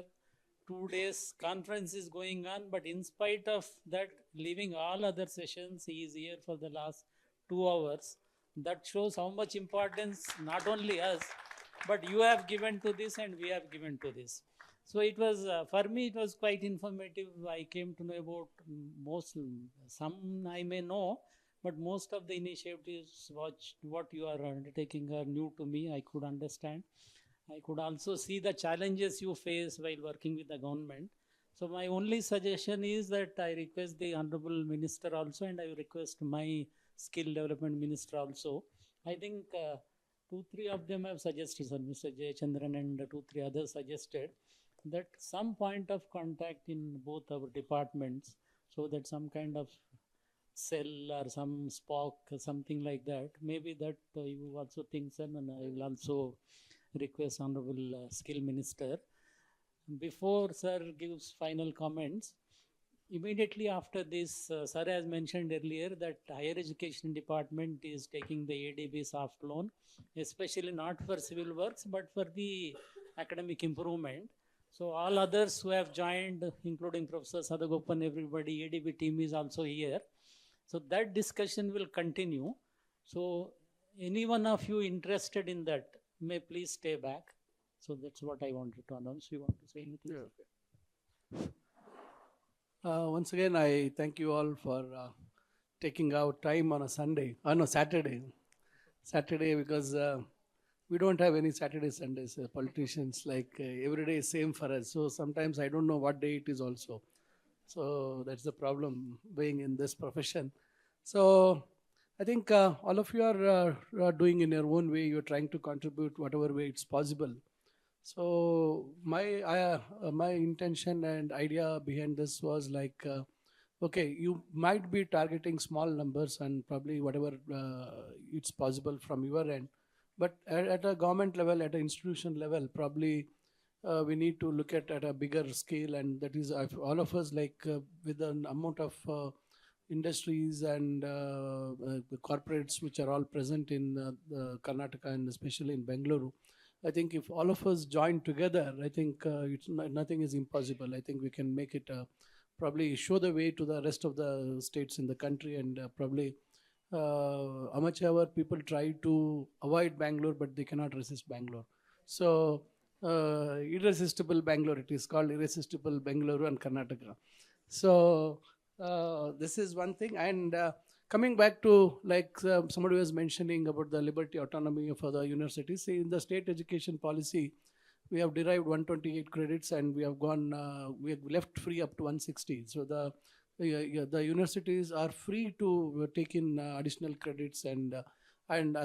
2 days conference is going on, but in spite of that, leaving all other sessions, he is here for the last 2 hours. That shows how much importance not only us, but you have given to this and we have given to this. So it was, for me, it was quite informative. I came to know about some I may know, but most of the initiatives what you are undertaking are new to me. I could understand. I could also see the challenges you face while working with the government. So my only suggestion is that I request the Honorable Minister also, and I request my Skill Development Minister also. I think 2-3 of them have suggested, Mr. Jayachandran and 2-3 others suggested, that some point of contact in both our departments, so that some kind of cell or some Spock, something like that. Maybe that you also think, sir, and I will also request Honorable Skill Minister. Before sir gives final comments, immediately after this, sir has mentioned earlier that higher education department is taking the ADB soft loan, especially not for civil works, but for the academic improvement. So all others who have joined, including Professor Sadagopan, everybody, ADB team is also here. So that discussion will continue. So any one of you interested in that may please stay back. So that's what I wanted to announce. You want to say anything? Once again, I thank you all for taking out time on a Sunday, on a Saturday. Saturday, because we don't have any Saturday, Sundays. Politicians, like every day is same for us. So sometimes I don't know what day it is also. So that's the problem being in this profession. So I think all of you are doing in your own way. You're trying to contribute whatever way it's possible. So my intention and idea behind this was like, okay, you might be targeting small numbers and probably whatever it's possible from your end, but at a government level, at an institution level, probably we need to look at a bigger scale, and that is all of us, like with an amount of industries and the corporates which are all present in Karnataka and especially in Bengaluru. I think if all of us join together, I think nothing is impossible. I think we can make it probably show the way to the rest of the states in the country, and probably amateur people try to avoid Bangalore, but they cannot resist Bangalore. So irresistible Bangalore, it is called irresistible Bengaluru and Karnataka. So this is one thing. And coming back to, like somebody was mentioning about the liberty autonomy for the universities, see, in the state education policy, we have derived 128 credits and we have gone, we have left free up to 160. So the universities are free to take in additional credits, and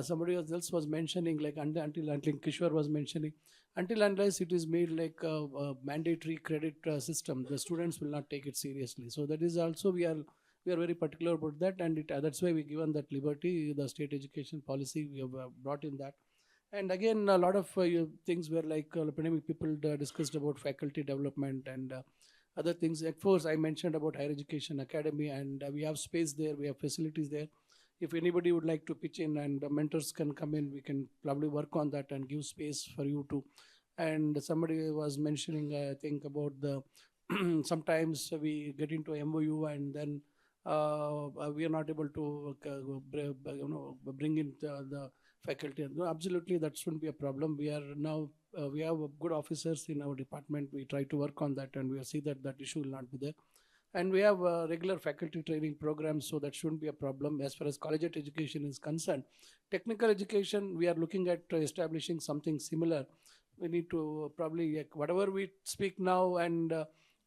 somebody else was mentioning, like until Kishore was mentioning, until unless it is made like a mandatory credit system, the students will not take it seriously. So that is also, we are very particular about that, and that's why we given that liberty. The state education policy, we have brought in that. And again, a lot of things were like pandemic people discussed about faculty development and other things. Of course, I mentioned about higher education academy, and we have space there, we have facilities there. If anybody would like to pitch in and mentors can come in, we can probably work on that and give space for you to. And somebody was mentioning, I think, about the sometimes we get into MOU and then we are not able to bring in the faculty. No, absolutely, that shouldn't be a problem. We are now we have good officers in our department. We try to work on that, and we see that that issue will not be there. And we have regular faculty training programs, so that shouldn't be a problem. As far as collegiate education is concerned, technical education, we are looking at establishing something similar. We need to probably, like, whatever we speak now, and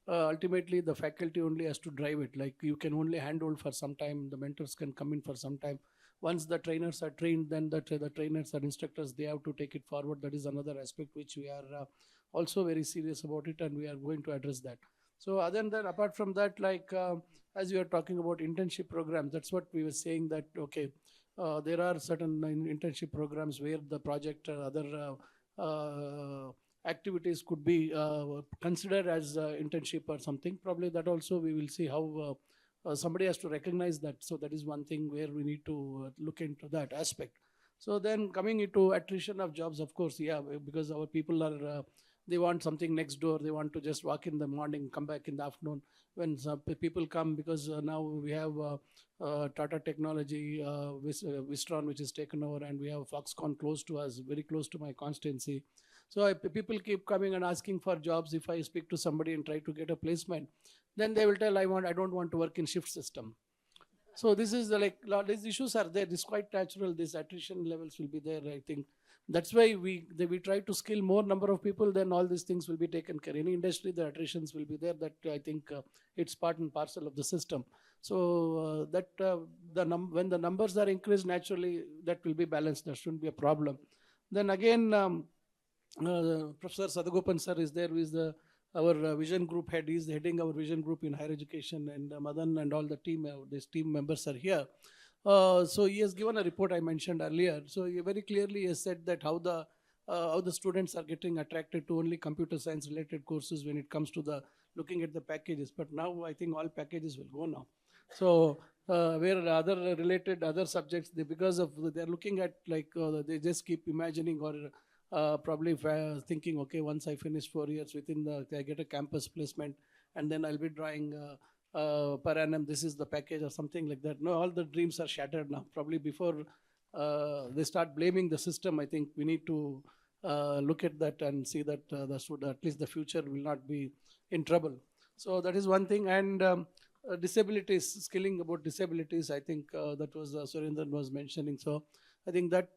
ultimately the faculty only has to drive it. Like, you can only handhold for some time, the mentors can come in for some time. Once the trainers are trained, then the trainers or instructors, they have to take it forward. That is another aspect which we are also very serious about it, and we are going to address that. So other than that, apart from that, like as you are talking about internship programs, that's what we were saying, that okay, there are certain internship programs where the project or other activities could be considered as internship or something. Probably that also we will see how somebody has to recognize that. So that is one thing where we need to look into that aspect. So then coming into attrition of jobs, of course, yeah, because our people are they want something next door. They want to just walk in the morning, come back in the afternoon. When some people come, because now we have Tata Technology, Wistron, which is taken over, and we have Foxconn close to us, very close to my constituency. So people keep coming and asking for jobs. If I speak to somebody and try to get a placement, then they will tell, I don't want to work in shift system. So this is like, these issues are there. This is quite natural. These attrition levels will be there, I think. That's why we try to skill more number of people, then all these things will be taken care. Any industry, the attritions will be there. That I think it's part and parcel of the system. So when the numbers are increased, naturally that will be balanced. There shouldn't be a problem. Then again, Professor Sadagopan sir is there, who is the our vision group head is heading our vision group in higher education, and Madan and all the team, these team members are here. So he has given a report I mentioned earlier. So he very clearly has said that how the students are getting attracted to only computer science related courses when it comes to the looking at the packages. But now I think all packages will go now. So where other subjects, because of they're looking at like they just keep imagining or probably thinking, okay, once I finish 4 years I get a campus placement, and then I'll be drawing per annum, this is the package or something like that. No, all the dreams are shattered now. Probably before they start blaming the system, I think we need to look at that and see that at least the future will not be in trouble. So that is one thing. And disabilities, skilling about disabilities, I think that was Surendran was mentioning. So I think that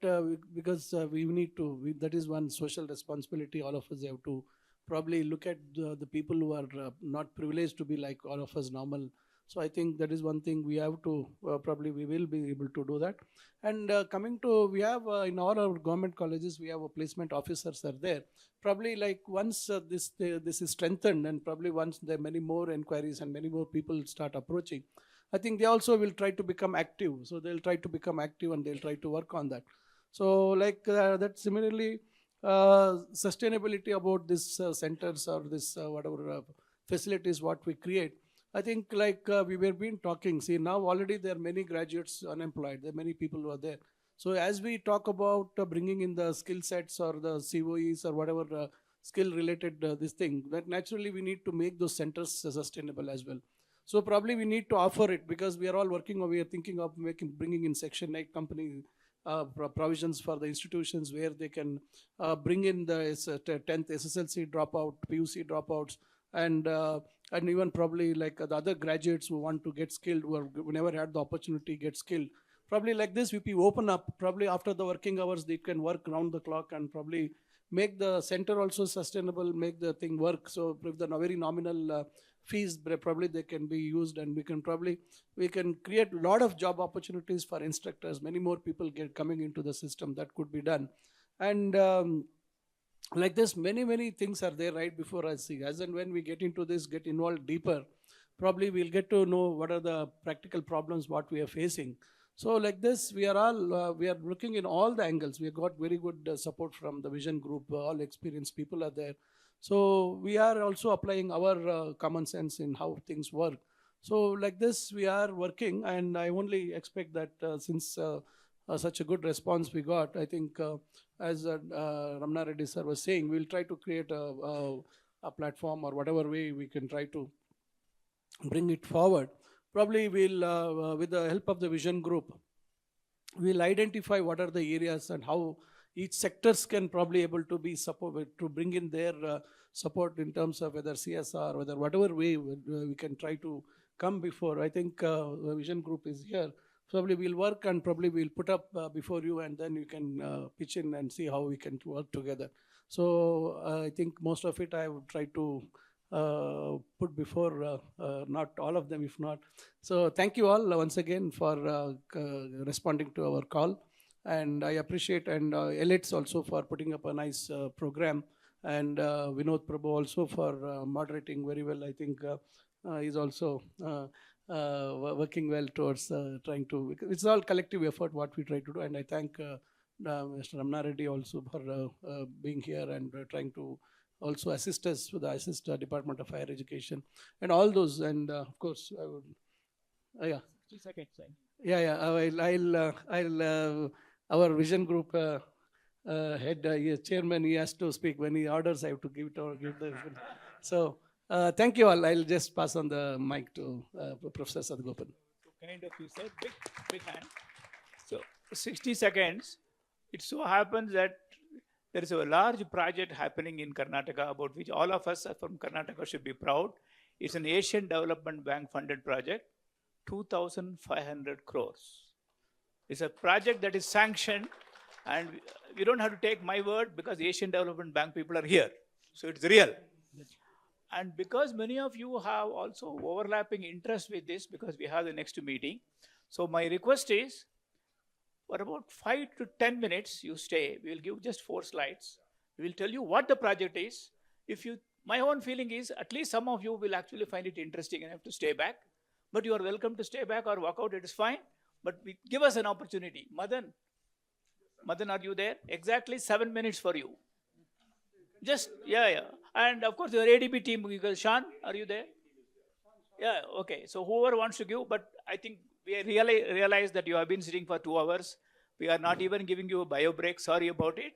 because we need to, that is one social responsibility all of us have to probably look at the people who are not privileged to be like all of us normal. So I think that is one thing we have to, probably we will be able to do that. And coming to, we have in all our government colleges, we have a placement officers are there. Probably like once this is strengthened, and probably once there are many more inquiries and many more people start approaching, I think they also will try to become active. So they'll try to become active and they'll try to work on that. So like that similarly, sustainability about this centers or this whatever facilities what we create. I think like we were been talking, see now already there are many graduates unemployed, there are many people who are there. So as we talk about bringing in the skill sets or the COEs or whatever skill related this thing, that naturally we need to make those centers sustainable as well. So probably we need to offer it, because we are all working, or we are thinking of bringing in Section 8 company provisions for the institutions where they can bring in the 10th SSLC dropout, PUC dropouts, and even probably like the other graduates who want to get skilled, who never had the opportunity to get skilled. Probably like this, if we open up, probably after the working hours, they can work round the clock and probably make the center also sustainable, make the thing work. So if the very nominal fees, probably they can be used, and we can create a lot of job opportunities for instructors. Many more people coming into the system, that could be done. And like this, many things are there right before us. See, as and when we get into this, get involved deeper, probably we'll get to know what are the practical problems what we are facing. So like this, we are all we are looking in all the angles. We have got very good support from the vision group. All experienced people are there. So we are also applying our common sense in how things work. So like this, we are working, and I only expect that since such a good response we got, I think as Ramna Reddy sir was saying, we'll try to create a platform or whatever way we can try to bring it forward. Probably we'll, with the help of the vision group, we'll identify what are the areas and how each sectors can probably able to be supported to bring in their support in terms of whether CSR, whether whatever way we can try to come before. I think the vision group is here. Probably we'll work, and probably we'll put up before you, and then you can pitch in and see how we can work together. So I think most of it I would try to put before, not all of them, if not. So thank you all once again for responding to our call. And I appreciate, and Elets also for putting up a nice program, and Vinod Prabhu also for moderating very well. I think he's also working well towards trying to, it's all collective effort what we try to do. And I thank Mr. Ramna Reddy also for being here and trying to also assist us with the Department of Higher Education and all those. And of course, I would, yeah. 3 seconds. Yeah. I'll our vision group head, chairman, he has to speak. When he orders, I have to give it or give the. So thank you all. I'll just pass on the mic to Professor Sadgopan. Kind of, you said, big hand. So 60 seconds. It so happens that there is a large project happening in Karnataka about which all of us from Karnataka should be proud. It's an Asian Development Bank funded project, 2,500 crores. It's a project that is sanctioned, and you don't have to take my word because the Asian Development Bank people are here. So it's real. And because many of you have also overlapping interest with this, because we have the next meeting. So my request is, for about 5 to 10 minutes, you stay. We will give just 4 slides. We will tell you what the project is. If you My own feeling is at least some of you will actually find it interesting enough to stay back. But you are welcome to stay back or walk out, it is fine. But give us an opportunity. Madan, are you there? Exactly 7 minutes for you. Just, yeah. And of course, your ADB team, because Shan, are you there? Yeah, okay. So whoever wants to give, but I think we really realize that you have been sitting for 2 hours. We are not even giving you a bio break. Sorry about it.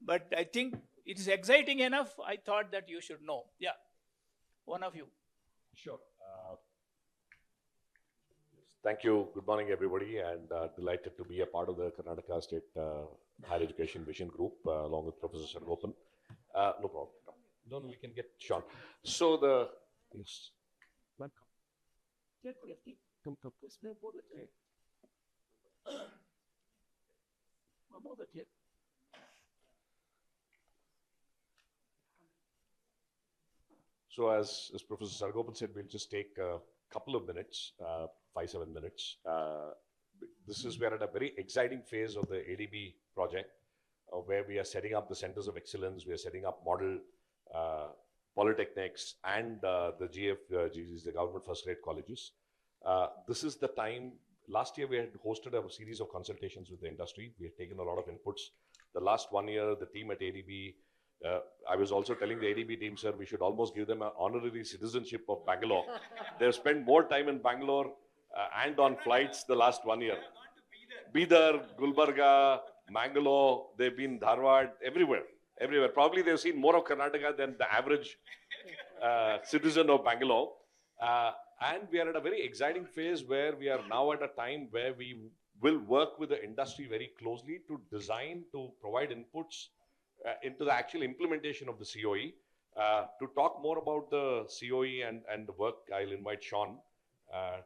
But I think it is exciting enough. I thought that you should know. Yeah. One of you. Sure. Thank you. Good morning, everybody, and delighted to be a part of the Karnataka State Higher Education Vision Group along with Professor Sargopan. No problem. No, we can get Sean. So the yes. So as Professor Sargopan said, we'll just take a couple of minutes, 5-7 minutes. We're at a very exciting phase of the ADB project where we are setting up the centers of excellence, we are setting up model polytechnics and the GFGs, the government first grade colleges. This is the time. Last year we had hosted a series of consultations with the industry. We had taken a lot of inputs. The last 1 year, the team at ADB, I was also telling the ADB team, sir, we should almost give them an honorary citizenship of Bangalore. They've spent more time in Bangalore and on flights the last 1 year. Bidar, Gulbarga, Mangalore, they've been Dharwad, everywhere. Probably they've seen more of Karnataka than the average citizen of Bangalore. And we are at a very exciting phase where we are now at a time where we will work with the industry very closely to design, to provide inputs into the actual implementation of the COE. To talk more about the COE and the work, I'll invite Sean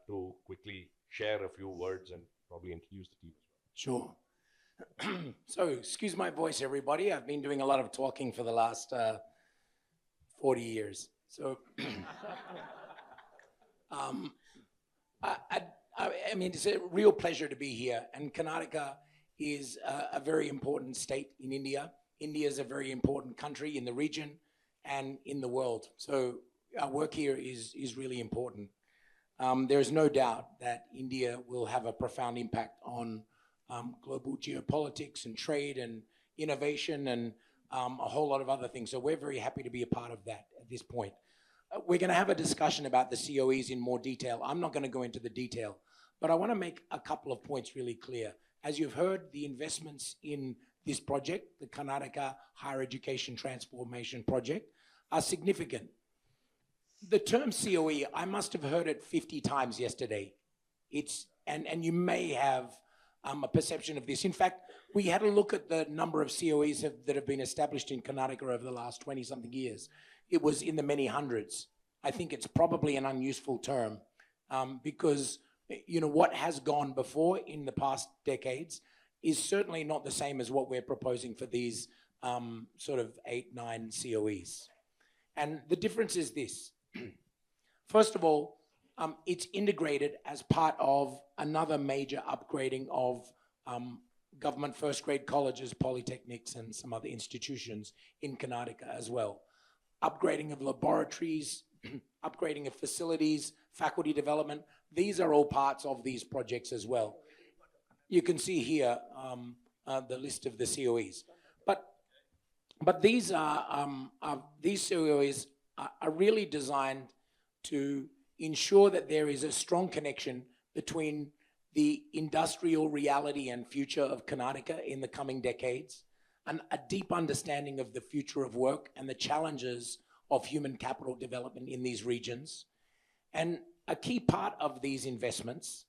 to quickly share a few words and probably introduce the team. Sure. So, excuse my voice, everybody. I've been doing a lot of talking for the last 40 years. So, I mean, it's a real pleasure to be here. And Karnataka is a very important state in India. India is a very important country in the region and in the world. So our work here is really important. There is no doubt that India will have a profound impact on global geopolitics and trade and innovation and a whole lot of other things. So we're very happy to be a part of that at this point. We're going to have a discussion about the COEs in more detail. I'm not going to go into the detail, but I want to make a couple of points really clear. As you've heard, the investments in this project, the Karnataka Higher Education Transformation Project, are significant. The term COE, I must have heard it 50 times yesterday. And you may have a perception of this. In fact, we had a look at the number of COEs that have been established in Karnataka over the last 20-something years. It was in the many hundreds. I think it's probably an unuseful term because, you know, what has gone before in the past decades is certainly not the same as what we're proposing for these sort of 8-9 COEs. And the difference is this. First of all, it's integrated as part of another major upgrading of government first grade colleges, polytechnics, and some other institutions in Karnataka as well. Upgrading of laboratories, upgrading of facilities, faculty development. These are all parts of these projects as well. You can see here the list of the COEs. But these COEs are really designed to ensure that there is a strong connection between the industrial reality and future of Karnataka in the coming decades, and a deep understanding of the future of work and the challenges of human capital development in these regions. And a key part of these investments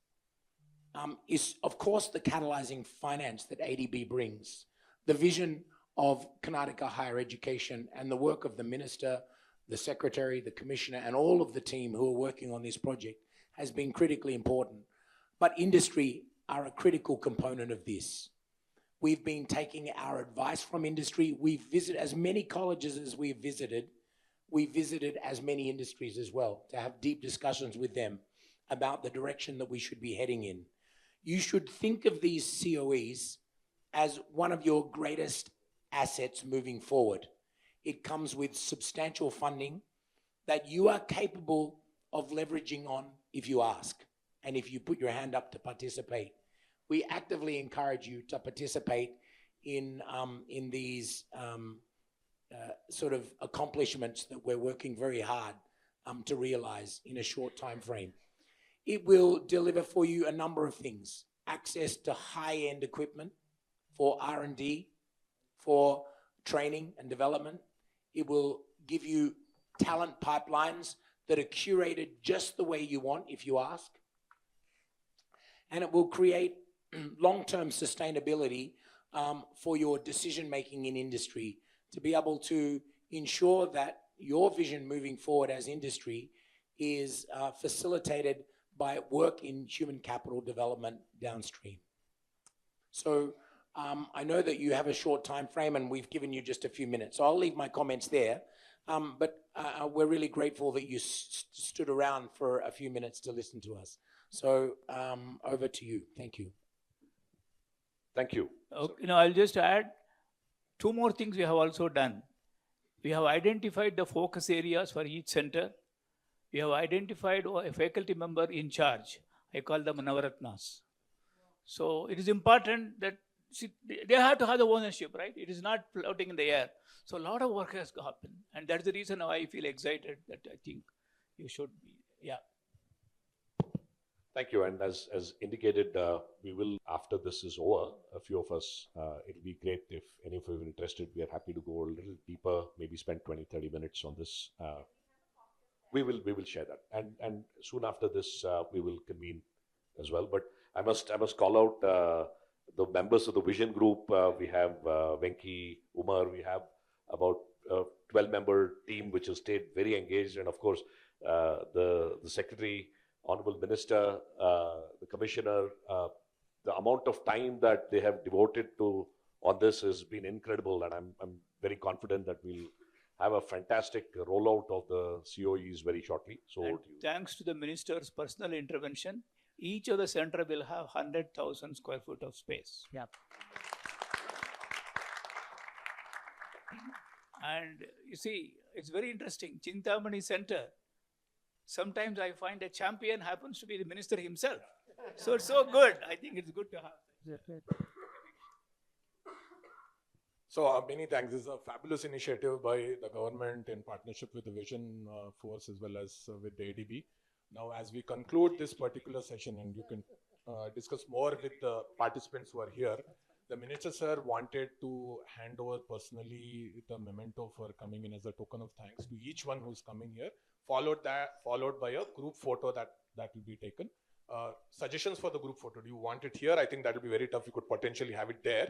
is, of course, the catalyzing finance that ADB brings. The vision of Karnataka higher education and the work of the minister, the secretary, the commissioner, and all of the team who are working on this project has been critically important. But industry are a critical component of this. We've been taking our advice from industry. We've visited as many colleges as we've visited. We visited as many industries as well to have deep discussions with them about the direction that we should be heading in. You should think of these COEs as one of your greatest assets moving forward. it comes with substantial funding that you are capable of leveraging on if you ask and if you put your hand up to participate. We actively encourage you to participate in these sort of accomplishments that we're working very hard to realize in a short time frame. It will deliver for you a number of things: access to high-end equipment for R&D, for training and development. It will give you talent pipelines that are curated just the way you want if you ask. And it will create long-term sustainability for your decision-making in industry, to be able to ensure that your vision moving forward as industry is facilitated by work in human capital development downstream. So I know that you have a short time frame and we've given you just a few minutes, so I'll leave my comments there. But we're really grateful that you stood around for a few minutes to listen to us. So over to you. Thank you. Thank you. I'll just add two more things we have also done. We have identified the focus areas for each center. We have identified a faculty member in charge. I call them Navaratnas. So it is important that they have to have the ownership, right? It is not floating in the air. So a lot of work has happened. And that's the reason why I feel excited that I think you should be, yeah. Thank you. And as indicated, we will, after this is over, a few of us, it'll be great if any of you are interested. We are happy to go a little deeper, maybe spend 20-30 minutes on this. We will share that. And soon after this, we will convene as well. But I must call out the members of the vision group. We have Venki, Umar, we have about a 12-member team which has stayed very engaged. And of course, the secretary, Honorable Minister, the Commissioner, the amount of time that they have devoted on this has been incredible. And I'm very confident that we'll have a fantastic rollout of the COEs very shortly. So thanks to the Minister's personal intervention, each of the center will have 100,000 square foot of space. Yeah. And you see, it's very interesting. Chintamani Center, sometimes I find a champion happens to be the minister himself. So it's so good. I think it's good to have. So many thanks. This is a fabulous initiative by the government in partnership with the Vision Force as well as with the ADB. Now, as we conclude this particular session, and you can discuss more with the participants who are here, the Minister Sir wanted to hand over personally the memento for coming in as a token of thanks to each one who's coming here, followed by a group photo that will be taken. Suggestions for the group photo. Do you want it here? I think that would be very tough. You could potentially have it there.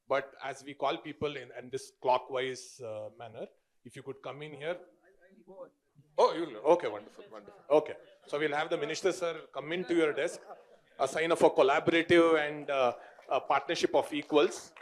But as we call people in this clockwise manner, if you could come in here. Oh, okay, wonderful. Okay, so we'll have the Minister Sir come into your desk, a sign of a collaborative and a partnership of equals.